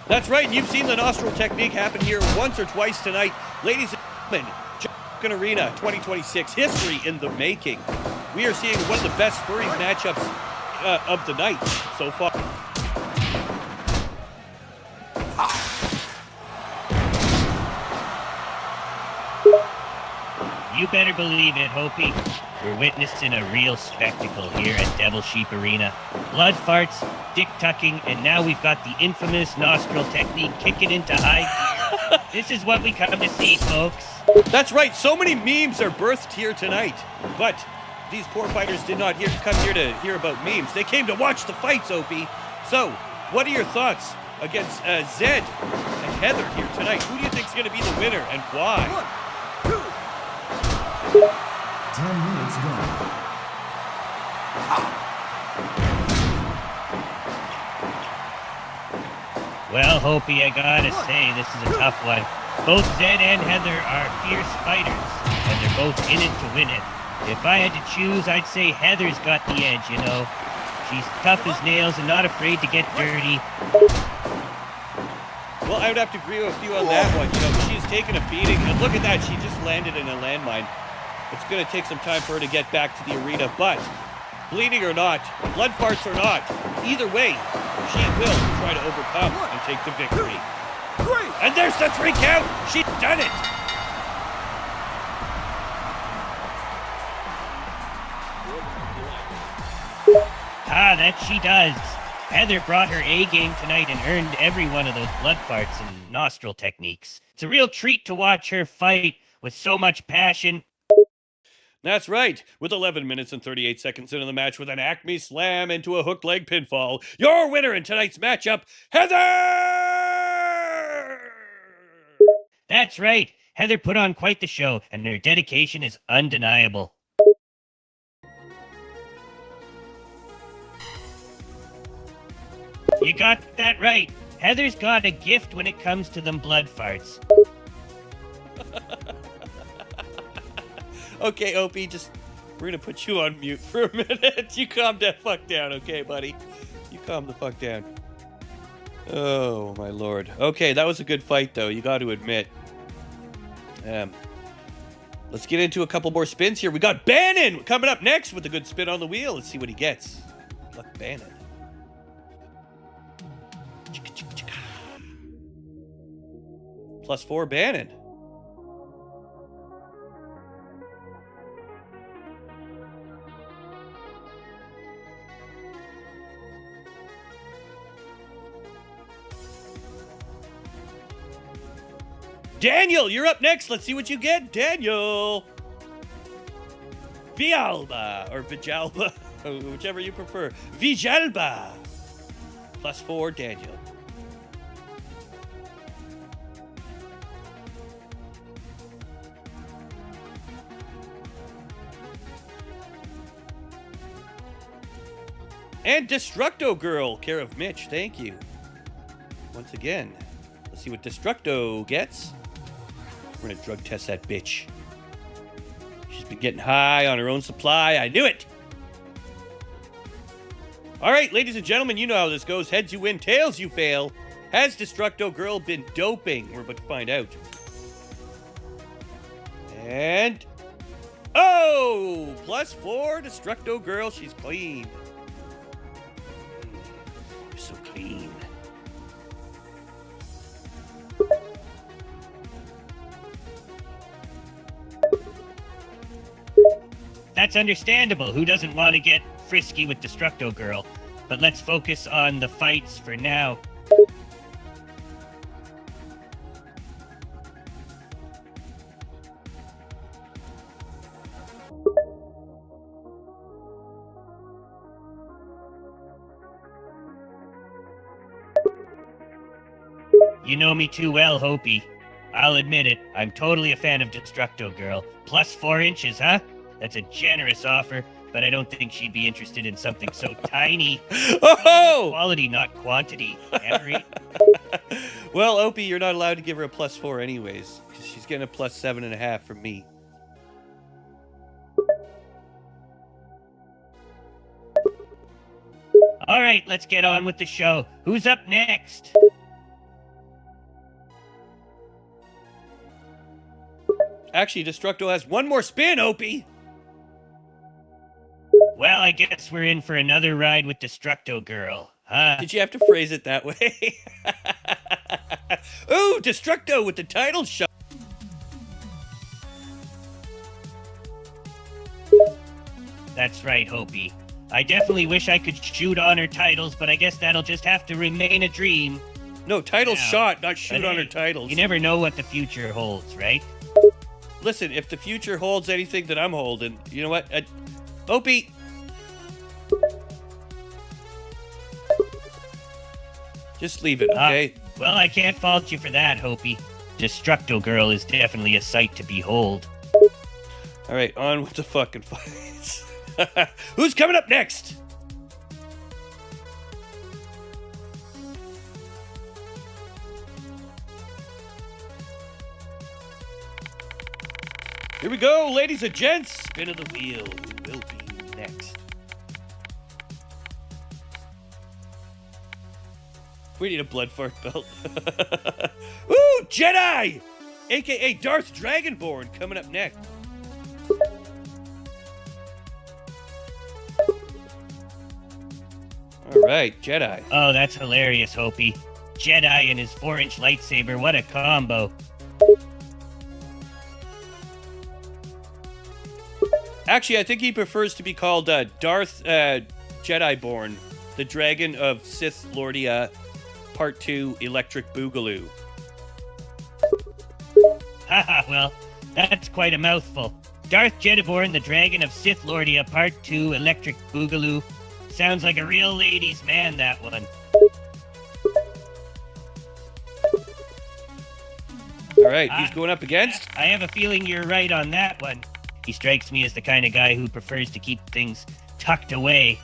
That's right, and you've seen the nostril technique happen here once or twice tonight. Ladies and gentlemen, Jokin Arena 2026, history in the making. We are seeing one of the best furry matchups of the night so far. You better believe it, Hopi. We're witnessing a real spectacle here at Devil Sheep Arena. Blood farts, dick tucking, and now we've got the infamous nostril technique kicking into high gear. This is what we come to see, folks. That's right, so many memes are birthed here tonight. But these poor fighters did not come here to hear about memes. They came to watch the fights, Opie. So, what are your thoughts against Zed and Heather here tonight? Who do you think is going to be the winner and why? 10 minutes gone. Well, Hopi, I gotta say, this is a tough one. Both Zed and Heather are fierce fighters, and they're both in it to win it. If I had to choose, I'd say Heather's got the edge, you know. She's tough as nails and not afraid to get dirty. Well, I would have to agree with you on that one. You know, she's taken a beating, and look at that, she just landed in a landmine. It's going to take some time for her to get back to the arena, but bleeding or not, blood farts or not, either way, she will try to overcome and take the victory. And there's the 3 count! She's done it! Ah, that she does. Heather brought her A game tonight and earned every one of those blood farts and nostril techniques. It's a real treat to watch her fight with so much passion. That's right. With 11 minutes and 38 seconds into the match with an Acme slam into a hook leg pinfall, your winner in tonight's matchup, Heather! That's right. Heather put on quite the show, and her dedication is undeniable. You got that right. Heather's got a gift when it comes to them blood farts. Okay, Opie, we're gonna put you on mute for a minute. You calm the fuck down, okay, buddy? You calm the fuck down. Oh, my lord. Okay, that was a good fight, though, you gotta admit. Let's get into a couple more spins here. We got Bannon coming up next with a good spin on the wheel. Let's see what he gets. Good luck, Bannon. +4 Bannon. Daniel, you're up next. Let's see what you get, Daniel. Vialba, or Vijalba, whichever you prefer. Vijalba. +4, Daniel. And Destructo Girl, care of Mitch. Thank you. Once again. Let's see what Destructo gets. We're gonna drug test that bitch. She's been getting high on her own supply. I knew it! Alright, ladies and gentlemen, you know how this goes. Heads you win, tails you fail. Has Destructo Girl been doping? We're about to find out. And... oh! +4, Destructo Girl. She's clean. You're so clean. That's understandable. Who doesn't want to get frisky with Destructo Girl? But let's focus on the fights for now. You know me too well, Hopi. I'll admit it, I'm totally a fan of Destructo Girl. +4 inches, huh? That's a generous offer, but I don't think she'd be interested in something so tiny. Oh! Quality, not quantity. Emery? Well, Opie, you're not allowed to give her a +4 anyways, because she's getting a +7.5 from me. All right, let's get on with the show. Who's up next? Actually, Destructo has one more spin, Opie! Well, I guess we're in for another ride with Destructo Girl, huh? Did you have to phrase it that way? Ooh, Destructo with the title shot. That's right, Hopi. I definitely wish I could shoot on her titles, but I guess that'll just have to remain a dream. No, title Yeah, shot, not shoot but on her hey, titles. You never know what the future holds, right? Listen, if the future holds anything that I'm holding, you know what? Opie! Just leave it, okay? Well, I can't fault you for that, Hopi. Destructo Girl is definitely a sight to behold. Alright, on with the fucking fights. Who's coming up next? Here we go, ladies and gents. Spin of the wheel. Who will be next? We need a blood fart belt. Ooh, Jedi! AKA Darth Dragonborn coming up next. All right, Jedi. Oh, that's hilarious, Hopi. Jedi and his 4-inch lightsaber, what a combo. Actually, I think he prefers to be called Darth Jediborn, the Dragon of Sith Lordia, Part 2, Electric Boogaloo. Haha, well, that's quite a mouthful. Darth Jediborn, the Dragon of Sith Lordia, Part 2, Electric Boogaloo. Sounds like a real ladies' man, that one. All right, he's going up against? I have a feeling you're right on that one. He strikes me as the kind of guy who prefers to keep things tucked away.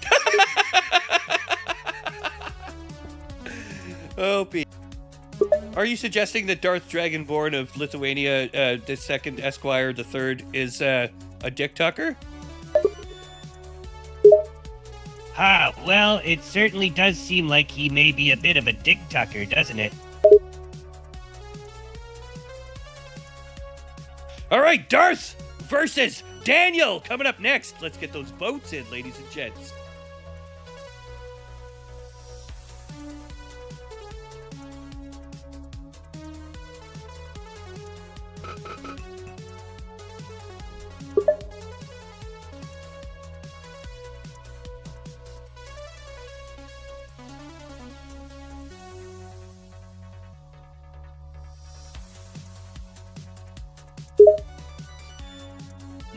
Opie. Are you suggesting that Darth Dragonborn of Lithuania, the second Esquire, the third, is a dick tucker? Ha, well, it certainly does seem like he may be a bit of a dick tucker, doesn't it? All right, Darth versus Daniel coming up next. Let's get those votes in, ladies and gents.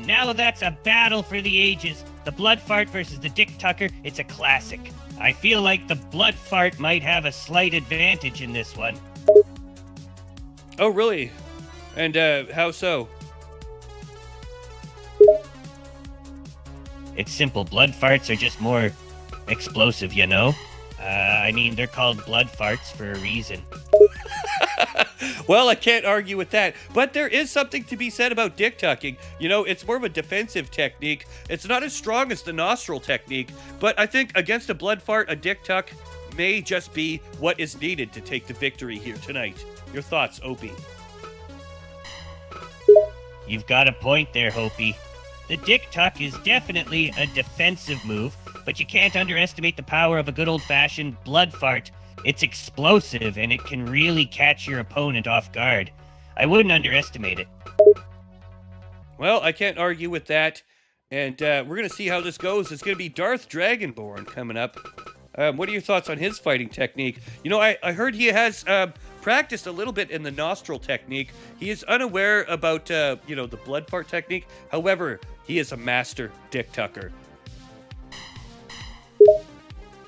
Now that's a battle for the ages. The blood fart versus the dick tucker, it's a classic. I feel like the blood fart might have a slight advantage in this one. Oh, really? And how so? It's simple. Blood farts are just more Explosive, you know? I mean, they're called blood farts for a reason. Well, I can't argue with that. But there is something to be said about dick tucking. You know, it's more of a defensive technique. It's not as strong as the nostril technique, but I think against a blood fart, a dick tuck may just be what is needed to take the victory here tonight. Your thoughts, Opie? You've got a point there, Hopi. The dick tuck is definitely a defensive move, but you can't underestimate the power of a good old-fashioned blood fart. It's explosive, and it can really catch your opponent off guard. I wouldn't underestimate it. Well, I can't argue with that. And we're going to see how this goes. It's going to be Darth Dragonborn coming up. What are your thoughts on his fighting technique? You know, I heard he has practiced a little bit in the nostril technique. He is unaware about, the blood fart technique. However, he is a master dick tucker.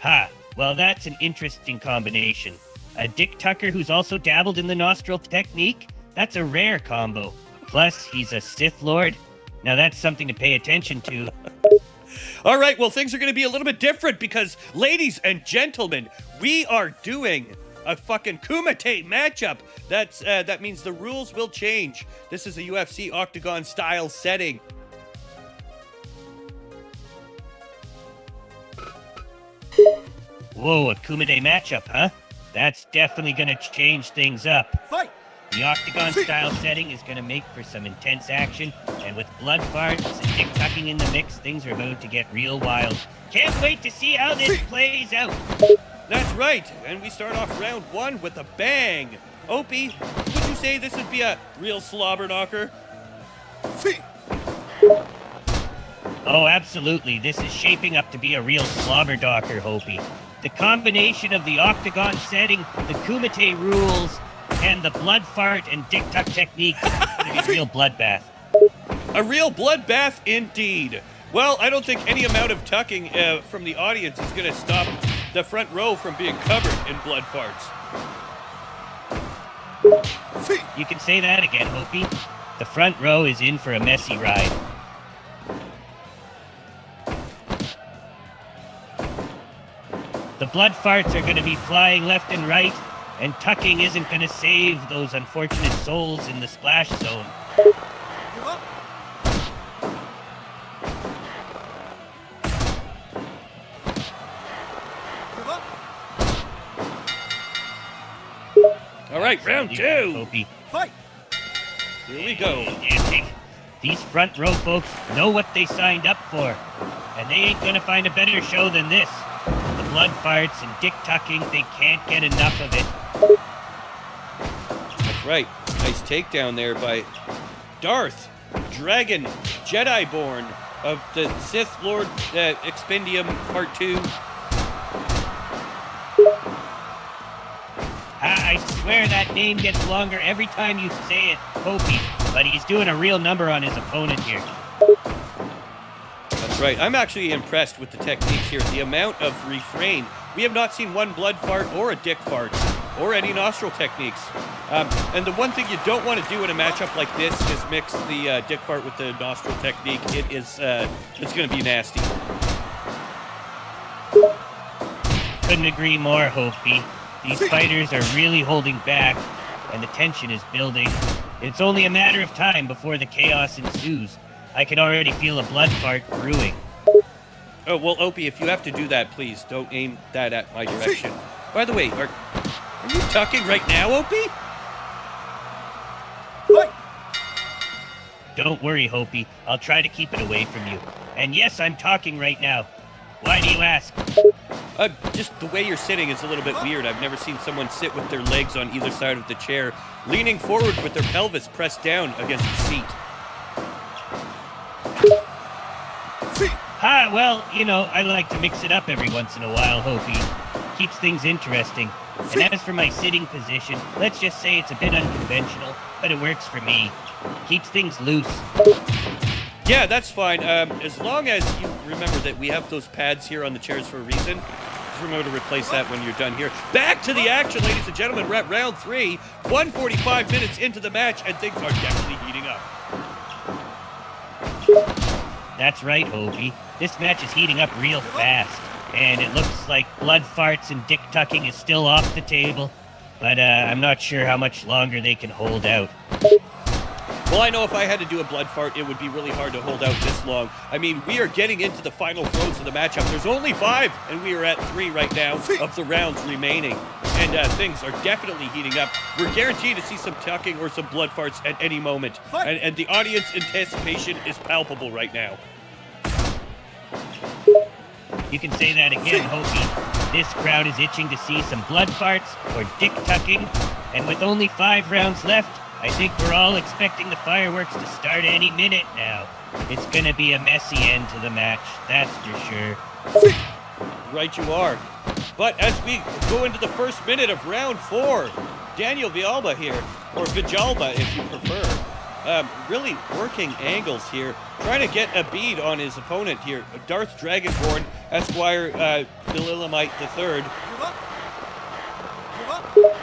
Ha! Well, that's an interesting combination. A dick tucker who's also dabbled in the nostril technique? That's a rare combo. Plus, he's a Sith Lord. Now that's something to pay attention to. All right, well, things are going to be a little bit different because, ladies and gentlemen, we are doing a fucking Kumite matchup. That means the rules will change. This is a UFC Octagon style setting. Whoa, a Kumite matchup, huh? That's definitely gonna change things up. Fight! The Octagon style setting is gonna make for some intense action, and with blood farts and dick tucking in the mix, things are about to get real wild. Can't wait to see how this plays out. That's right, and we start off round one with a bang. Opie, would you say this would be a real slobber knocker? Oh, absolutely. This is shaping up to be a real slobber docker, Hopi. The combination of the Octagon setting, the Kumite rules, and the blood fart and dick tuck technique is going to be a real bloodbath. A real bloodbath indeed. Well, I don't think any amount of tucking from the audience is going to stop the front row from being covered in blood farts. You can say that again, Hopi. The front row is in for a messy ride. The blood farts are going to be flying left and right, and tucking isn't going to save those unfortunate souls in the splash zone. Give up! Give up! All right, round You got it, two. Hopi. Fight! Here we go. These front row folks know what they signed up for, and they ain't gonna find a better show than this. The blood farts and dick tucking, they can't get enough of it. That's right. Nice takedown there by Darth Dragon Jedi-born of the Sith Lord Expendium Part 2. I swear that name gets longer every time you say it, Hopi, but he's doing a real number on his opponent here. That's right. I'm actually impressed with the techniques here. The amount of refrain. We have not seen one blood fart or a dick fart or any nostril techniques. And the one thing you don't want to do in a matchup like this is mix the dick fart with the nostril technique. It's going to be nasty. Couldn't agree more, Hopi. These fighters are really holding back, and the tension is building. It's only a matter of time before the chaos ensues. I can already feel a blood fart brewing. Oh, well, Opie, if you have to do that, please don't aim that at my direction. By the way, are you tucking right now, Opie? Fight! Don't worry, Hopi. I'll try to keep it away from you. And yes, I'm talking right now. Why do you ask? Just the way you're sitting is a little bit weird. I've never seen someone sit with their legs on either side of the chair, leaning forward with their pelvis pressed down against the seat. Well, you know, I like to mix it up every once in a while, Hopi. Keeps things interesting. And as for my sitting position, let's just say it's a bit unconventional, but it works for me. Keeps things loose. Yeah, that's fine. As long as you remember that we have those pads here on the chairs for a reason. Just remember to replace that when you're done here. Back to the action, ladies and gentlemen. We're at round 3, 145 minutes into the match, and things are definitely heating up. That's right, Hopi. This match is heating up real fast. and it looks like blood farts and dick tucking is still off the table, but I'm not sure how much longer they can hold out. Well, I know if I had to do a blood fart, it would be really hard to hold out this long. I mean, we are getting into the final throes of the matchup. There's only 5, and we are at 3 right now of the rounds remaining. And things are definitely heating up. We're guaranteed to see some tucking or some blood farts at any moment. And the audience anticipation is palpable right now. You can say that again, Hokie. This crowd is itching to see some blood farts or dick tucking, and with only 5 rounds left, I think we're all expecting the fireworks to start any minute now. It's gonna be a messy end to the match, that's for sure. Right you are. But as we go into the first minute of round 4, Daniel Villalba here, or Vijalba if you prefer, really working angles here, trying to get a bead on his opponent here, Darth Dragonborn, Esquire Bililamite III. Move up. Move up.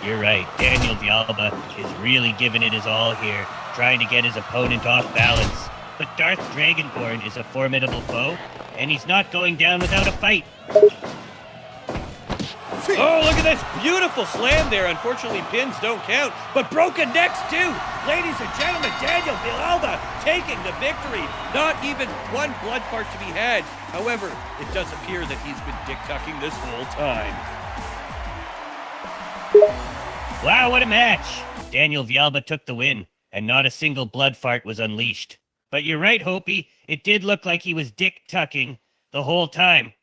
You're right, Daniel Villalba is really giving it his all here, trying to get his opponent off balance. But Darth Dragonborn is a formidable foe, and he's not going down without a fight. Oh, look at this beautiful slam there. Unfortunately, pins don't count, but broken necks too. Ladies and gentlemen, Daniel Villalba taking the victory. Not even one blood fart to be had. However, it does appear that he's been dick tucking this whole time. Wow, what a match! Daniel Villalba took the win, and not a single blood fart was unleashed. But you're right, Hopi, it did look like he was dick tucking the whole time.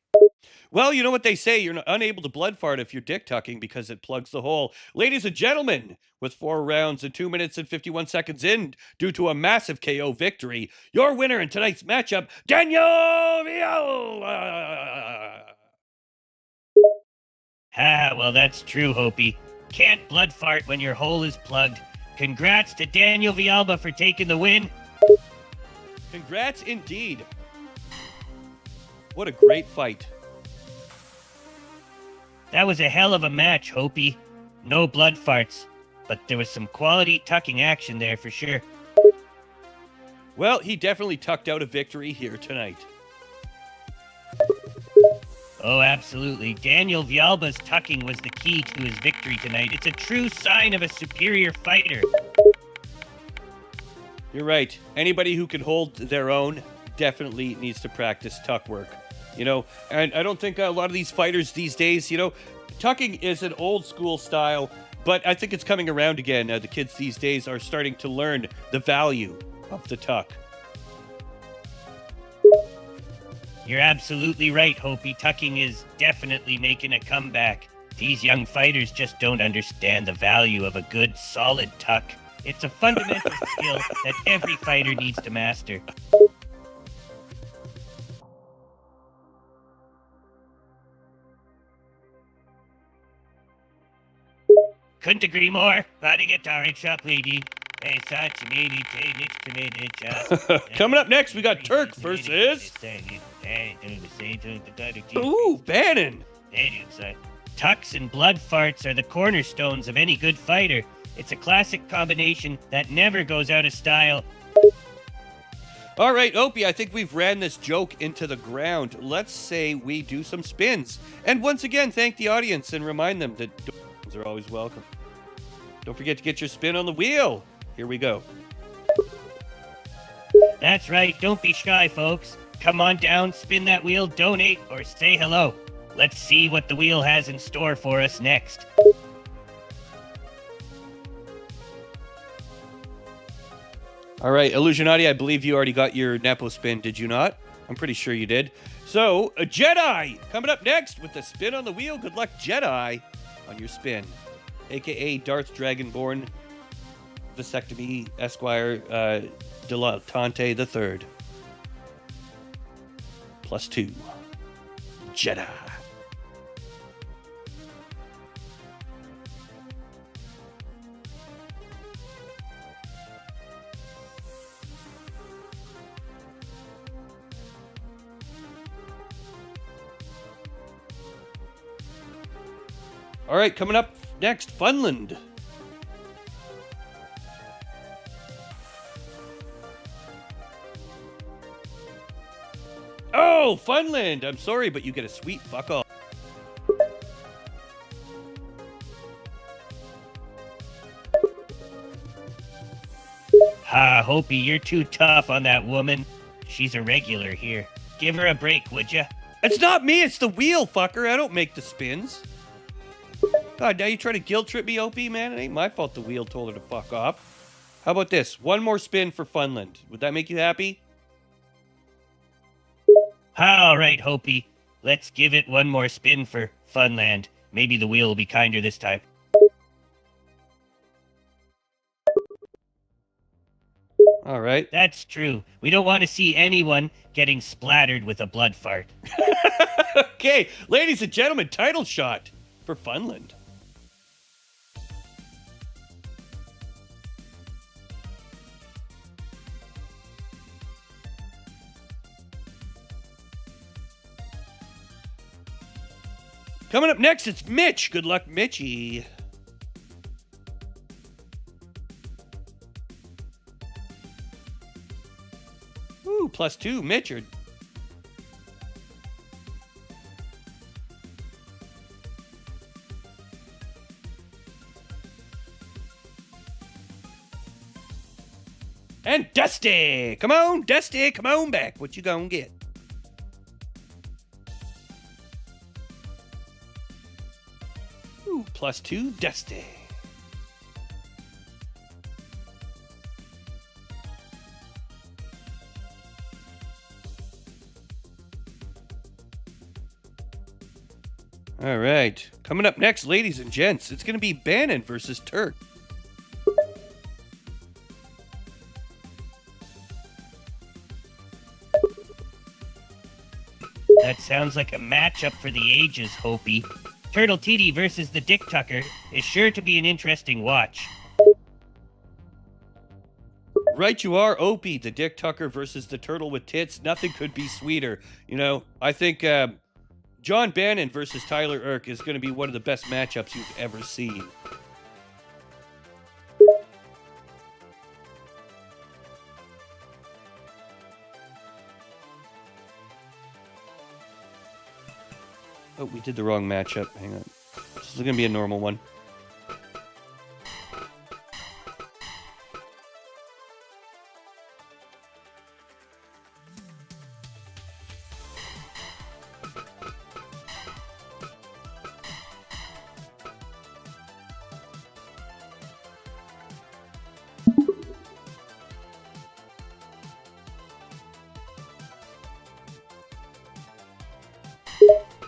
Well, you know what they say, you're unable to blood fart if you're dick tucking because it plugs the hole. Ladies and gentlemen, with 4 rounds and 2 minutes and 51 seconds in, due to a massive KO victory, your winner in tonight's matchup, Daniel Villalba! Ah, well, that's true, Hopi. Can't blood fart when your hole is plugged. Congrats to Daniel Villalba for taking the win. Congrats indeed. What a great fight. That was a hell of a match, Hopi. No blood farts, but there was some quality tucking action there for sure. Well, he definitely tucked out a victory here tonight. Oh, absolutely. Daniel Villalba's tucking was the key to his victory tonight. It's a true sign of a superior fighter. You're right. Anybody who can hold their own definitely needs to practice tuck work. You know, and I don't think a lot of these fighters these days, you know, tucking is an old school style, but I think it's coming around again. The kids these days are starting to learn the value of the tuck. You're absolutely right, Hopi. Tucking is definitely making a comeback. These young fighters just don't understand the value of a good, solid tuck. It's a fundamental skill that every fighter needs to master. Couldn't agree more. Got a guitar and shop lady. Coming up next, we got Turk versus... Ooh, Bannon! Tucks and blood farts are the cornerstones of any good fighter. It's a classic combination that never goes out of style. All right, Opie, I think we've ran this joke into the ground. Let's say we do some spins. And once again, thank the audience and remind them that donations are always welcome. Don't forget to get your spin on the wheel. Here we go. That's right, don't be shy, folks. Come on down, spin that wheel, donate, or say hello. Let's see what the wheel has in store for us next. All right, Illusionati, I believe you already got your Nepo spin, did you not? I'm pretty sure you did. So, a Jedi coming up next with the spin on the wheel. Good luck, Jedi, on your spin. AKA Darth Dragonborn, Vasectomy Esquire Dilettante III. +2. Jedi. All right, coming up next, Funland. Oh, Funland! I'm sorry, but you get a sweet fuck off. Ha, Hopi, you're too tough on that woman. She's a regular here. Give her a break, would ya? It's not me, it's the wheel, fucker. I don't make the spins. God, now you try to guilt trip me, OP, man? It ain't my fault the wheel told her to fuck off. How about this? One more spin for Funland. Would that make you happy? All right, Hopi. Let's give it one more spin for Funland. Maybe the wheel will be kinder this time. All right. That's true. We don't want to see anyone getting splattered with a blood fart. Okay, ladies and gentlemen, title shot for Funland. Coming up next, it's Mitch. Good luck, Mitchie. Ooh, +2, Mitchard. And Dusty! Come on, Dusty, come on back. What you gonna get? Ooh, +2, Dusty. All right. Coming up next, ladies and gents, it's going to be Bannon versus Turk. That sounds like a matchup for the ages, Hopi. Turtle TD versus the Dick Tucker is sure to be an interesting watch. Right you are, Opie, the Dick Tucker versus the Turtle with Tits. Nothing could be sweeter. You know, I think John Bannon versus Tyler Irk is going to be one of the best matchups you've ever seen. Oh, we did the wrong matchup. Hang on. This is going to be a normal one.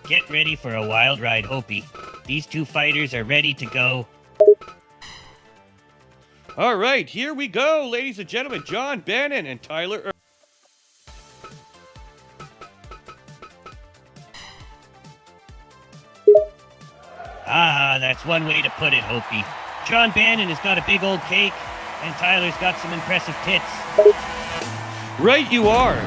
Get ready for a wild ride, Hopi. These two fighters are ready to go. All right, here we go, ladies and gentlemen. John Bannon and Tyler Irk. Ah, that's one way to put it, Hopi. John Bannon has got a big old cake, and Tyler's got some impressive tits. Right you are.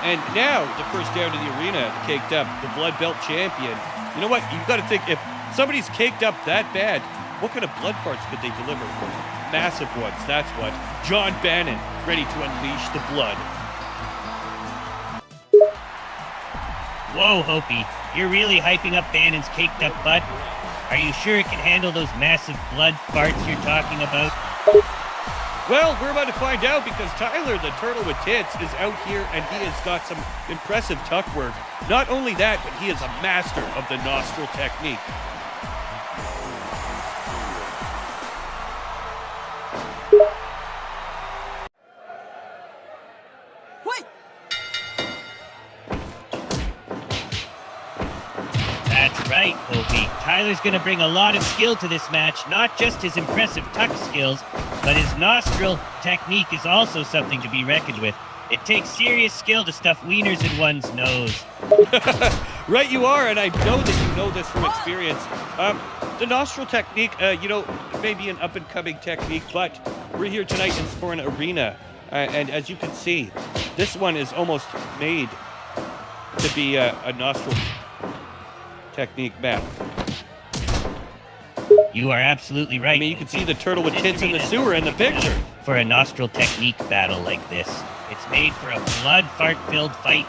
And now, the first down to the arena, caked up, the blood belt champion. You know what? You've got to think, if somebody's caked up that bad, what kind of blood farts could they deliver? Massive ones, that's what. John Bannon, ready to unleash the blood. Whoa, Hopi. You're really hyping up Bannon's caked up butt? Are you sure it can handle those massive blood farts you're talking about? Well, we're about to find out because Tyler, the Turtle with Tits, is out here and he has got some impressive tuck work. Not only that, but he is a master of the nostril technique. Wait! That's right, Hopi. Tyler's gonna bring a lot of skill to this match, not just his impressive tuck skills, but his nostril technique is also something to be reckoned with. It takes serious skill to stuff wieners in one's nose. Right you are, and I know that you know this from experience. The nostril technique, you know, may be an up-and-coming technique, but we're here tonight for an arena. And as you can see, this one is almost made to be a nostril technique map. You are absolutely right. I mean, you can see the turtle with This tits in the arena sewer in the picture. for a nostril technique battle like this. It's made for a blood fart-filled fight.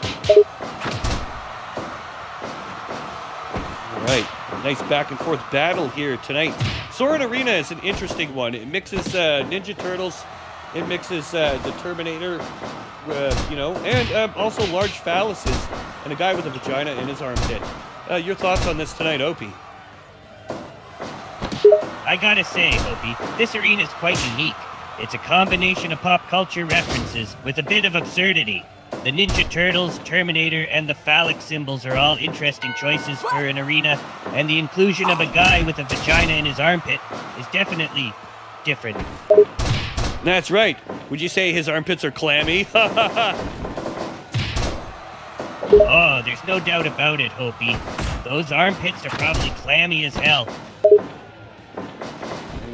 All right, nice back and forth battle here tonight. Soarin' Arena is an interesting one. It mixes Ninja Turtles, it mixes the Terminator, and also large phalluses and a guy with a vagina in his armpit. Your thoughts on this tonight, Opie? I gotta say, Opie, this arena is quite unique. It's a combination of pop culture references with a bit of absurdity. The Ninja Turtles, Terminator, and the phallic symbols are all interesting choices for an arena, and the inclusion of a guy with a vagina in his armpit is definitely different. That's right. Would you say his armpits are clammy? Oh, there's no doubt about it, Opie. Those armpits are probably clammy as hell.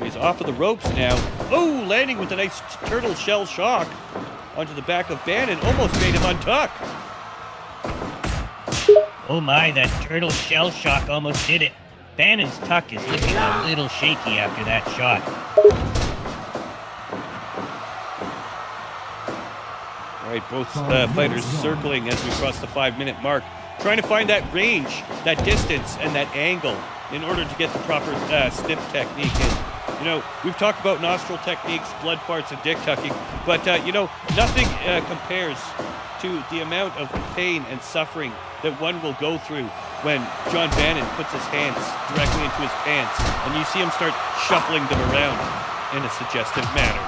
He's off of the ropes now. Oh, landing with a nice turtle shell shock onto the back of Bannon. Almost made him untuck. Oh my, that turtle shell shock almost did it. Bannon's tuck is looking a little shaky after that shot. All right, both fighters circling as we cross the 5-minute mark, trying to find that range, that distance, and that angle in order to get the proper sniff technique. And, we've talked about nostril techniques, blood farts, and dick tucking, but, nothing compares to the amount of pain and suffering that one will go through when John Bannon puts his hands directly into his pants, and you see him start shuffling them around in a suggestive manner.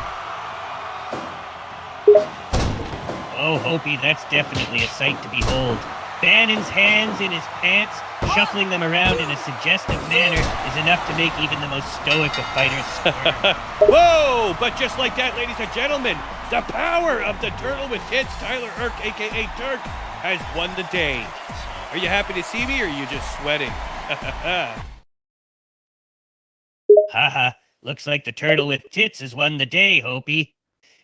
Oh, Opie, that's definitely a sight to behold. Bannon's hands in his pants, shuffling them around in a suggestive manner, is enough to make even the most stoic of fighters squirm. Whoa! But just like that, ladies and gentlemen, the power of the turtle with tits, Tyler Irk, a.k.a. Turk, has won the day. Are you happy to see me, or are you just sweating? Haha, looks like the turtle with tits has won the day, Opie.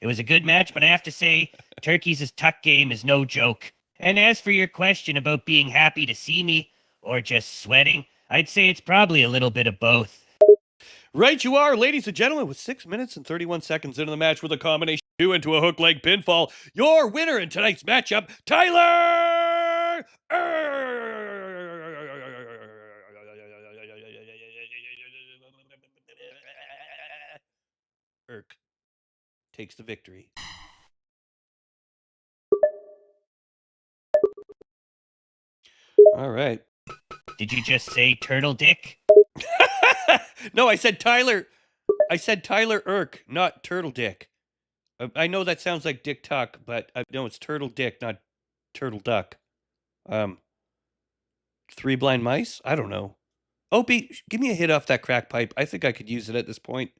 It was a good match, but I have to say, Turkey's tuck game is no joke. And as for your question about being happy to see me, or just sweating, I'd say it's probably a little bit of both. Right you are, ladies and gentlemen, with 6 minutes and 31 seconds into the match with a combination 2 into a hook leg pinfall. Your winner in tonight's matchup, Tyler Irk takes the victory. All right. Did you just say turtle dick? No, I said Tyler Irk, not Turtle Dick. I know that sounds like Dick Tuck, but no, it's Turtle Dick, not Turtle Duck. 3 blind mice? I don't know. Opie, give me a hit off that crack pipe. I think I could use it at this point.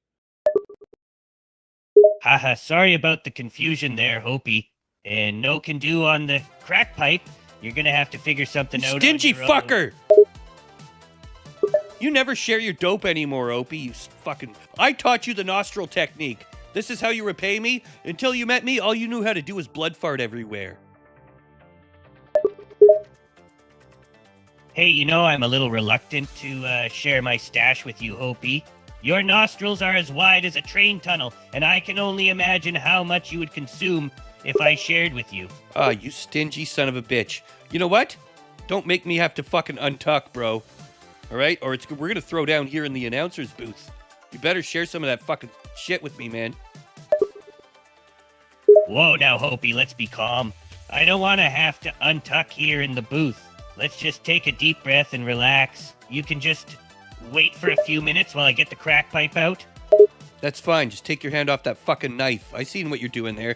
Haha, sorry about the confusion there, Opie. And no can do on the crack pipe. You're gonna have to figure something out. Stingy on your fucker! You never share your dope anymore, Opie, you fucking... I taught you the nostril technique. This is how you repay me? Until you met me, all you knew how to do was blood fart everywhere. Hey, I'm a little reluctant to share my stash with you, Opie. Your nostrils are as wide as a train tunnel, and I can only imagine how much you would consume if I shared with you. Ah, you stingy son of a bitch. You know what? Don't make me have to fucking untuck, bro. All right? Or we're going to throw down here in the announcer's booth. You better share some of that fucking shit with me, man. Whoa, now, Opie, let's be calm. I don't want to have to untuck here in the booth. Let's just take a deep breath and relax. You can just wait for a few minutes while I get the crack pipe out. That's fine. Just take your hand off that fucking knife. I seen what you're doing there.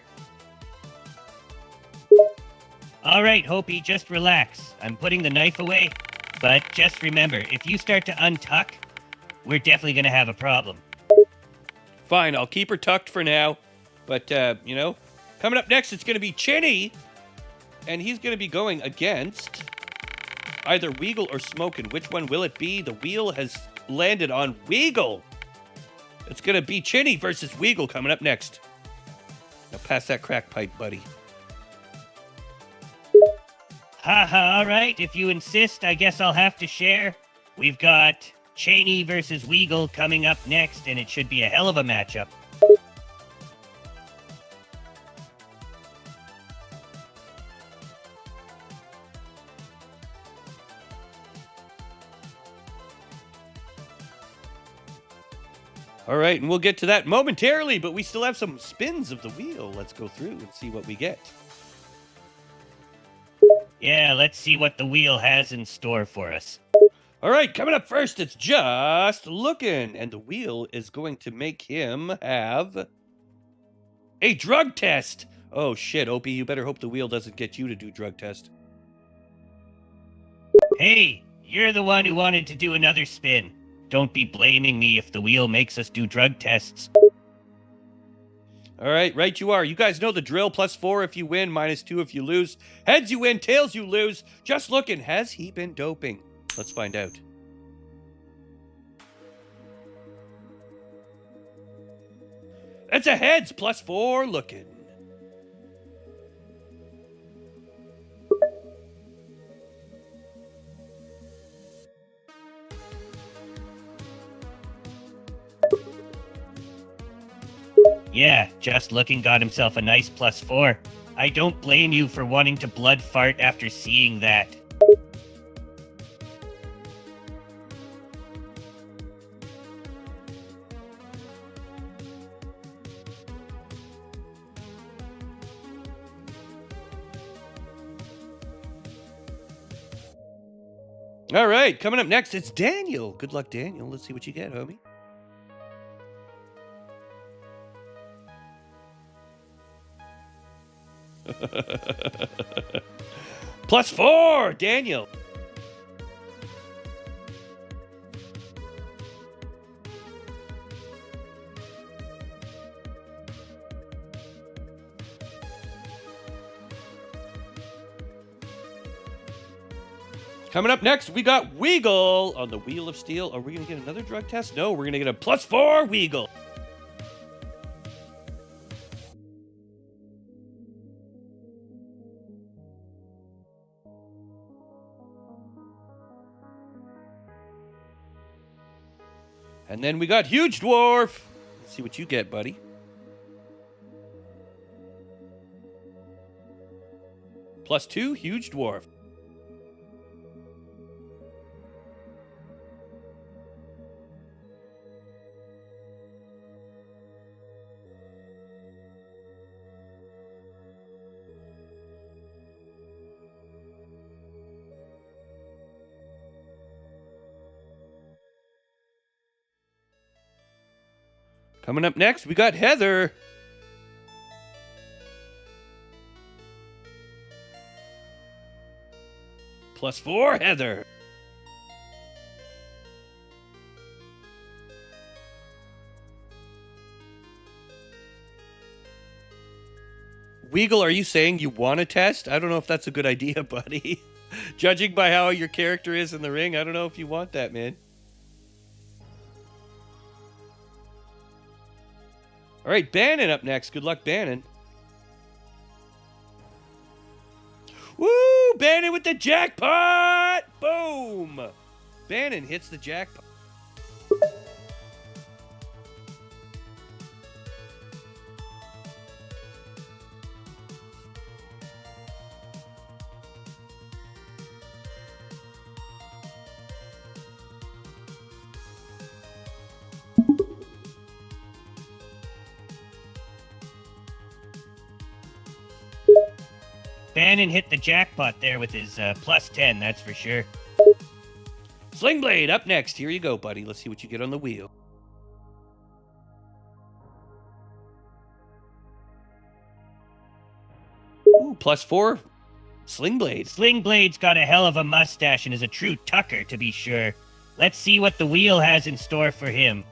All right, Opie, just relax. I'm putting the knife away. But just remember, if you start to untuck, we're definitely going to have a problem. Fine, I'll keep her tucked for now. But, coming up next, it's going to be Chinny. And he's going to be going against either Weagle or Smokin'. Which one will it be? The wheel has landed on Weagle. It's going to be Chinny versus Weagle coming up next. Now pass that crack pipe, buddy. Haha, all right. If you insist, I guess I'll have to share. We've got Cheney versus Weagle coming up next, and it should be a hell of a matchup. All right, and we'll get to that momentarily, but we still have some spins of the wheel. Let's go through and see what we get. Yeah, let's see what the wheel has in store for us. All right, coming up first, it's Just Looking, and the wheel is going to make him have a drug test. Oh shit, Opie, you better hope the wheel doesn't get you to do drug test. Hey, you're the one who wanted to do another spin. Don't be blaming me if the wheel makes us do drug tests. All right you are. You guys know the drill. +4 if you win, -2 if you lose. Heads you win, tails you lose. Just Looking, has he been doping? Let's find out. It's a heads, +4 Looking. Yeah, Just Looking got himself a nice +4. I don't blame you for wanting to blood fart after seeing that. All right, coming up next, it's Daniel. Good luck, Daniel. Let's see what you get, homie. +4, Daniel. Coming up next, we got Weagle on the Wheel of Steel. Are we going to get another drug test? No, we're going to get a +4 Weagle. And then we got Huge Dwarf. Let's see what you get, buddy. +2, Huge Dwarf. Coming up next, we got Heather. +4, Heather. Weagle, are you saying you want to test? I don't know if that's a good idea, buddy. Judging by how your character is in the ring, I don't know if you want that, man. All right, Bannon up next. Good luck, Bannon. Woo! Bannon with the jackpot! Boom! Bannon hits the jackpot. Bannon hit the jackpot there with his +10, that's for sure. Sling Blade up next. Here you go, buddy. Let's see what you get on the wheel. Ooh, +4. Sling Blade. Sling Blade's got a hell of a mustache and is a true tucker, to be sure. Let's see what the wheel has in store for him.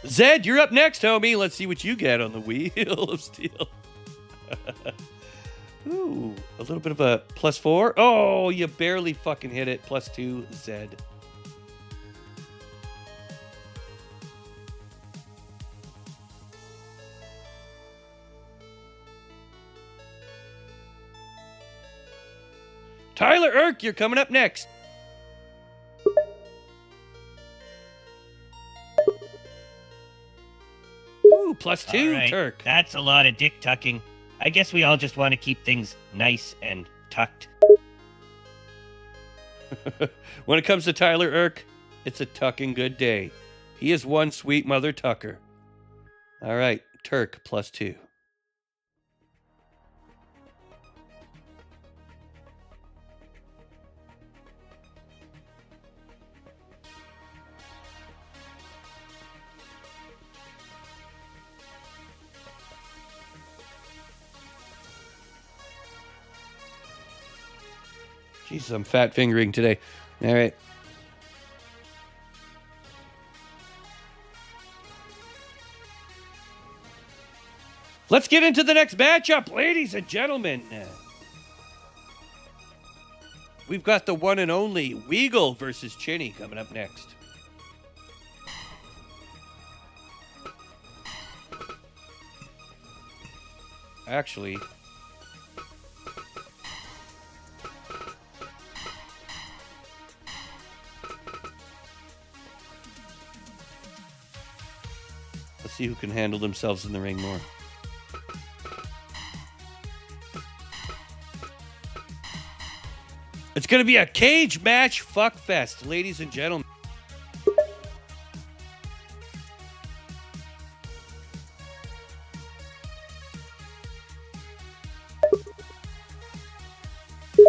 Zed, you're up next, homie. Let's see what you get on the Wheel of Steel. Ooh, a little bit of a +4. Oh, you barely fucking hit it. +2, Zed. Tyler Irk, you're coming up next. Ooh, +2, All right, Turk. that's a lot of dick tucking. I guess we all just want to keep things nice and tucked. When it comes to Tyler Irk, it's a tucking good day. He is one sweet mother tucker. All right, Turk, +2. Jesus, I'm fat fingering today. All right. Let's get into the next matchup, ladies and gentlemen. We've got the one and only Weagle versus Chinny coming up next. Actually, let's see who can handle themselves in the ring more. It's going to be a cage match fuckfest, ladies and gentlemen.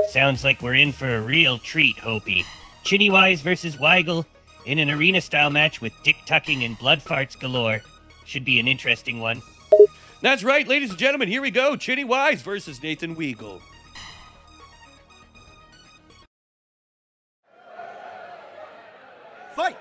Sounds like we're in for a real treat, Hopi. Chinny Wise versus Weigel in an arena-style match with dick tucking and blood farts galore. Should be an interesting one. That's right, ladies and gentlemen. Here we go. Chinny Wise versus Nathan Weagle. Fight!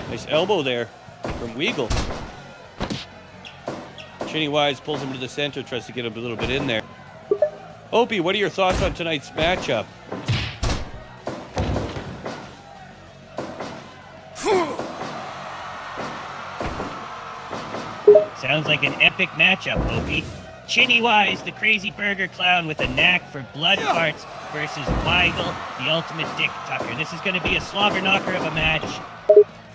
Nice elbow there from Weagle. Chinny Wise pulls him to the center, tries to get him a little bit in there. Opie, what are your thoughts on tonight's matchup? Sounds like an epic matchup, Opie. Chinny Wise, the crazy burger clown with a knack for blood farts, versus Weigel, the ultimate dick tucker. This is going to be a slobber knocker of a match.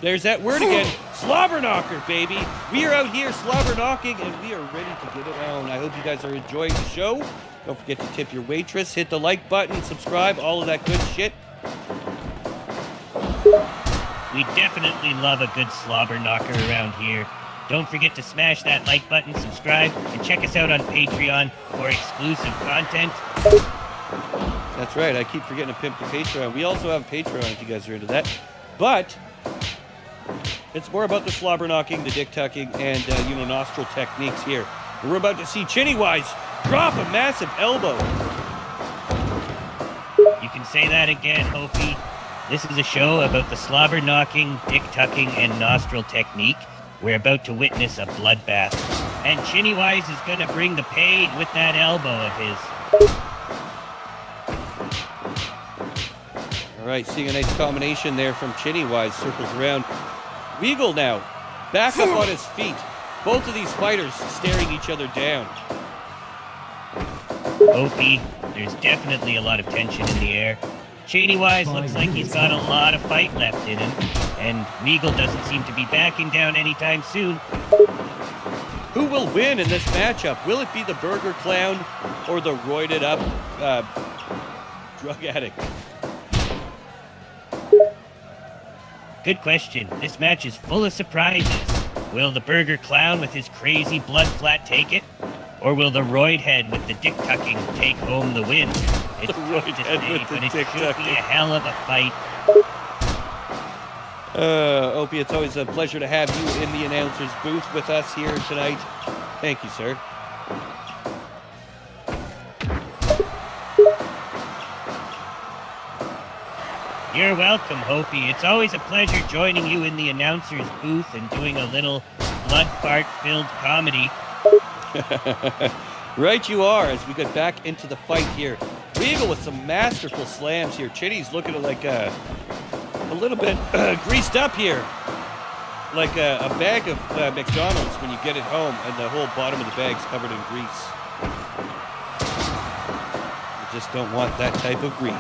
There's that word again. Slobber knocker, baby. We are out here slobber knocking, and we are ready to get it on. I hope you guys are enjoying the show. Don't forget to tip your waitress, hit the like button, subscribe, all of that good shit. We definitely love a good slobber knocker around here. Don't forget to smash that like button, subscribe, and check us out on Patreon for exclusive content. That's right. I keep forgetting to pimp the Patreon. We also have Patreon if you guys are into that. But it's more about the slobber knocking, the dick tucking, and nostril techniques here. We're about to see Chinny Wise drop a massive elbow. You can say that again, Hopi. This is a show about the slobber knocking, dick tucking, and nostril technique. We're about to witness a bloodbath. And Chinny Wise is going to bring the pain with that elbow of his. All right, seeing a nice combination there from Chinny Wise. Circles around. Weagle now, back up on his feet. Both of these fighters staring each other down. Opie, there's definitely a lot of tension in the air. Chinny Wise looks like he's got a lot of fight left in him, and Weagle doesn't seem to be backing down anytime soon. Who will win in this matchup? Will it be the burger clown or the roided up drug addict? Good question. This match is full of surprises. Will the burger clown with his crazy blood flat take it? Or will the roid head with the dick tucking take home the win? It's roid tough to head say, with the but it dick should be tucking. a hell of a fight. Opie, it's always a pleasure to have you in the announcer's booth with us here tonight. Thank you, sir. You're welcome, Hopi. It's always a pleasure joining you in the announcer's booth and doing a little blood fart-filled comedy. Right you are, as we get back into the fight here. Weagle with some masterful slams here. Chinny's looking at like a little bit greased up here. Like a bag of McDonald's when you get it home and the whole bottom of the bag's covered in grease. You just don't want that type of grease.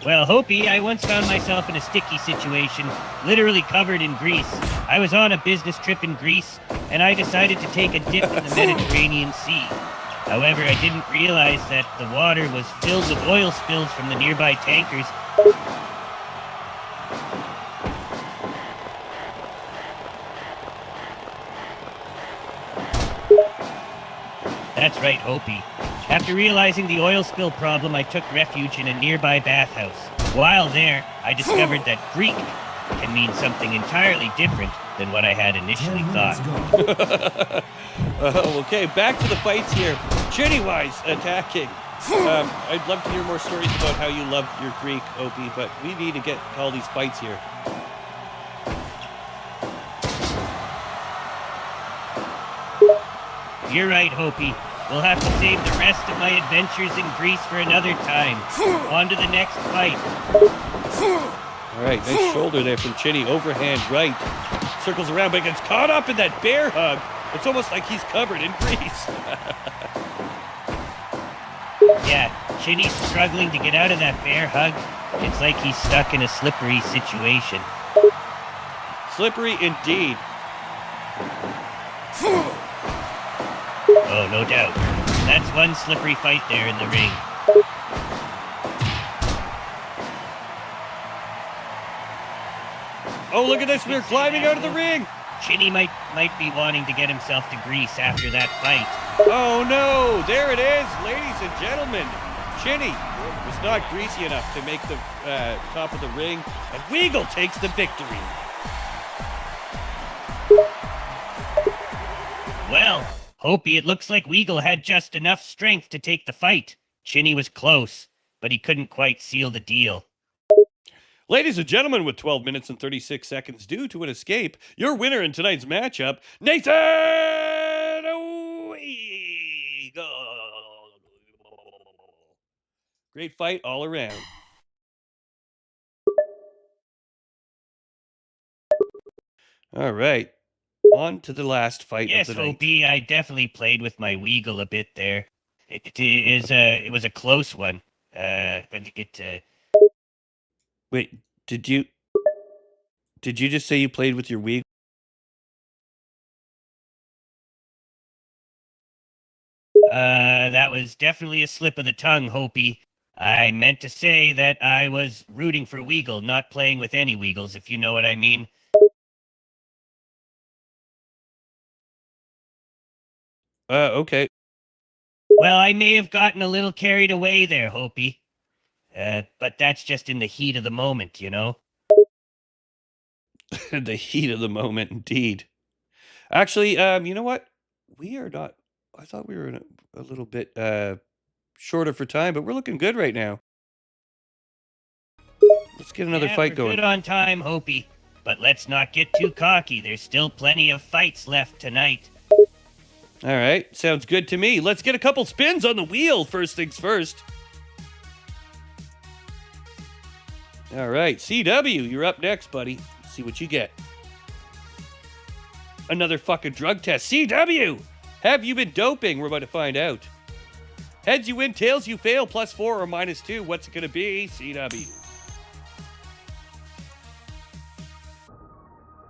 Well, Hopi, I once found myself in a sticky situation, literally covered in grease. I was on a business trip in Greece, and I decided to take a dip in the Mediterranean Sea. However, I didn't realize that the water was filled with oil spills from the nearby tankers. That's right, Hopi. After realizing the oil spill problem, I took refuge in a nearby bathhouse. While there, I discovered that Greek can mean something entirely different than what I had 10 initially minutes thought. gone. Okay, back to the fights here. Chinny-wise attacking. I'd love to hear more stories about how you love your Greek, Opie, but we need to get all these fights here. You're right, Hopi. We'll have to save the rest of my adventures in Greece for another time. On to the next fight. All right, nice shoulder there from Chinny. Overhand right. Circles around, but gets caught up in that bear hug. It's almost like he's covered in grease. Yeah, Chinny's struggling to get out of that bear hug. It's like he's stuck in a slippery situation. Slippery indeed. Oh, no doubt. That's one slippery fight there in the ring. Oh, look at this. We're climbing out of the ring. Chinny might be wanting to get himself to Greece after that fight. Oh, no. There it is, ladies and gentlemen. Chinny was not greasy enough to make the top of the ring, and Weagle takes the victory. Well, Hopi, it looks like Weagle had just enough strength to take the fight. Chinny was close, but he couldn't quite seal the deal. Ladies and gentlemen, with 12 minutes and 36 seconds due to an escape, your winner in tonight's matchup, Nathan Weagle. Great fight all around. All right. On to the last fight Yes, of the night. Hopi, I definitely played with my Weagle a bit there. It was a close one. Wait, did you just say you played with your Weagle? That was definitely a slip of the tongue, Hopi. I meant to say that I was rooting for Weagle, not playing with any Weagles, if you know what I mean. Okay. Well, I may have gotten a little carried away there, Hopi. But that's just in the heat of the moment, you know? The heat of the moment, indeed. Actually, you know what? We are not. I thought we were in a little bit shorter for time, but we're looking good right now. Let's get another Yeah, fight we're going. good on time, Hopi. But let's not get too cocky. There's still plenty of fights left tonight. All right, sounds good to me. Let's get a couple spins on the wheel. First things first. All right, CW, you're up next, buddy. Let's see what you get. Another fucking drug test. CW, have you been doping? We're about to find out. Heads you win, tails you fail, +4 or -2. What's it going to be? CW.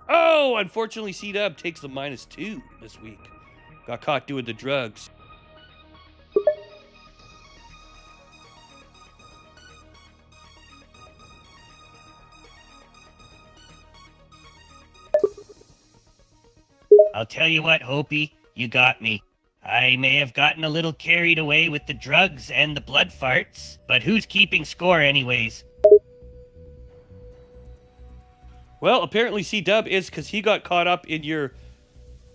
Oh, unfortunately, CW takes the -2 this week. Got caught doing the drugs. I'll tell you what, Hopi, you got me. I may have gotten a little carried away with the drugs and the blood farts, but who's keeping score anyways? Well, apparently C-Dub is, because he got caught up in your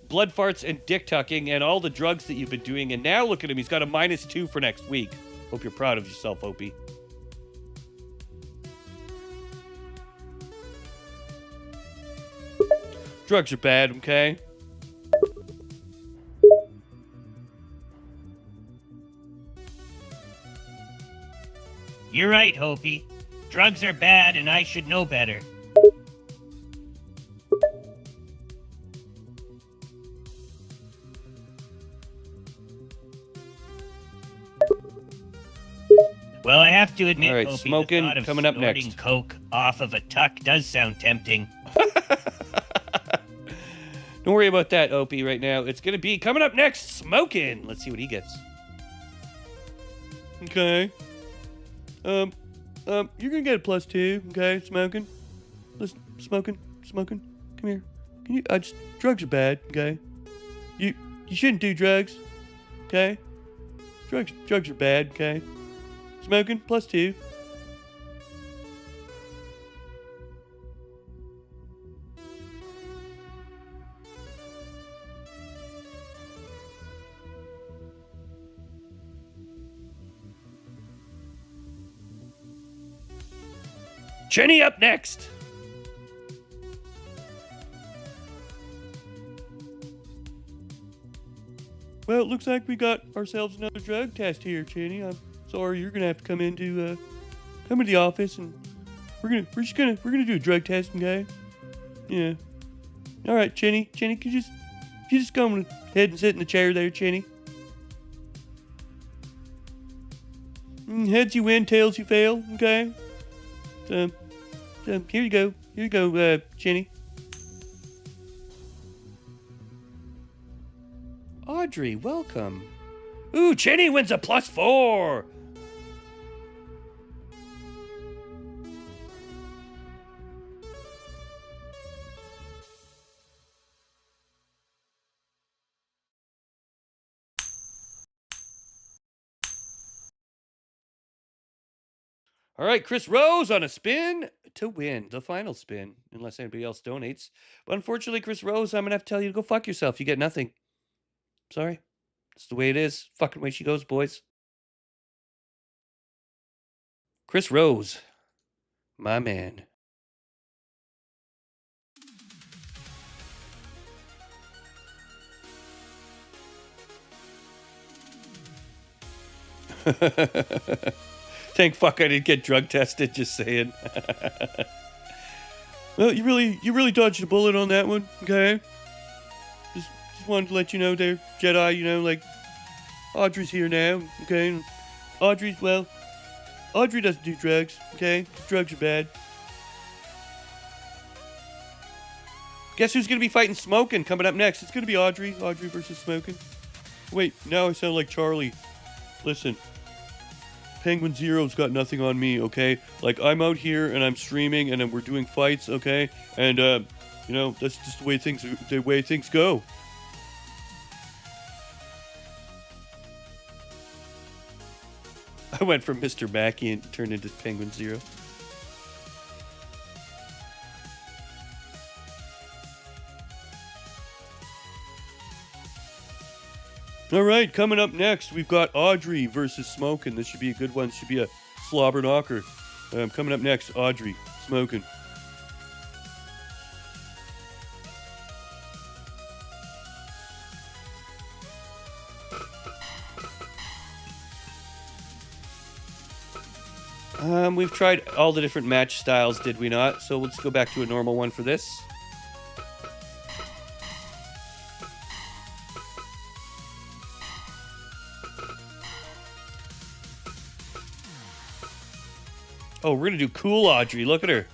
blood farts and dick tucking and all the drugs that you've been doing, and now look at him, he's got a -2 for next week. Hope you're proud of yourself, Opie. Drugs are bad, okay? You're right, Hopi. Drugs are bad and I should know better. Well, I have to admit, All right, Hopi, smoking, the thought of coming up snorting next. coke off of a tuck does sound tempting. Don't worry about that, Opie, right now. It's going to be coming up next, Smoking. Let's see what he gets. Okay. You're going to get a +2, okay, Smoking. Listen, Smoking. Come here. Can you, drugs are bad, okay? You shouldn't do drugs, okay? Drugs are bad, okay? Smoking, +2. Jenny up next. Well, it looks like we got ourselves another drug test here, Jenny. I'm sorry, you're gonna have to come into the office, and we're gonna do a drug test, okay? Yeah. All right, Jenny, can you just go ahead and sit in the chair there, Jenny? Heads you win, tails you fail, okay? So here you go, Jenny. Audrey, welcome. Ooh, Jenny wins a +4. All right, Chris Rose on a spin to win the final spin, unless anybody else donates. But unfortunately, Chris Rose, I'm going to have to tell you to go fuck yourself. You get nothing. Sorry. It's the way it is. Fucking way she goes, boys. Chris Rose. My man. Thank fuck I didn't get drug tested, just saying. Well, you really dodged a bullet on that one, okay? Just wanted to let you know there, Jedi, you know, like, Audrey's here now, okay? Audrey doesn't do drugs, okay? Drugs are bad. Guess who's gonna be fighting Smoking coming up next? It's gonna be Audrey versus Smoking. Wait, now I sound like Charlie. Listen. Penguin Zero's got nothing on me, okay? Like, I'm out here and I'm streaming and then we're doing fights, okay? And, you know, that's just the way things go. I went from Mr. Mackey and turned into Penguin Zero. All right, coming up next, we've got Audrey versus Smoking. This should be a good one. This should be a slobber knocker. Coming up next, Audrey, Smoking. We've tried all the different match styles, did we not? So let's go back to a normal one for this. Oh, we're gonna do cool Audrey. Look at her.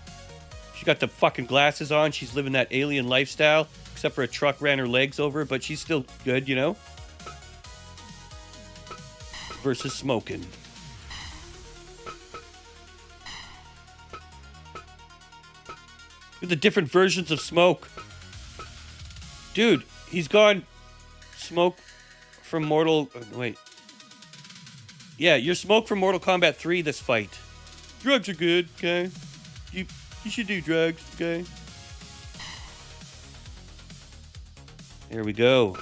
She got the fucking glasses on. She's living that alien lifestyle. Except for a truck ran her legs over, but she's still good, you know? Versus Smoking. With the different versions of Smoke. Dude, he's gone Smoke from Mortal... wait. Yeah, you're Smoke from Mortal Kombat 3 this fight. Drugs are good, okay? You should do drugs, okay? There we go.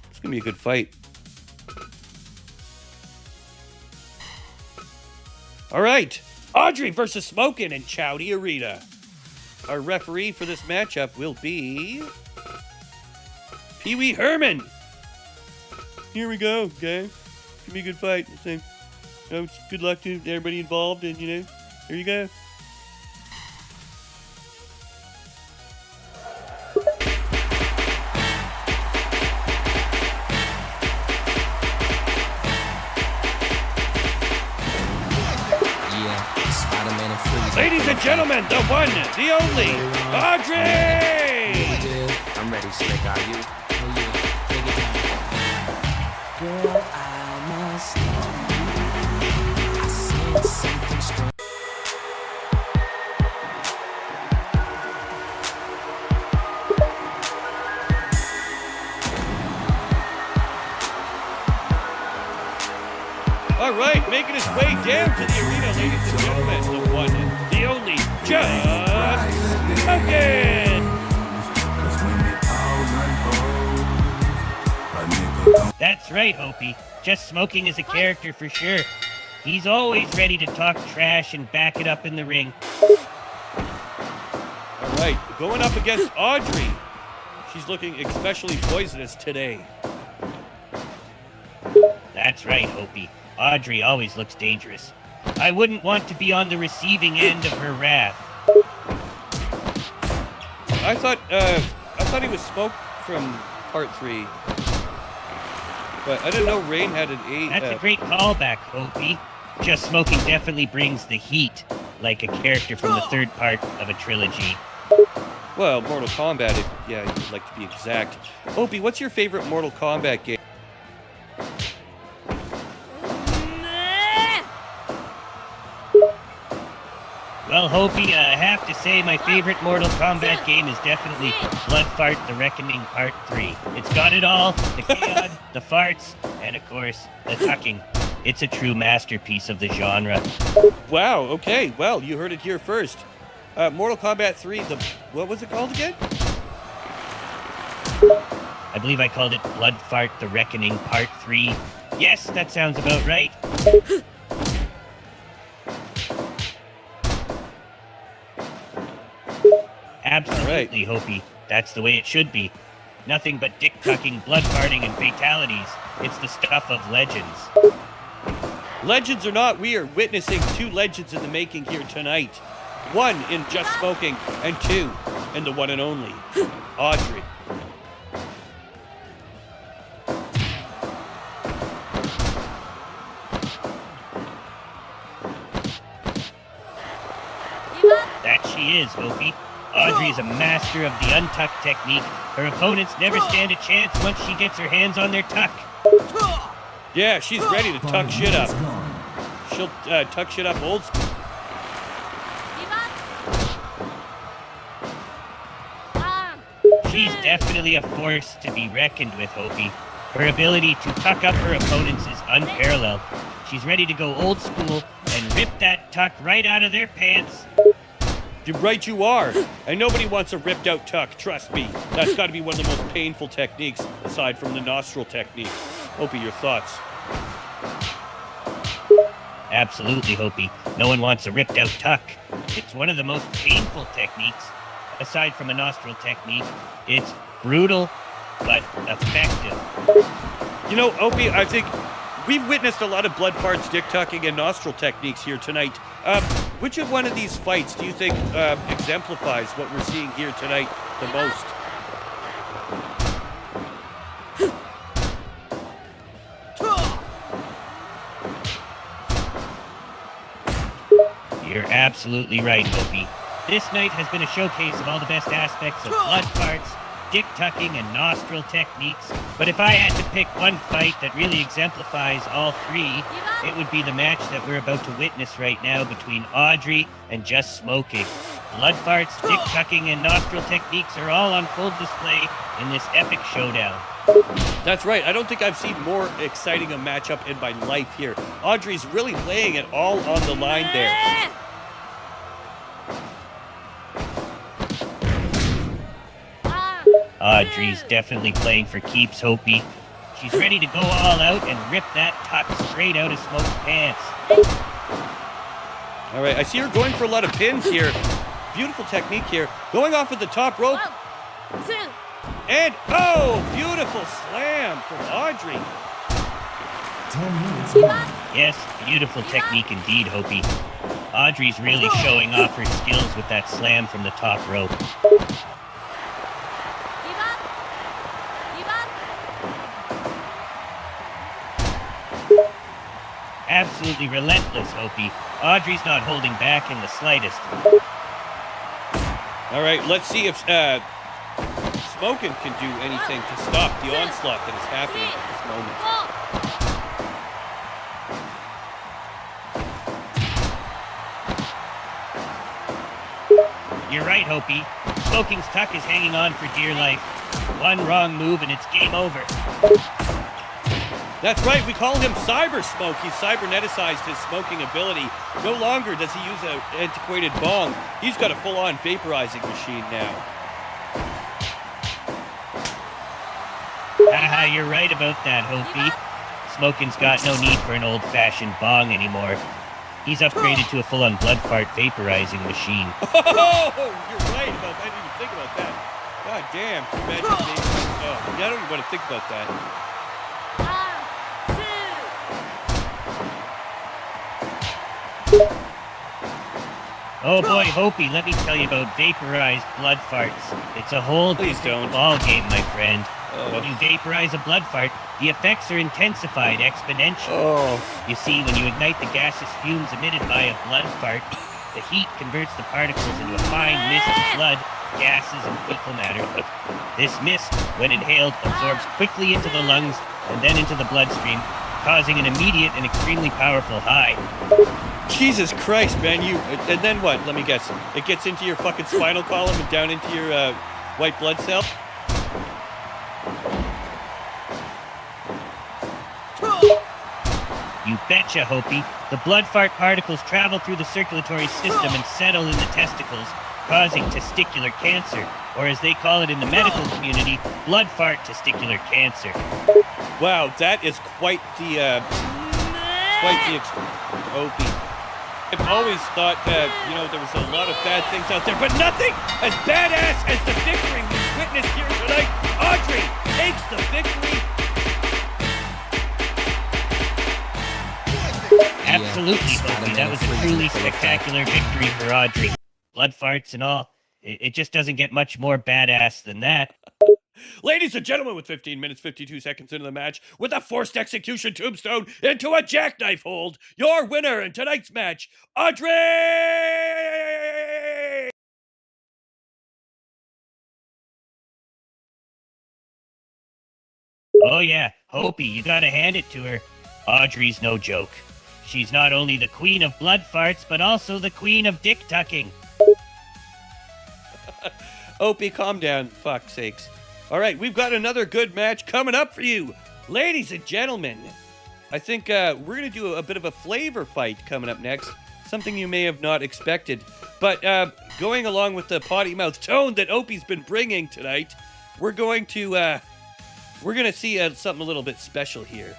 It's gonna be a good fight. All right, Audrey versus Smoking in Chowdy Arena. our referee for this matchup will be Pee Wee Herman. Here we go, okay? It's gonna be a good fight. Good luck to everybody involved, and here you go. Ladies and gentlemen, the one, the only, Audrey! I'm ready, Slick, are you? Oh yeah, take it down. Girl, I must know. I sense something strong. All right, making his way down to the arena, ladies and gentlemen, the one, the only, Just Smoking! That's right, Hopi. Just Smoking is a character for sure. He's always ready to talk trash and back it up in the ring. All right, going up against Audrey. She's looking especially poisonous today. That's right, Hopi. Audrey always looks dangerous. I wouldn't want to be on the receiving end of her wrath. I thought he was Smoke from Part 3. But I didn't know Rain had an 8. That's a great callback, Hopi. Just Smoking definitely brings the heat, like a character from the third part of a trilogy. Well, Mortal Kombat, you'd like to be exact. Opie, what's your favorite Mortal Kombat game? Well, Hopi, I have to say my favorite Mortal Kombat game is definitely Blood Fart The Reckoning Part 3. It's got it all, the chaos, the farts, and of course, the tucking. It's a true masterpiece of the genre. Wow, okay, well, you heard it here first. Mortal Kombat 3, what was it called again? I believe I called it Blood Fart The Reckoning Part 3. Yes, that sounds about right. Absolutely, Hopi. That's the way it should be. Nothing but dick-tucking, blood-farting, and fatalities. It's the stuff of legends. Legends or not, we are witnessing 2 legends in the making here tonight. 1 in Just Smoking, and 2 in the one and only, Audrey. That she is, Hopi. Audrey is a master of the untucked technique. Her opponents never stand a chance once she gets her hands on their tuck. Yeah, she's ready to tuck shit up. She'll tuck shit up old school. She's definitely a force to be reckoned with, Hopi. Her ability to tuck up her opponents is unparalleled. She's ready to go old school and rip that tuck right out of their pants. You're right, you are. And nobody wants a ripped out tuck, trust me. That's got to be one of the most painful techniques, aside from the nostril technique. Opie, your thoughts? Absolutely, Hopi. No one wants a ripped out tuck. It's one of the most painful techniques. Aside from a nostril technique, it's brutal, but effective. You know, Opie, I think we've witnessed a lot of blood farts, dick tucking, and nostril techniques here tonight. Which of one of these fights do you think exemplifies what we're seeing here tonight the most? You're absolutely right, Hopi. This night has been a showcase of all the best aspects of blood farts, dick tucking, and nostril techniques. But if I had to pick one fight that really exemplifies all 3, it would be the match that we're about to witness right now between Audrey and Just Smoking. Blood farts, dick tucking, and nostril techniques are all on full display in this epic showdown. That's right. I don't think I've seen more exciting a matchup in my life here. Audrey's really laying it all on the line there. Audrey's definitely playing for keeps, Hopi. She's ready to go all out and rip that tuck straight out of Smoke's pants. All right, I see her going for a lot of pins here. beautiful technique here. Going off at the top rope. 1, 2. And, oh, beautiful slam from Audrey. 10 minutes gone. Yes, beautiful technique indeed, Hopi. Audrey's really showing off her skills with that slam from the top rope. Give up. Give up. Absolutely relentless, Hopi. Audrey's not holding back in the slightest. All right, let's see if Smokin can do anything to stop the onslaught that is happening at this moment. 4. You're right, Hopi. Smoking's tuck is hanging on for dear life. One wrong move and it's game over. That's right, we call him Cyber Smoke. He's cyberneticized his smoking ability. No longer does he use an antiquated bong. He's got a full-on vaporizing machine now. Haha, you're right about that, Hopi. Smoking's got no need for an old-fashioned bong anymore. He's upgraded to a full-on blood fart vaporizing machine. Oh, you're right about that. I didn't even think about that. God damn. Imagine being, oh, I don't even want to think about that. 1, 2. Oh boy, Hopi, let me tell you about vaporized blood farts. It's a whole Please different don't. ball game, my friend. Oh. When you vaporize a blood fart, the effects are intensified exponentially. Oh. You see, when you ignite the gaseous fumes emitted by a blood fart, the heat converts the particles into a fine mist of blood, gases, and fecal matter. This mist, when inhaled, absorbs quickly into the lungs and then into the bloodstream, causing an immediate and extremely powerful high. Jesus Christ, man. And then what? Let me guess. It gets into your fucking spinal column and down into your white blood cell? You betcha, Hopi. The blood fart particles travel through the circulatory system and settle in the testicles, causing testicular cancer, or as they call it in the medical community, blood fart testicular cancer. Wow, that is quite the Opie. I've always thought that, there was a lot of bad things out there, but nothing as badass as the victory we witnessed here tonight. Audrey takes the victory. Absolutely, Hopi. That was a truly spectacular victory for Audrey. Blood farts and all. It just doesn't get much more badass than that. Ladies and gentlemen, with 15 minutes, 52 seconds into the match, with a forced execution tombstone into a jackknife hold, your winner in tonight's match, Audrey! Oh yeah, Hopi, you gotta hand it to her. Audrey's no joke. She's not only the queen of blood farts, but also the queen of dick tucking. Opie, calm down. Fuck's sakes. All right, we've got another good match coming up for you. Ladies and gentlemen, I think we're going to do a bit of a flavor fight coming up next. Something you may have not expected. But going along with the potty mouth tone that Opie's been bringing tonight, we're going to see something a little bit special here.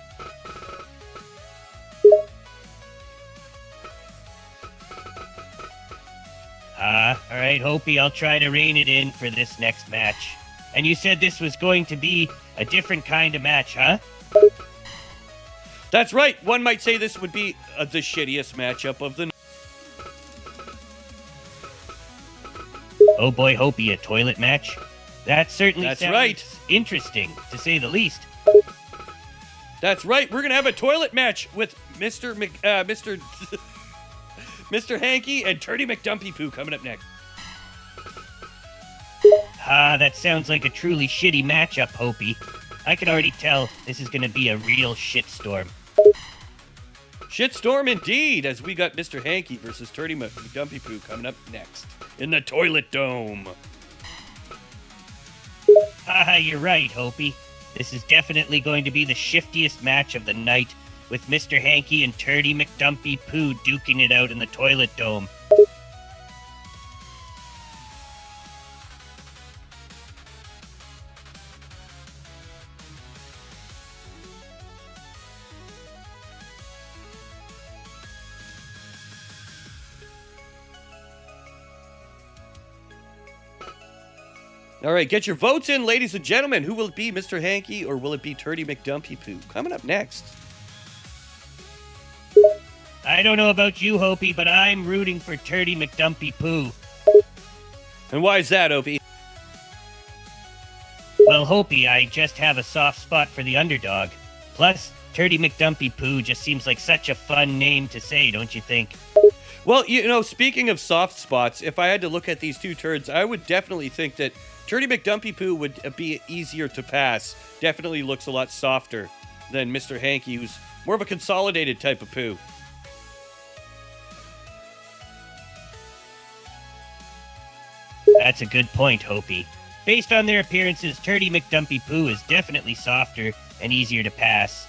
All right, Hopi, I'll try to rein it in for this next match. And you said this was going to be a different kind of match, huh? That's right. One might say this would be the shittiest matchup of the night. Oh boy, Hopi, a toilet match? That certainly That's sounds right. interesting, to say the least. That's right. We're going to have a toilet match with Mr. Hanky and Turdy McDumpy Poo coming up next. That sounds like a truly shitty matchup, Hopi. I can already tell this is gonna be a real shitstorm. Shitstorm indeed, as we got Mr. Hanky versus Turdy McDumpy Poo coming up next in the Toilet Dome. You're right, Hopi. This is definitely going to be the shiftiest match of the night, with Mr. Hanky and Turdy McDumpy Poo duking it out in the Toilet Dome. All right, get your votes in, ladies and gentlemen. Who will it be, Mr. Hanky, or will it be Turdy McDumpy Poo? Coming up next. I don't know about you, Hopi, but I'm rooting for Turdy McDumpy Poo. And why is that, Opie? Well, Hopi, I just have a soft spot for the underdog. Plus, Turdy McDumpy Poo just seems like such a fun name to say, don't you think? Well, you know, speaking of soft spots, if I had to look at these two turds, I would definitely think that Turdy McDumpy Poo would be easier to pass. Definitely looks a lot softer than Mr. Hanky, who's more of a consolidated type of poo. That's a good point, Hopi. Based on their appearances, Turdy McDumpy Poo is definitely softer and easier to pass,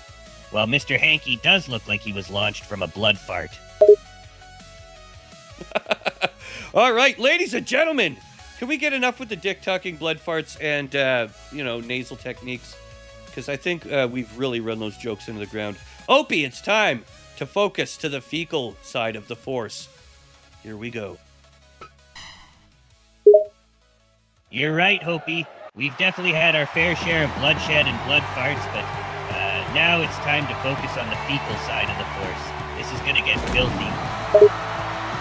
while Mr. Hanky does look like he was launched from a blood fart. All right, ladies and gentlemen, can we get enough with the dick tucking, blood farts, and, nasal techniques? Because I think we've really run those jokes into the ground. Opie, it's time to focus to the fecal side of the force. Here we go. You're right, Hopi. We've definitely had our fair share of bloodshed and blood farts, but now it's time to focus on the fecal side of the force. This is gonna get filthy.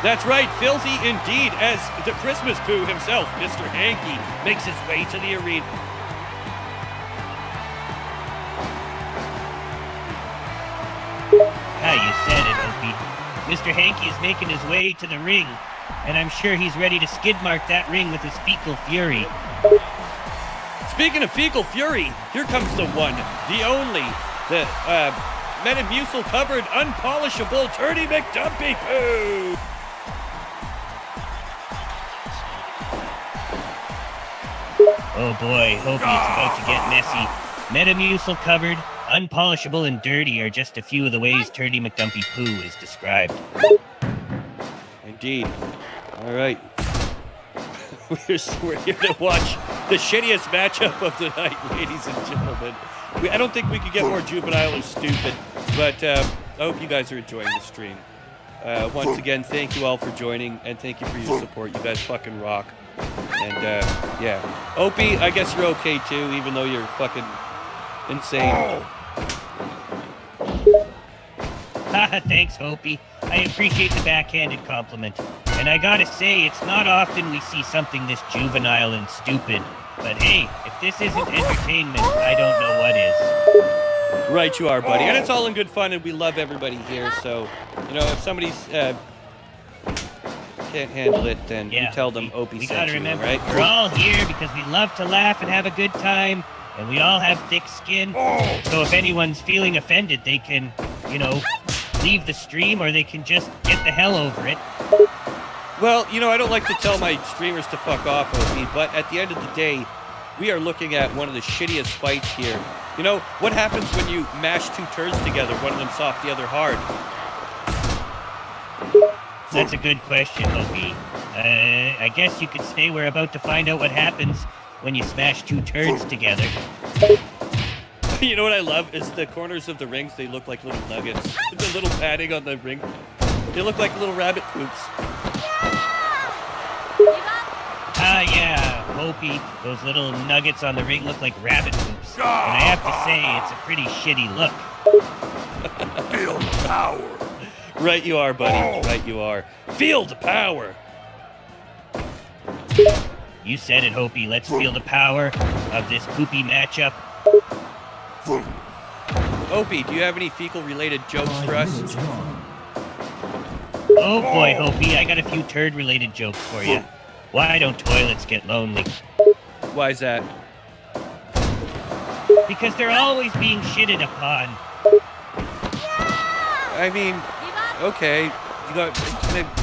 That's right, filthy indeed, as the Christmas poo himself, Mr. Hanky, makes his way to the arena. You said it, Hopi. Mr. Hanky is making his way to the ring, and I'm sure he's ready to skid mark that ring with his fecal fury. Speaking of fecal fury, here comes the one, the only, the Metamucil covered, unpolishable Turdy McDumpy Poo. Oh boy, Hopi, it's about to get messy. Metamucil covered, unpolishable, and dirty are just a few of the ways Turdy McDumpy Poo is described. Indeed. All right. We're here to watch the shittiest matchup of the night, ladies and gentlemen. I don't think we could get more juvenile or stupid, but I hope you guys are enjoying the stream. Once again, thank you all for joining, and thank you for your support. You guys fucking rock. And, yeah. Opie, I guess you're okay too, even though you're fucking insane. Thanks, Hopi. I appreciate the backhanded compliment. And I gotta say, it's not often we see something this juvenile and stupid. But hey, if this isn't entertainment, I don't know what is. Right you are, buddy. And it's all in good fun, and we love everybody here, so, if somebody's can't handle it, then you tell them Opie we sent gotta you, remember, right? we're all here because we love to laugh and have a good time, and we all have thick skin. So if anyone's feeling offended, they can, leave the stream, or they can just get the hell over it. Well, I don't like to tell my streamers to fuck off, Opie, but at the end of the day, we are looking at one of the shittiest fights here. What happens when you mash two turds together, one of them soft, the other hard? That's a good question, Hopi. I guess you could say we're about to find out what happens when you smash two turds together. You know what I love is the corners of the rings, they look like little nuggets. The little padding on the ring, they look like little rabbit poops. Yeah, Hopi, those little nuggets on the ring look like rabbit poops. And I have to say, it's a pretty shitty look. Feel the power. Right you are, buddy. Right you are. Feel the power. You said it, Hopi. Let's feel the power of this poopy matchup. Opie, do you have any fecal-related jokes for us? Oh boy, Hopi, I got a few turd-related jokes for you. Why don't toilets get lonely? Why is that? Because they're always being shitted upon. I mean, okay.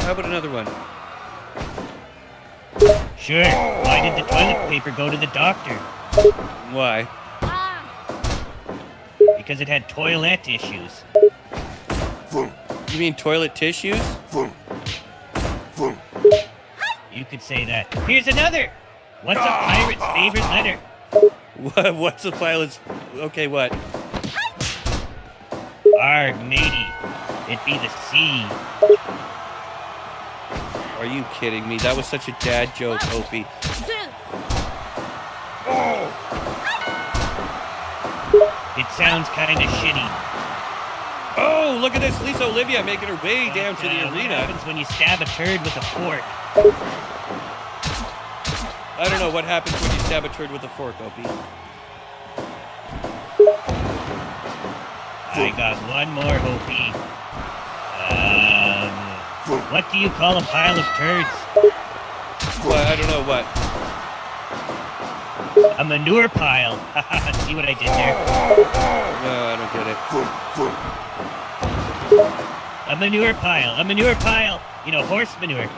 How about another one? Sure. Why did the toilet paper go to the doctor? Why? Because it had toilet issues. You mean toilet tissues? You could say that. Here's another. What's a pirate's favorite letter? What's a pilot's... Okay, what? Arg, matey. It'd be the sea. Are you kidding me? That was such a dad joke, Opie. It sounds kind of shitty. Oh, look at this. Lisa Olivia making her way down to the What arena. happens when you stab a turd with a fork? I don't know what happens when you stab a turd with a fork, Opie. I got one more, Hopi. What do you call a pile of turds? Well, I don't know what. A manure pile. See what I did there? No, I don't get it. A manure pile. A manure pile. You know, horse manure.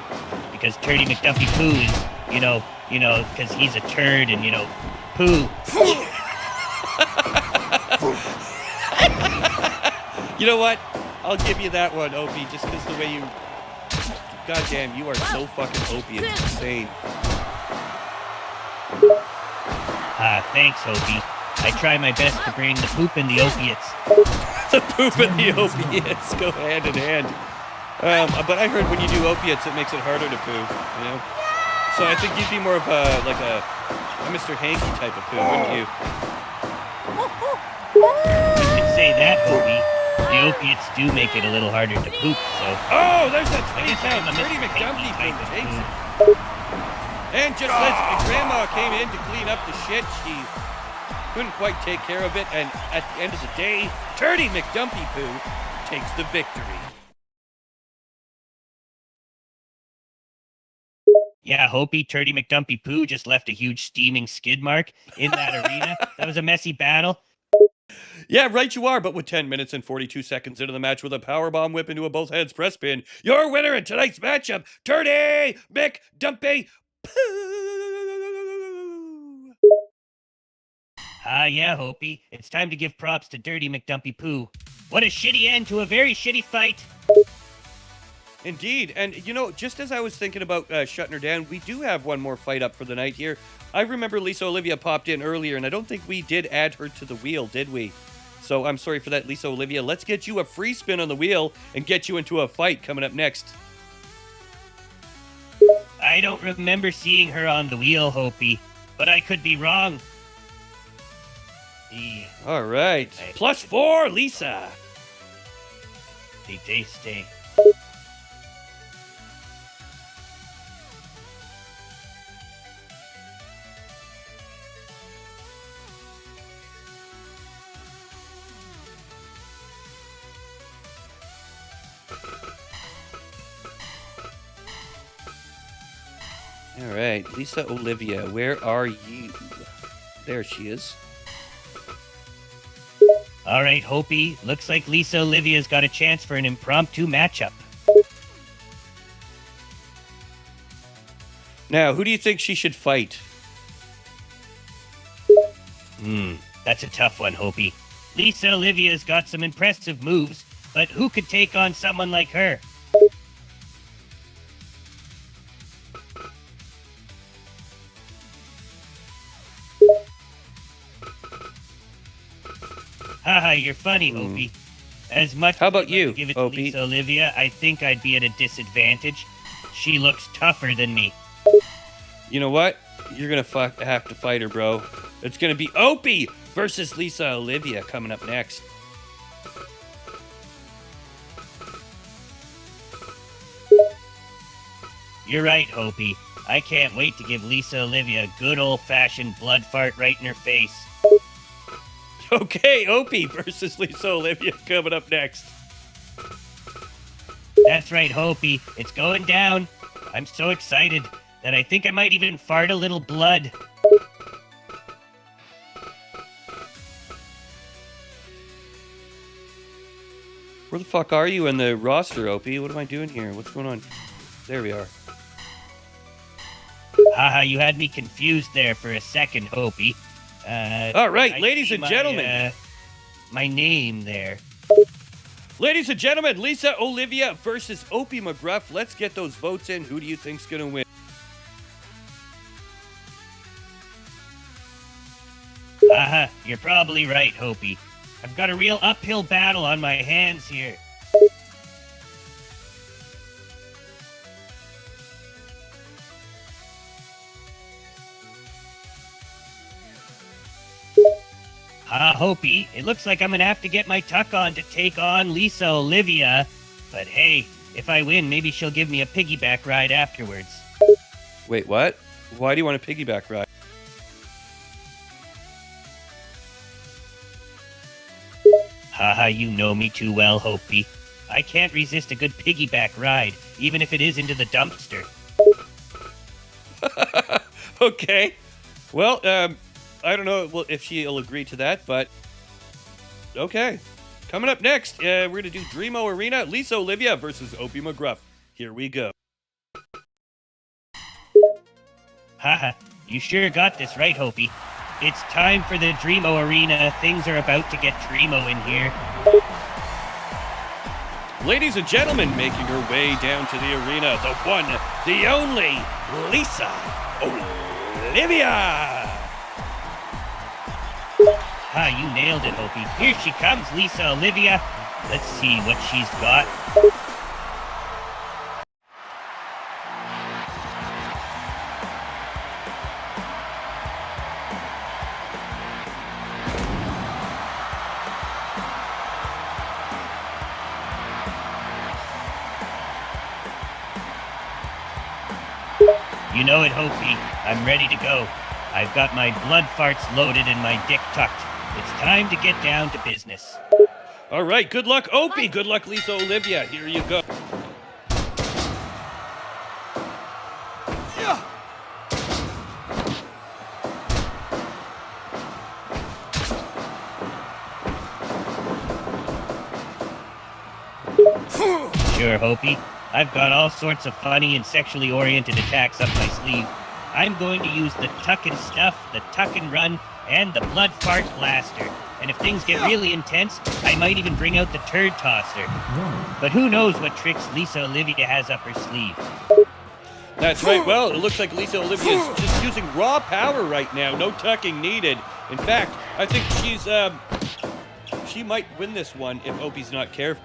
Because Turdy McDumpy Poo is, because he's a turd and, poo. You know what? I'll give you that one, Opie, just because the way you... Goddamn, you are so fucking Opie. It's insane. Thanks, Hopi. I try my best to bring the poop and the opiates. The poop and the opiates go hand in hand. But I heard when you do opiates, it makes it harder to poo, So I think you'd be more of a Mr. Hanky type of poo, wouldn't you? You could say that, Hopi. The opiates do make it a little harder to poop, so... Oh, there's that I guess I'm 20 a pound Turdy Mr. McDumpy Hanky type poo of takes poo. it. And just as Grandma came in to clean up the shit, she couldn't quite take care of it, and at the end of the day, Turdy McDumpy Poo takes the victory. Yeah, Hopi, Turdy McDumpy Poo just left a huge steaming skid mark in that arena. That was a messy battle. Yeah, right you are, but with 10 minutes and 42 seconds into the match with a powerbomb whip into a both hands press pin, your winner in tonight's matchup, Turdy McDumpy Poo! Yeah, Hopi. It's time to give props to Dirty McDumpy Poo. What a shitty end to a very shitty fight. Indeed, and just as I was thinking about shutting her down, we do have one more fight up for the night here. I remember Lisa Olivia popped in earlier, and I don't think we did add her to the wheel, did we? So I'm sorry for that, Lisa Olivia. Let's get you a free spin on the wheel and get you into a fight coming up next. I don't remember seeing her on the wheel, Hopi, but I could be wrong. All right. +4, Lisa. Stay. All right, Lisa Olivia, where are you? There she is. All right, Hopi. Looks like Lisa Olivia's got a chance for an impromptu matchup. Now, who do you think she should fight? That's a tough one, Hopi. Lisa Olivia's got some impressive moves, but who could take on someone like her? Haha, you're funny, Hopi. As much How about as I'd you, like to give it to Opie? Lisa Olivia, I think I'd be at a disadvantage. She looks tougher than me. You know what? You're gonna have to fight her, bro. It's gonna be Opie versus Lisa Olivia coming up next. You're right, Hopi. I can't wait to give Lisa Olivia a good old-fashioned blood fart right in her face. Okay, Opie versus Lisa Olivia coming up next. That's right, Hopi. It's going down. I'm so excited that I think I might even fart a little blood. Where the fuck are you in the roster, Opie? What am I doing here? What's going on? There we are. Haha, you had me confused there for a second, Hopi. All right, I ladies see and gentlemen. my name there. Ladies and gentlemen, Lisa Olivia versus Opie McGruff. Let's get those votes in. Who do you think's gonna win? Haha, you're probably right, Hopi. I've got a real uphill battle on my hands here. Hopi, it looks like I'm gonna have to get my tuck on to take on Lisa Olivia. But hey, if I win, maybe she'll give me a piggyback ride afterwards. Wait, what? Why do you want a piggyback ride? Haha, you know me too well, Hopi. I can't resist a good piggyback ride, even if it is into the dumpster. Okay. Well, I don't know if she'll agree to that, but okay. Coming up next, we're gonna do Dreamo Arena, Lisa Olivia versus Opie McGruff. Here we go. Haha, you sure got this right, Hopi. It's time for the Dreamo Arena. Things are about to get Dreamo in here. Ladies and gentlemen, making her way down to the arena, the one, the only, Lisa Olivia! You nailed it, Hopi. Here she comes, Lisa Olivia. Let's see what she's got. You know it, Hopi. I'm ready to go. I've got my blood farts loaded and my dick tucked. It's time to get down to business. All right, good luck, Opie. Good luck, Lisa Olivia. Here you go. Yeah. Sure, Hopi. I've got all sorts of funny and sexually oriented attacks up my sleeve. I'm going to use the tuck and stuff, the tuck and run, and the blood fart blaster. And if things get really intense, I might even bring out the turd tosser. But who knows what tricks Lisa Olivia has up her sleeve. That's right. Well, it looks like Lisa Olivia is just using raw power right now. No tucking needed. In fact, I think she might win this one if Opie's not careful.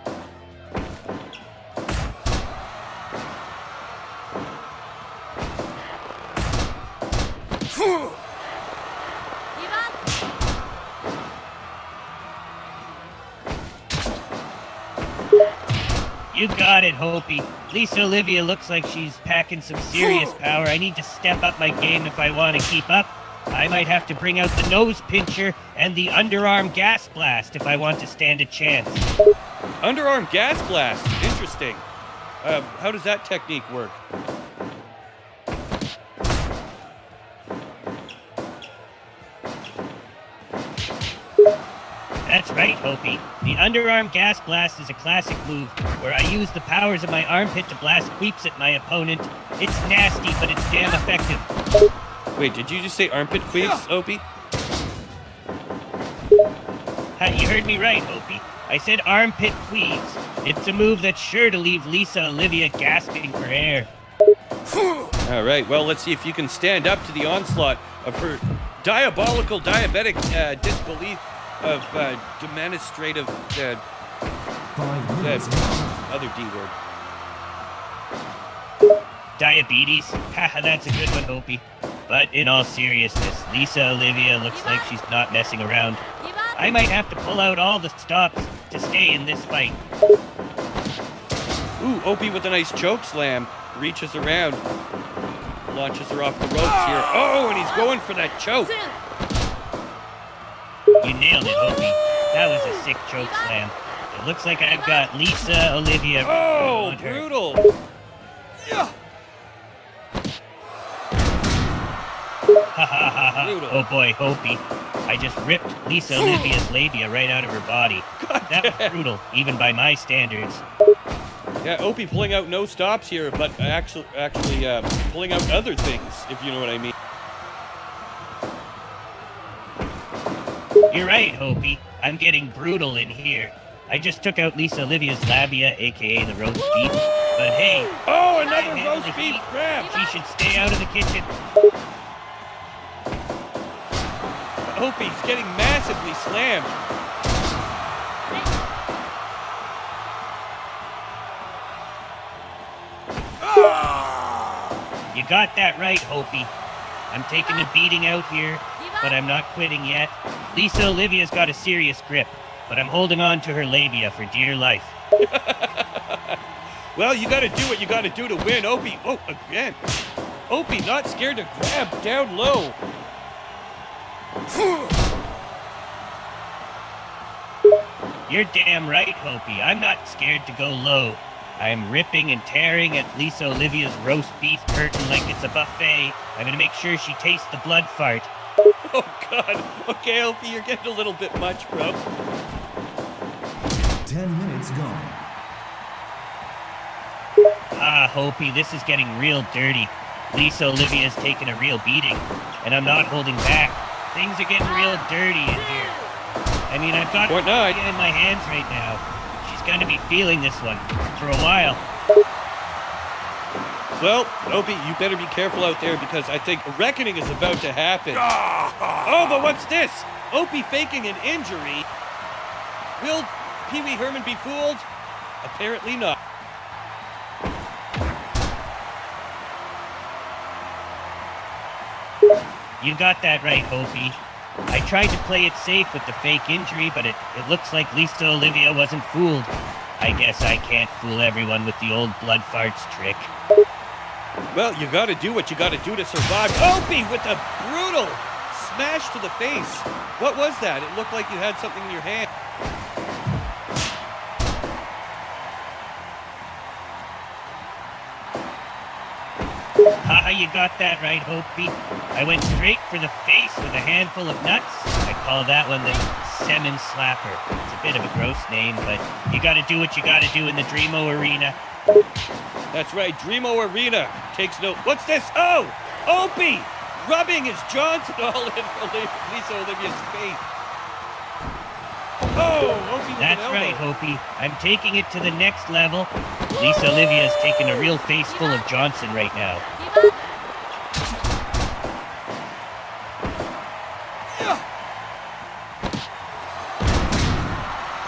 You got it, Hopi. Lisa Olivia looks like she's packing some serious power. I need to step up my game if I want to keep up. I might have to bring out the nose pincher and the underarm gas blast if I want to stand a chance. Underarm gas blast. Interesting. How does that technique work? That's right, Hopi. The underarm gas blast is a classic move where I use the powers of my armpit to blast queeps at my opponent. It's nasty, but it's damn effective. Wait, did you just say armpit queefs, Opie? You heard me right, Hopi. I said armpit queefs. It's a move that's sure to leave Lisa Olivia gasping for air. All right, well, let's see if you can stand up to the onslaught of her diabolical diabetic disbelief of demonstrative 5 minutes. other D word. Diabetes? Haha, that's a good one, Hopi. But in all seriousness, Lisa Olivia looks like she's not messing around. I might have to pull out all the stops to stay in this fight. Ooh, Opie with a nice choke slam. Reaches around. Launches her off the ropes here. Oh, and he's going for that choke. You nailed it, Hopi. That was a sick choke slam. It looks like I've got Lisa Olivia. Oh, on her. brutal. Yeah. Ha ha ha ha. Brutal. Oh boy, Hopi. I just ripped Lisa Olivia's labia right out of her body. That was brutal, even by my standards. Yeah, Opie pulling out no stops here, but actually pulling out other things, if you know what I mean. You're right, Hopi. I'm getting brutal in here. I just took out Lisa Olivia's labia, aka the roast beef. But hey, Oh, I another handle roast the beef heat. grab. She should stay out of the kitchen. Opie's getting massively slammed. You got that right, Hopi. I'm taking a beating out here, but I'm not quitting yet. Lisa Olivia's got a serious grip, but I'm holding on to her labia for dear life. Well, you gotta do what you gotta do to win. Opie, oh, again. Opie, not scared to grab down low. You're damn right, Hopi. I'm not scared to go low. I'm ripping and tearing at Lisa Olivia's roast beef curtain like it's a buffet. I'm gonna make sure she tastes the blood fart. Oh, God. Okay, Opie, you're getting a little bit much, bro. 10 minutes gone. Ah, Hopi, this is getting real dirty. Lisa Olivia's taking a real beating, and I'm not holding back. Things are getting real dirty in here. I mean, I've got What not? it in my hands right now. She's gonna be feeling this one for a while. Well, Opie, you better be careful out there because I think a reckoning is about to happen. Oh, but what's this? Opie faking an injury? Will Pee Wee Herman be fooled? Apparently not. You got that right, Hopi. I tried to play it safe with the fake injury, but it looks like Lisa Olivia wasn't fooled. I guess I can't fool everyone with the old blood farts trick. Well, you gotta do what you gotta do to survive. Opie with a brutal smash to the face. What was that? It looked like you had something in your hand. Haha, you got that right, Hopi. I went straight for the face with a handful of nuts. I call that one the Semen Slapper. It's a bit of a gross name, but you gotta do what you gotta do in the Dreamo Arena. That's right, Dreamo Arena takes note. What's this? Oh, Opie rubbing his Johnson all in Lisa Olivia's face. Oh, Opie with That's an elbow. right, Hopi. I'm taking it to the next level. Lisa Olivia's taking a real face full of Johnson right now.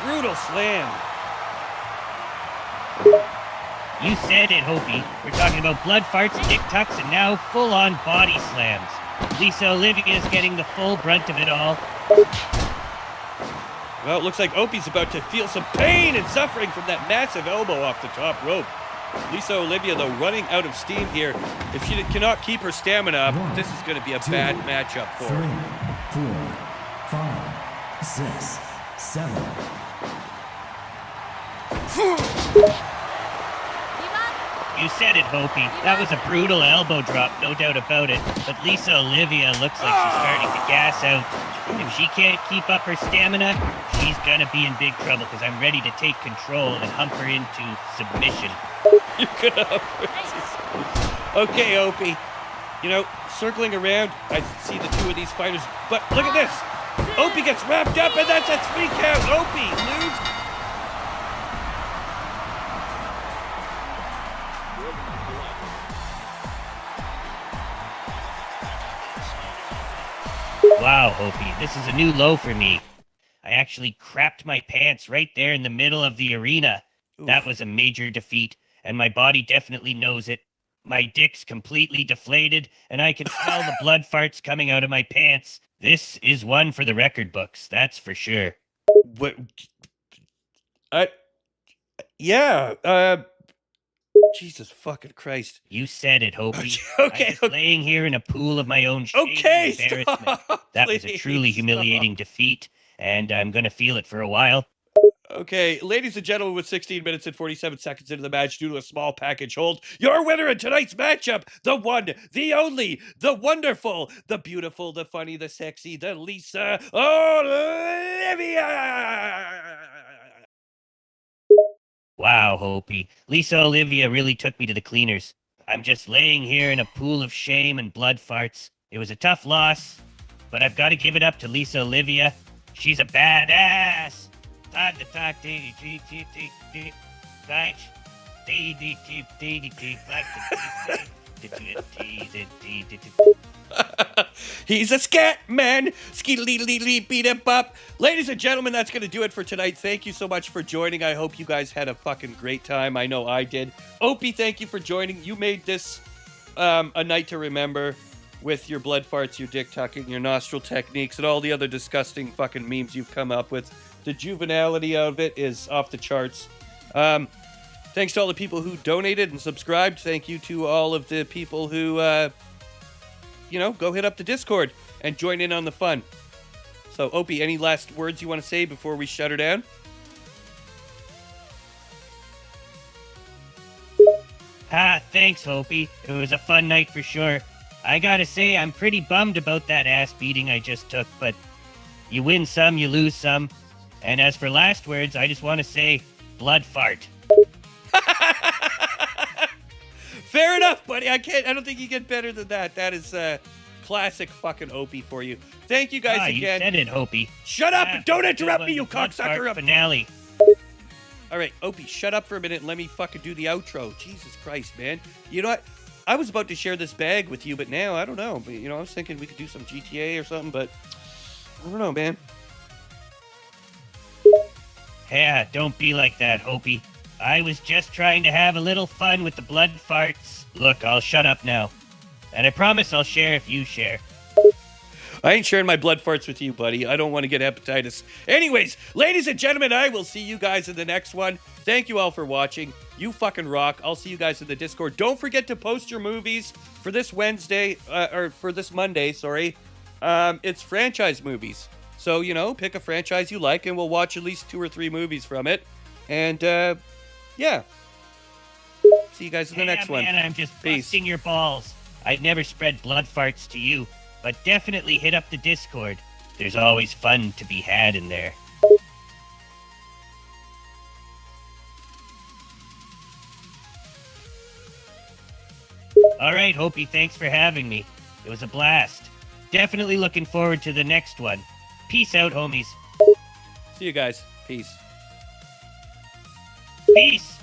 Brutal slam. You said it, Hopi. We're talking about blood farts, dick tucks, and now full-on body slams. Lisa Olivia's getting the full brunt of it all. Well, it looks like Opie's about to feel some pain and suffering from that massive elbow off the top rope. Lisa Olivia, though, running out of steam here. If she cannot keep her stamina up, this is going to be a bad matchup for 3, her. 4, 5, 6, 7. You said it, Hopi. That was a brutal elbow drop, no doubt about it. But Lisa Olivia looks like she's starting to gas out. If she can't keep up her stamina, she's gonna be in big trouble because I'm ready to take control and hump her into submission. You're gonna Okay, Opie. You know, circling around, I see the two of these fighters, but look at this! Opie gets wrapped up, and that's a 3 count! Opie loses. Wow, Hopi, this is a new low for me. I actually crapped my pants right there in the middle of the arena. Oof. That was a major defeat, and my body definitely knows it. My dick's completely deflated, and I can smell the blood farts coming out of my pants. This is one for the record books, that's for sure. What? Yeah, Jesus fucking Christ. You said it, Hopi. Okay, I'm just laying here in a pool of my own shame Okay, and embarrassment. stop, That was a please, truly stop. humiliating defeat, and I'm gonna feel it for a while. Okay, ladies and gentlemen, with 16 minutes and 47 seconds into the match due to a small package hold, your winner in tonight's matchup, the one, the only, the wonderful, the beautiful, the funny, the sexy, the Lisa Olivia! Wow, Hopi. Lisa Olivia really took me to the cleaners. I'm just laying here in a pool of shame and blood farts. It was a tough loss, but I've got to give it up to Lisa Olivia. She's a badass. He's a scat man. Skeedly beat him up. Ladies and gentlemen, that's going to do it for tonight. Thank you so much for joining. I hope you guys had a fucking great time. I know I did. Opie, thank you for joining. You made this a night to remember. with your blood farts, your dick tucking, your nostril techniques, and all the other disgusting fucking memes you've come up with. The juvenility of it is off the charts. Thanks to all the people who donated and subscribed. Thank you to all of the people who, go hit up the Discord and join in on the fun. So, Opie, any last words you want to say before we shut her down? Thanks, Opie. It was a fun night for sure. I gotta say, I'm pretty bummed about that ass beating I just took, but you win some, you lose some. And as for last words, I just want to say, blood fart. Fair enough, buddy. I don't think you get better than that. That is classic fucking Opie for you. Thank you guys You again. said it, Opie. Shut up and don't interrupt Good me, you one, blood fart cocksucker. finale. All right, Opie, shut up for a minute and let me fucking do the outro. Jesus Christ, man. You know what? I was about to share this bag with you, but now I don't know. But, I was thinking we could do some GTA or something, but I don't know, man. Yeah, don't be like that, Opie. I was just trying to have a little fun with the blood farts. Look, I'll shut up now. And I promise I'll share if you share. I ain't sharing my blood farts with you, buddy. I don't want to get hepatitis. Anyways, ladies and gentlemen, I will see you guys in the next one. Thank you all for watching. You fucking rock. I'll see you guys in the Discord. Don't forget to post your movies for this Wednesday, or for this Monday, sorry. It's franchise movies. So, pick a franchise you like, and we'll watch at least 2 or 3 movies from it. And, yeah. See you guys in the next one. Man, I'm just Peace. busting your balls. I'd never spread blood farts to you, but definitely hit up the Discord. There's always fun to be had in there. All right, Hopi, thanks for having me. It was a blast. Definitely looking forward to the next one. Peace out, homies. See you guys. Peace. Peace.